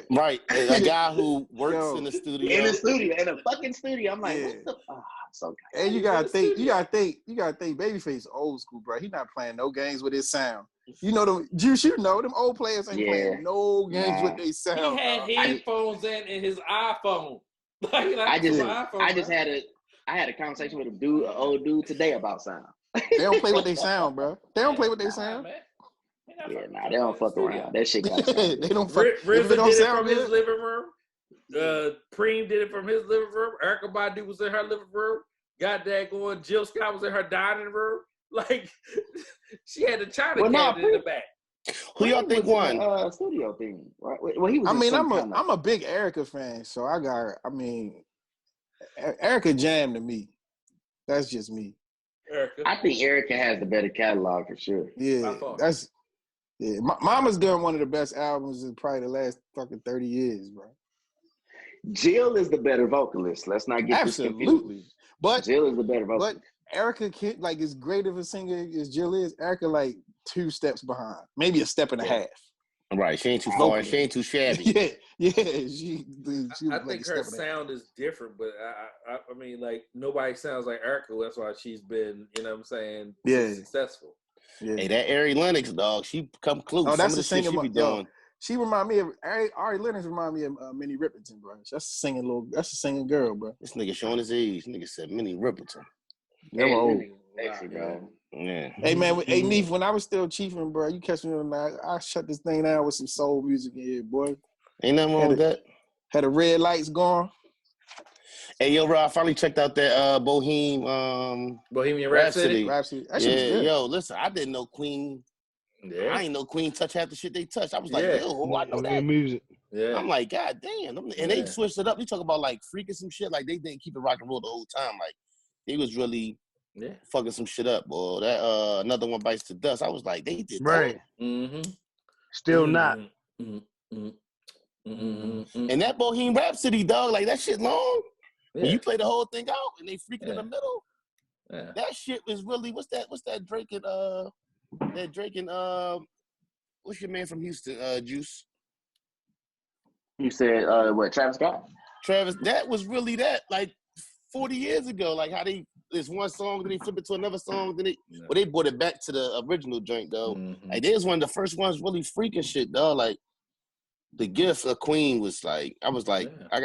Right. A guy who works in the studio. In a fucking studio. I'm like, what the? Oh, I'm so goddamn. And you gotta think, Babyface old school, bro. He not playing no games with his sound. You know them Juice, them old players ain't playing no games with their sound. he had headphones in his iPhone. Like, I just had a conversation with an old dude today about sound. They don't play with their sound, bro. They don't play with their sound. Yeah, nah, they don't fuck around. That shit got They don't fuck. RZA did it from his living room. Preem did it from his living room. Erykah Badu was in her living room. Got that going. Jill Scott was in her dining room. Like, she had the China cabinet in the back. Who y'all think won? Studio thing, right? Well, he was. I'm a big Erykah fan, so Erykah Jam to me. That's just me. Erykah. I think Erykah has the better catalog for sure. Yeah, Mama's done one of the best albums in probably the last fucking 30 years, bro. Jill is the better vocalist. Let's not get this confused. But Jill is the better vocalist. But Erykah, like, as great of a singer as Jill is, Erykah, like, 2 steps behind, maybe a step and a half. Right, she ain't too far, she ain't too shabby. Yeah, I think her sound is different, but I mean, like, nobody sounds like Erykah. That's why she's been, you know what I'm saying, successful. Yeah. Hey, that Ari Lennox, dog, she come close. Oh, that's the singer singer she be doing. She remind me of Ari Lennox. Remind me of Minnie Riperton, bro. That's a singing girl, bro. This nigga showing his age. This nigga said Minnie Riperton. Never old. Sexy, bro. Yeah. Hey man, hey Neef, when I was still chiefing, bro, you catch me on that. I shut this thing down with some soul music in here, boy. Ain't nothing wrong with that. Had the red lights going. Hey, yo, bro, I finally checked out that Bohemian Rhapsody. That shit was good. Yo, listen, I didn't know Queen. Yeah. I ain't know Queen touch half the shit they touched. I was like, yo, I know that music. Yeah. I'm like, God damn. And they switched it up. They talk about like freaking some shit. Like they didn't keep it rock and roll the whole time. Like they was really fucking some shit up, boy. That Another One Bites the Dust. I was like, they did that. Mm-hmm. Still not. Mm-hmm. Mm-hmm. And that Bohemian Rhapsody, dog, like that shit long. When you play the whole thing out and they freaking in the middle. Yeah. That shit was really what's that Drake and what's your man from Houston, Juice? You said what, Travis Scott? Travis, that was really that, like 40 years ago. Like how there's one song, then they flip it to another song, then they brought it back to the original joint though. Mm-hmm. Like they was one of the first ones really freaking shit, dog. Like the gift of Queen was like, I was like, I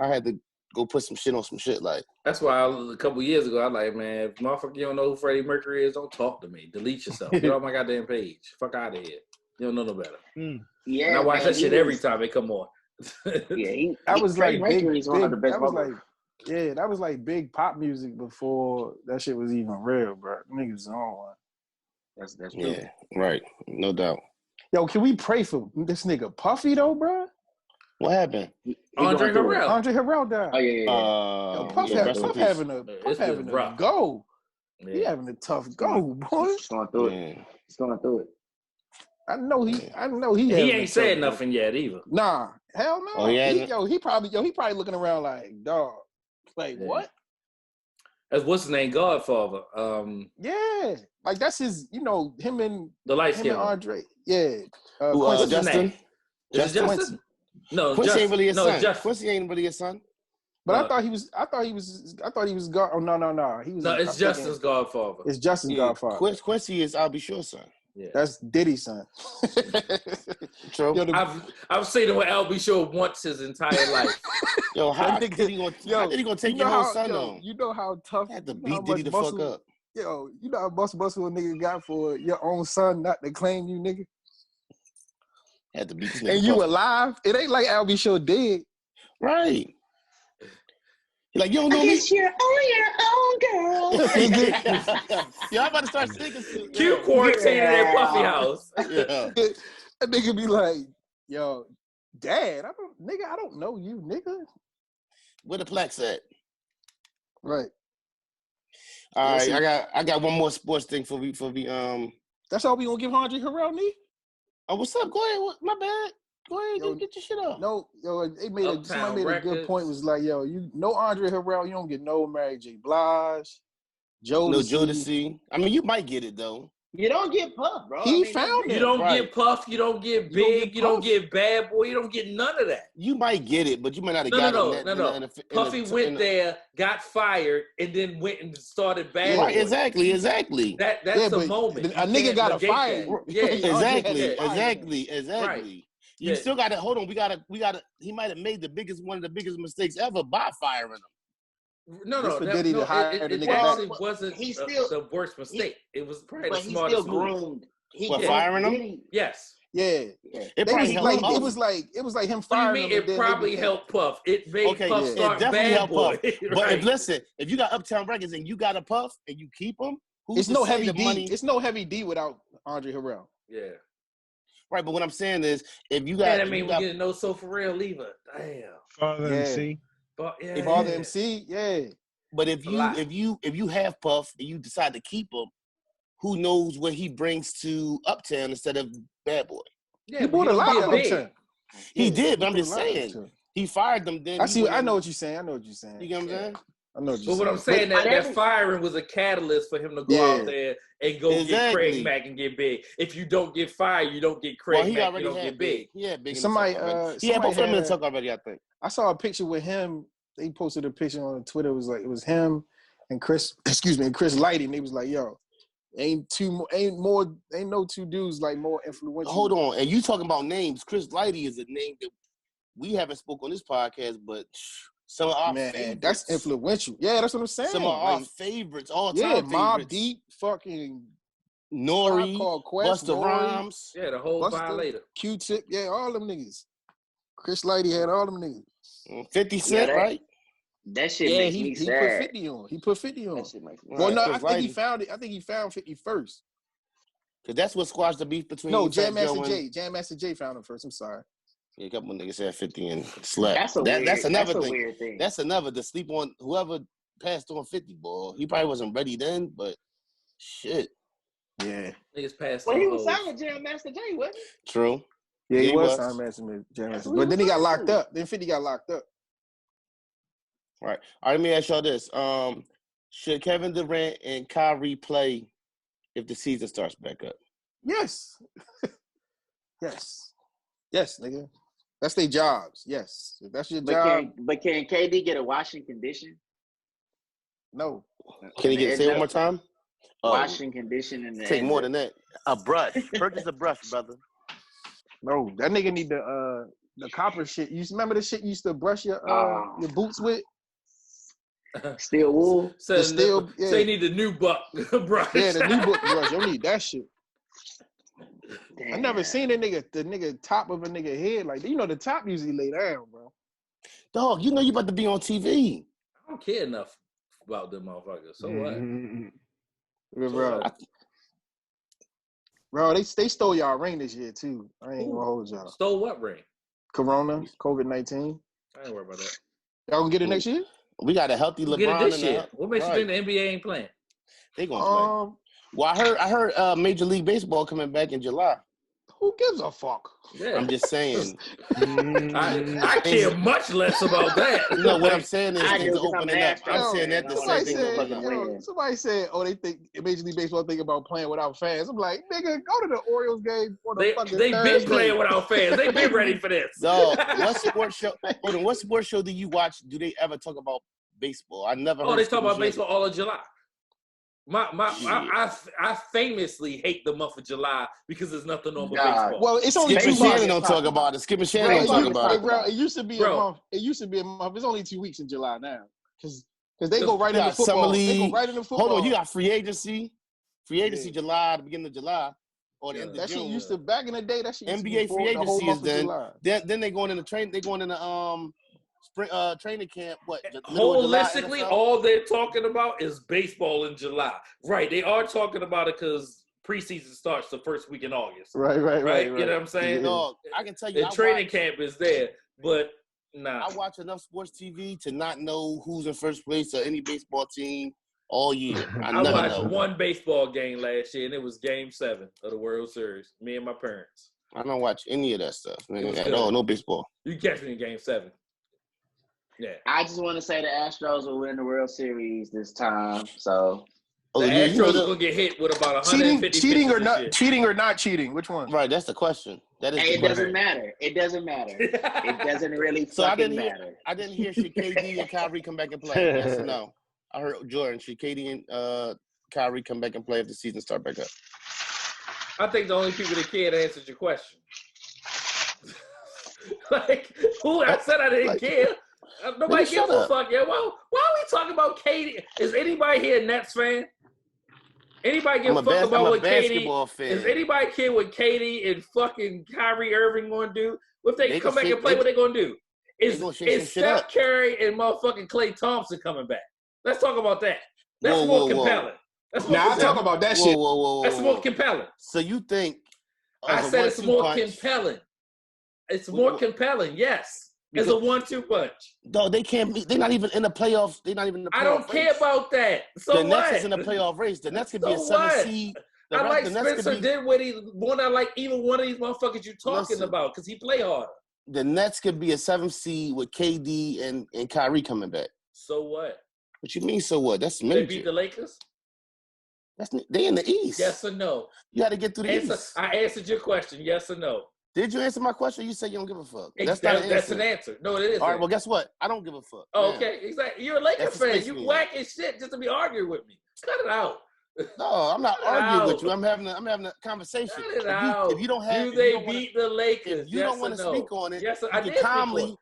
had to go put some shit on some shit. Like that's why a couple years ago I was like, man, if motherfucker you don't know who Freddie Mercury is, don't talk to me. Delete yourself. Get off my goddamn page. Fuck out of here. You don't know no better. Yeah, and I watch that shit every time they come on. That was like that was like big pop music before that shit was even real, bro. Niggas on one. That's true. Yeah, right. No doubt. Yo, can we pray for this nigga Puffy though, bro? What happened? Andre Harrell died. Oh yeah. Yo, Puff having a go. Yeah. He having a tough go, boy. He's going through it. He's going through it. I know he ain't said nothing yet either. Nah, hell no. Oh, yeah. He probably looking around like, dog. Like what? That's what's his name, Godfather. Yeah, like that's his. Him and the light skin Andre. Yeah. Justin. Justin. No, Quincy ain't really his son. Quincy ain't really his son. But I thought he was God. Oh no. He was. No, it's Justin's Godfather. It's Justin's Godfather. Quincy is I'll Be Sure's son. Yeah. That's Diddy's son. True. I've seen him with Al B. Sure once his entire life. Yo, how did he gonna take your whole son on? You know how tough. Had to beat Diddy the fuck up. Yo, you know how muscle a nigga got for your own son not to claim you, nigga. Had to beat this nigga. And you alive? It ain't like Al B. Sure dead. Right. He's like, you don't I know me? guess you're on your own, girl. Yo, I'm about to start singing soon. Q quarantined in their Puffy house. Yeah. That nigga be like, yo, Dad, I don't know you, nigga. Where the plaques at? Right. All Listen. right, I got one more sports thing for we That's all we gonna give Andre Harrell, me? Oh, what's up? Go ahead. My bad. Go ahead, Yo, get your shit up. No, yo, somebody made a good point. Was like, yo, you know Andre Harrell, you don't get no Mary J. Blige, Jodeci. I mean, you might get it though. You don't get Puff, bro. He found You him. don't Right. get Puff, you don't get Big, you don't get Bad Boy, you don't get none of that. You might get it, but you might not have got it. No. Puffy went there, got fired, and then went and started Bad Boy. Right, exactly. That's a moment. A nigga got fired. Yeah, exactly. Right. You still got to hold on. We got to. He might have made one of the biggest mistakes ever by firing him. It actually wasn't the worst mistake. It was probably the smartest move. Firing him? Yes. Yeah. It probably helped. It was like him firing him. It probably helped Puff. It made Puff start it definitely Bad helped Boy. Puff. But if you got Uptown Records and you got a Puff and you keep him, it's no heavy D. It's no heavy D without Andre Harrell. Yeah. Right, but what I'm saying is, if you got, we get no So For Real either. Damn. Father MC. Father MC, yeah. But if you have Puff and you decide to keep him, who knows what he brings to Uptown instead of Bad Boy? Yeah, he brought a lot of Uptown. He did, but I'm just saying. He fired them. Then I know what you're saying. You know what I'm saying? I know. But what I'm saying that firing was a catalyst for him to go out there and go get Craig Mack and get big. If you don't get fired, you don't get Craig Mack. You don't get big. Yeah, big. Somebody both of them in the talk already. I think I saw a picture with him. They posted a picture on Twitter. It was him and Chris. Excuse me, and Chris Lighty. And they was like, "Yo, ain't no two dudes like more influential." Hold on, and you talking about names? Chris Lighty is a name that we haven't spoke on this podcast, but some of our favorites. That's influential. Yeah, that's what I'm saying. Some of our favorites, all time favorites. Mobb Deep, fucking Nori, Busta Rhymes. Yeah, the whole Violator. Q-Tip, yeah, all them niggas. Chris Lighty had all them niggas. 50 Cent, right? That shit makes me sad. He put 50 on. That shit makes me well, no, I think he found it. I think he found 50 first. Because that's what squashed the beef between Jam Master Jay found him first. I'm sorry. Yeah, a couple of niggas had 50 and slept. That's another thing. thing. Weird thing. That's another to sleep on whoever passed on 50, boy. He probably wasn't ready then, but shit. Yeah. Niggas passed he was signed with Jam Master Jay, wasn't he? True. Yeah, he was signed with Jam Master. But then he got locked up. Then 50 got locked up. Right. All right, let me ask y'all this. Should Kevin Durant and Kyrie play if the season starts back up? Yes. Yes, nigga. That's their jobs. Yes. If that's your job. But can KD get a washing condition? No. Can he say it one more time? Washing condition and take more than that. A brush. Purchase a brush, brother. No, that nigga need the copper shit. You remember the shit you used to brush your boots with? Steel wool. So you need the new brush. Yeah, the new brush. You don't need that shit. Damn. I never seen the nigga top of a nigga head like that. You know the top usually lay down, bro. Dog, you know you about to be on TV. I don't care enough about them motherfuckers. So what? Bro, they stole y'all ring this year too. I ain't gonna hold y'all. Stole what ring? Corona, COVID-19. I ain't worried about that. Y'all gonna get it next year? We got a healthy LeBron. Get it this year. What makes you think the NBA ain't playing? They gonna play. Well, I heard Major League Baseball coming back in July. Who gives a fuck? Yeah. I'm just saying. I care much less about that. No, what I'm saying is things are opening up. I'm saying that the same thing. Somebody said, they think Major League Baseball think about playing without fans. I'm like, nigga, go to the Orioles game for the fucking They been playing without fans. They been ready for this. No, what sports show do you watch? Do they ever talk about baseball? I never heard they talk about baseball all of July. I famously hate the month of July because there's nothing on but baseball. Well, it's only Skip and Shannon don't talk about it. Skip and Shannon don't talk about it. Bro, it used to be a month. It's only 2 weeks in July now because they go right into football. They go right into football. Hold on, you got free agency. July, the beginning of July, or the end of that June. shit used to back in the day. That shit used NBA to free agency is then then they going into train. They going into spring training camp. What? Holistically, July, all they're talking about is baseball in July. Right? They are talking about it because preseason starts the first week in August. Right. You know what I'm saying? No, I can tell you. The training camp is there, but nah. I watch enough sports TV to not know who's in first place of any baseball team all year. I watched one baseball game last year, and it was Game 7 of the World Series. Me and my parents. I don't watch any of that stuff at all. No baseball. You catch me in Game 7. Yeah. I just want to say the Astros will win the World Series this time. So the Astros are gonna get hit with about 150. Cheating or not cheating? Which one? Right, that's the question. That is. Hey, it doesn't matter. It doesn't matter. It doesn't really fucking matter. I didn't hear should KD and Kyrie come back and play. Yes or no? I heard Jordan. Should KD and Kyrie come back and play if the season start back up? I think the only people that care answered your question. Like, who? I said I didn't care. Nobody gives a fuck. Yeah. Why are we talking about KD? Is anybody here a Nets fan? Anybody give a fuck about what KD? Is anybody care what KD and fucking Kyrie Irving gonna do? If they come back and play, what they gonna do? Is Steph Curry and motherfucking Klay Thompson coming back? Let's talk about that. That's more compelling. I'll talk about that shit. That's more compelling. So you think? I said it's more compelling. It's more compelling, yes. As a 1-2 punch. No, they can't be. They're not even in the playoffs. They're not even in the playoff I don't care about that. So the Nets is in the playoff race. The Nets could be a 7 seed. I like Spencer Dinwiddie more than I like even one of these motherfuckers you're talking about because he play harder. The Nets could be a 7 seed with KD and Kyrie coming back. So what? What you mean? So what? That's major. They beat the Lakers. They in the East. Yes or no? You got to get through the East. I answered your question. Yes or no? Did you answer my question? You said you don't give a fuck. That's an answer. No, it isn't. All right, well, guess what? I don't give a fuck. Oh, okay, exactly. You're a Lakers fan. You whack as shit just to be arguing with me. Cut it out. No, I'm not arguing with you. I'm having a conversation. Cut it out. If you don't have, do they beat the Lakers? If you don't want to speak on it, yes, you can calmly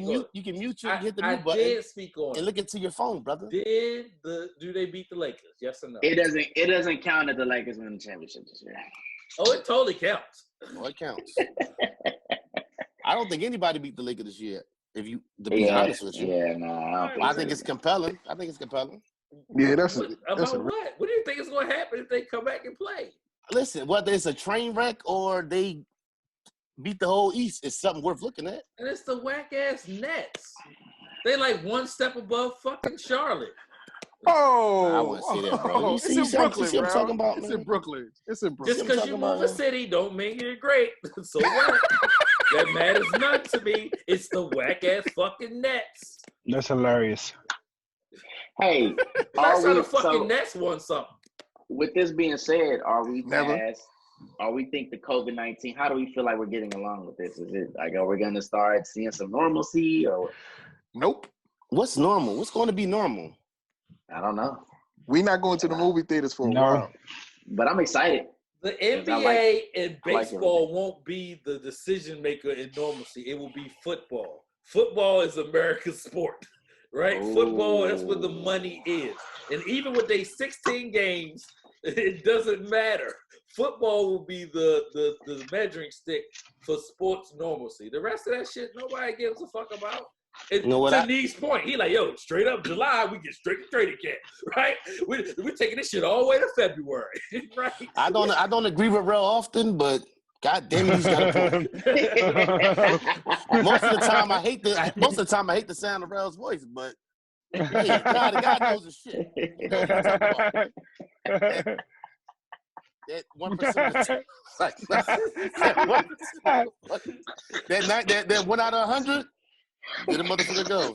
mute. You can mute hit the mute button. I did speak on it. And look into your phone, brother. Do they beat the Lakers? Yes or no? It doesn't count that the Lakers win the championship this year. Oh, it totally counts. Oh, it counts. I don't think anybody beat the Lakers this year. To be honest with you. Yeah, no, I think it's compelling. Yeah, what do you think is going to happen if they come back and play? Listen, whether it's a train wreck or they beat the whole East, it's something worth looking at. And it's the whack ass Nets. They like one step above fucking Charlotte. Oh, I wouldn't say that, bro. It's in Brooklyn, bro. I'm talking about, it's in Brooklyn. Just because you move a city don't make it great. So what? That matters not to me. It's the whack ass fucking Nets. That's hilarious. Hey, that's how the fucking Nets won something. With this being said, are we think the COVID-19? How do we feel like we're getting along with this? Is it like are we going to start seeing some normalcy or? Nope. What's normal? What's going to be normal? I don't know. We're not going to the movie theaters for a while. But I'm excited. The NBA and baseball won't be the decision maker in normalcy. It will be football. Football is America's sport, right? Ooh. Football, that's where the money is. And even with they 16 games, it doesn't matter. Football will be the measuring stick for sports normalcy. The rest of that shit, nobody gives a fuck about. To Nee's point, he like, yo, straight up July, we get straight to training camp, right? We're taking this shit all the way to February, right? I don't agree with real often, but God damn it, he's got a point. Most of the time, I hate the sound of Rel's voice, but hey, God knows his shit. He knows what I'm talking about. That 1%, that 1 out of 100. Where the motherfucker go?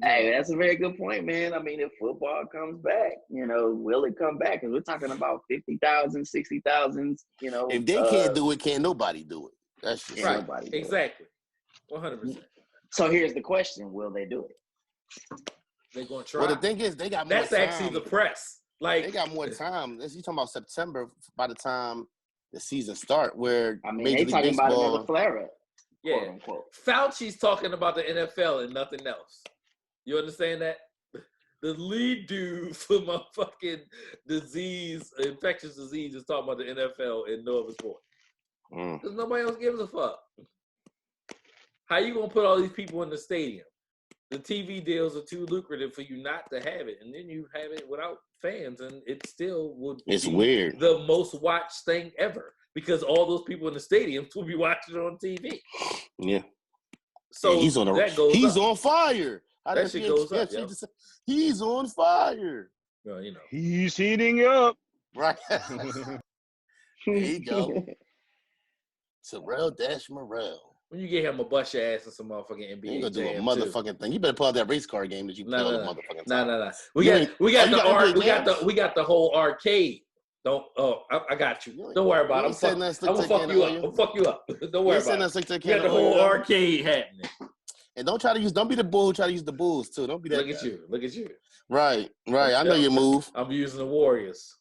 Hey, that's a very good point, man. I mean, if football comes back, will it come back? Because we're talking about 50,000, 60,000, If they can't do it, can't nobody do it. That's just right. Exactly. 100%. So here's the question. Will they do it? They're going to try. Well, the thing is, they got more time. That's actually the press. Like they got more time. You talking about September by the time the season start where they talking about another flare-up. Yeah, Fauci's talking about the NFL and nothing else. You understand that? The lead dude for my fucking infectious disease, is talking about the NFL and no other sport. Because nobody else gives a fuck. How you gonna put all these people in the stadium? The TV deals are too lucrative for you not to have it, and then you have it without fans, and it still would It's be weird. the most watched thing ever because all those people in the stadiums will be watching it on TV. Yeah. So yeah, he's on on fire. That shit goes up, yo. He's on fire. Well, you know. He's heating up. Right. There you go. Terrell Morrell. When you get him a bust your ass in some motherfucking NBA You ain't gonna do a jam, motherfucking thing. You better pull out that race car game that you play all the motherfucking time. No. We got the whole arcade. I got you. Don't worry about it. I'm gonna fuck you up. I'm fuck you up. Don't worry about it. You got the whole arcade happening. And don't be the bull who try to use the Bulls too. Don't be that. Look at you. Right. I know your move. I'm using the Warriors.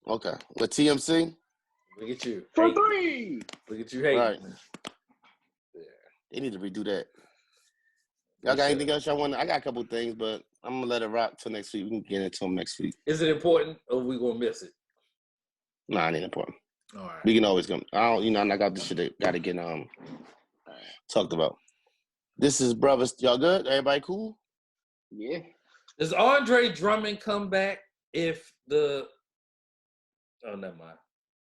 Okay. With TMC? Look at you. For 3. Look at you hating. Right. Yeah. They need to redo that. Y'all got anything else y'all want? I got a couple things, but I'm gonna let it rock till next week. We can get into them next week. Is it important or we gonna miss it? Nah, it ain't important. All right. We can always come. I got this shit that gotta get talked about. This is brothers. Y'all good? Everybody cool? Yeah. Does Andre Drummond come back if the? Oh, never mind.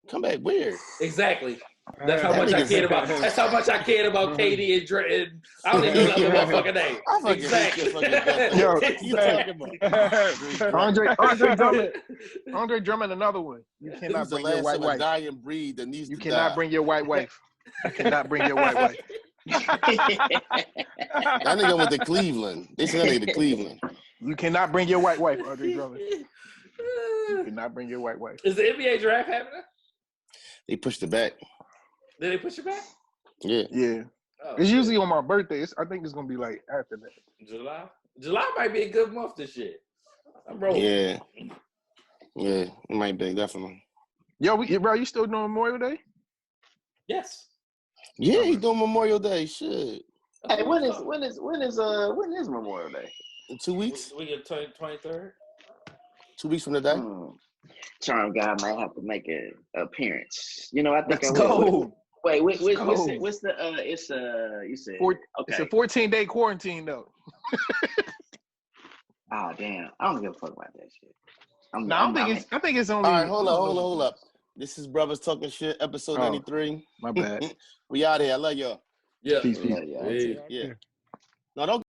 Come back weird. Exactly. That's how much I cared about. That's how much I cared about KD and Dre. I don't even know the motherfucking name. Exactly. Yo, you talking about? Andre Drummond, another one. You cannot bring your white wife. Dying breed that needs you to cannot die. bring your white wife. You cannot bring your white wife. That nigga went to Cleveland. They sent that nigga to Cleveland. You cannot bring your white wife, Andre Drummond. You cannot bring your white wife. Is the NBA draft happening? They pushed it back. Did they push it back? Yeah. Yeah. Oh, it's usually on my birthday. I think it's gonna be like after that. July. July might be a good month this year. I'm rolling. Yeah. Yeah, it might be definitely. Yo, bro, you still doing Memorial Day? Yes. Yeah, he's doing Memorial Day. Shit. Hey, when is Memorial Day? In 2 weeks. We get 23rd. 2 weeks from the day. Charm guy might have to make an appearance. You know, I think Let's I will. go. Wait, what's the you said Okay. Okay. It's a 14-day quarantine though. Oh damn. I don't give a fuck about that shit. I think it's only. All right, hold up. This is Brothers Talking Shit, episode 93. My bad. We out here. I love y'all. Yeah. Peace. Yeah. Yeah. No, don't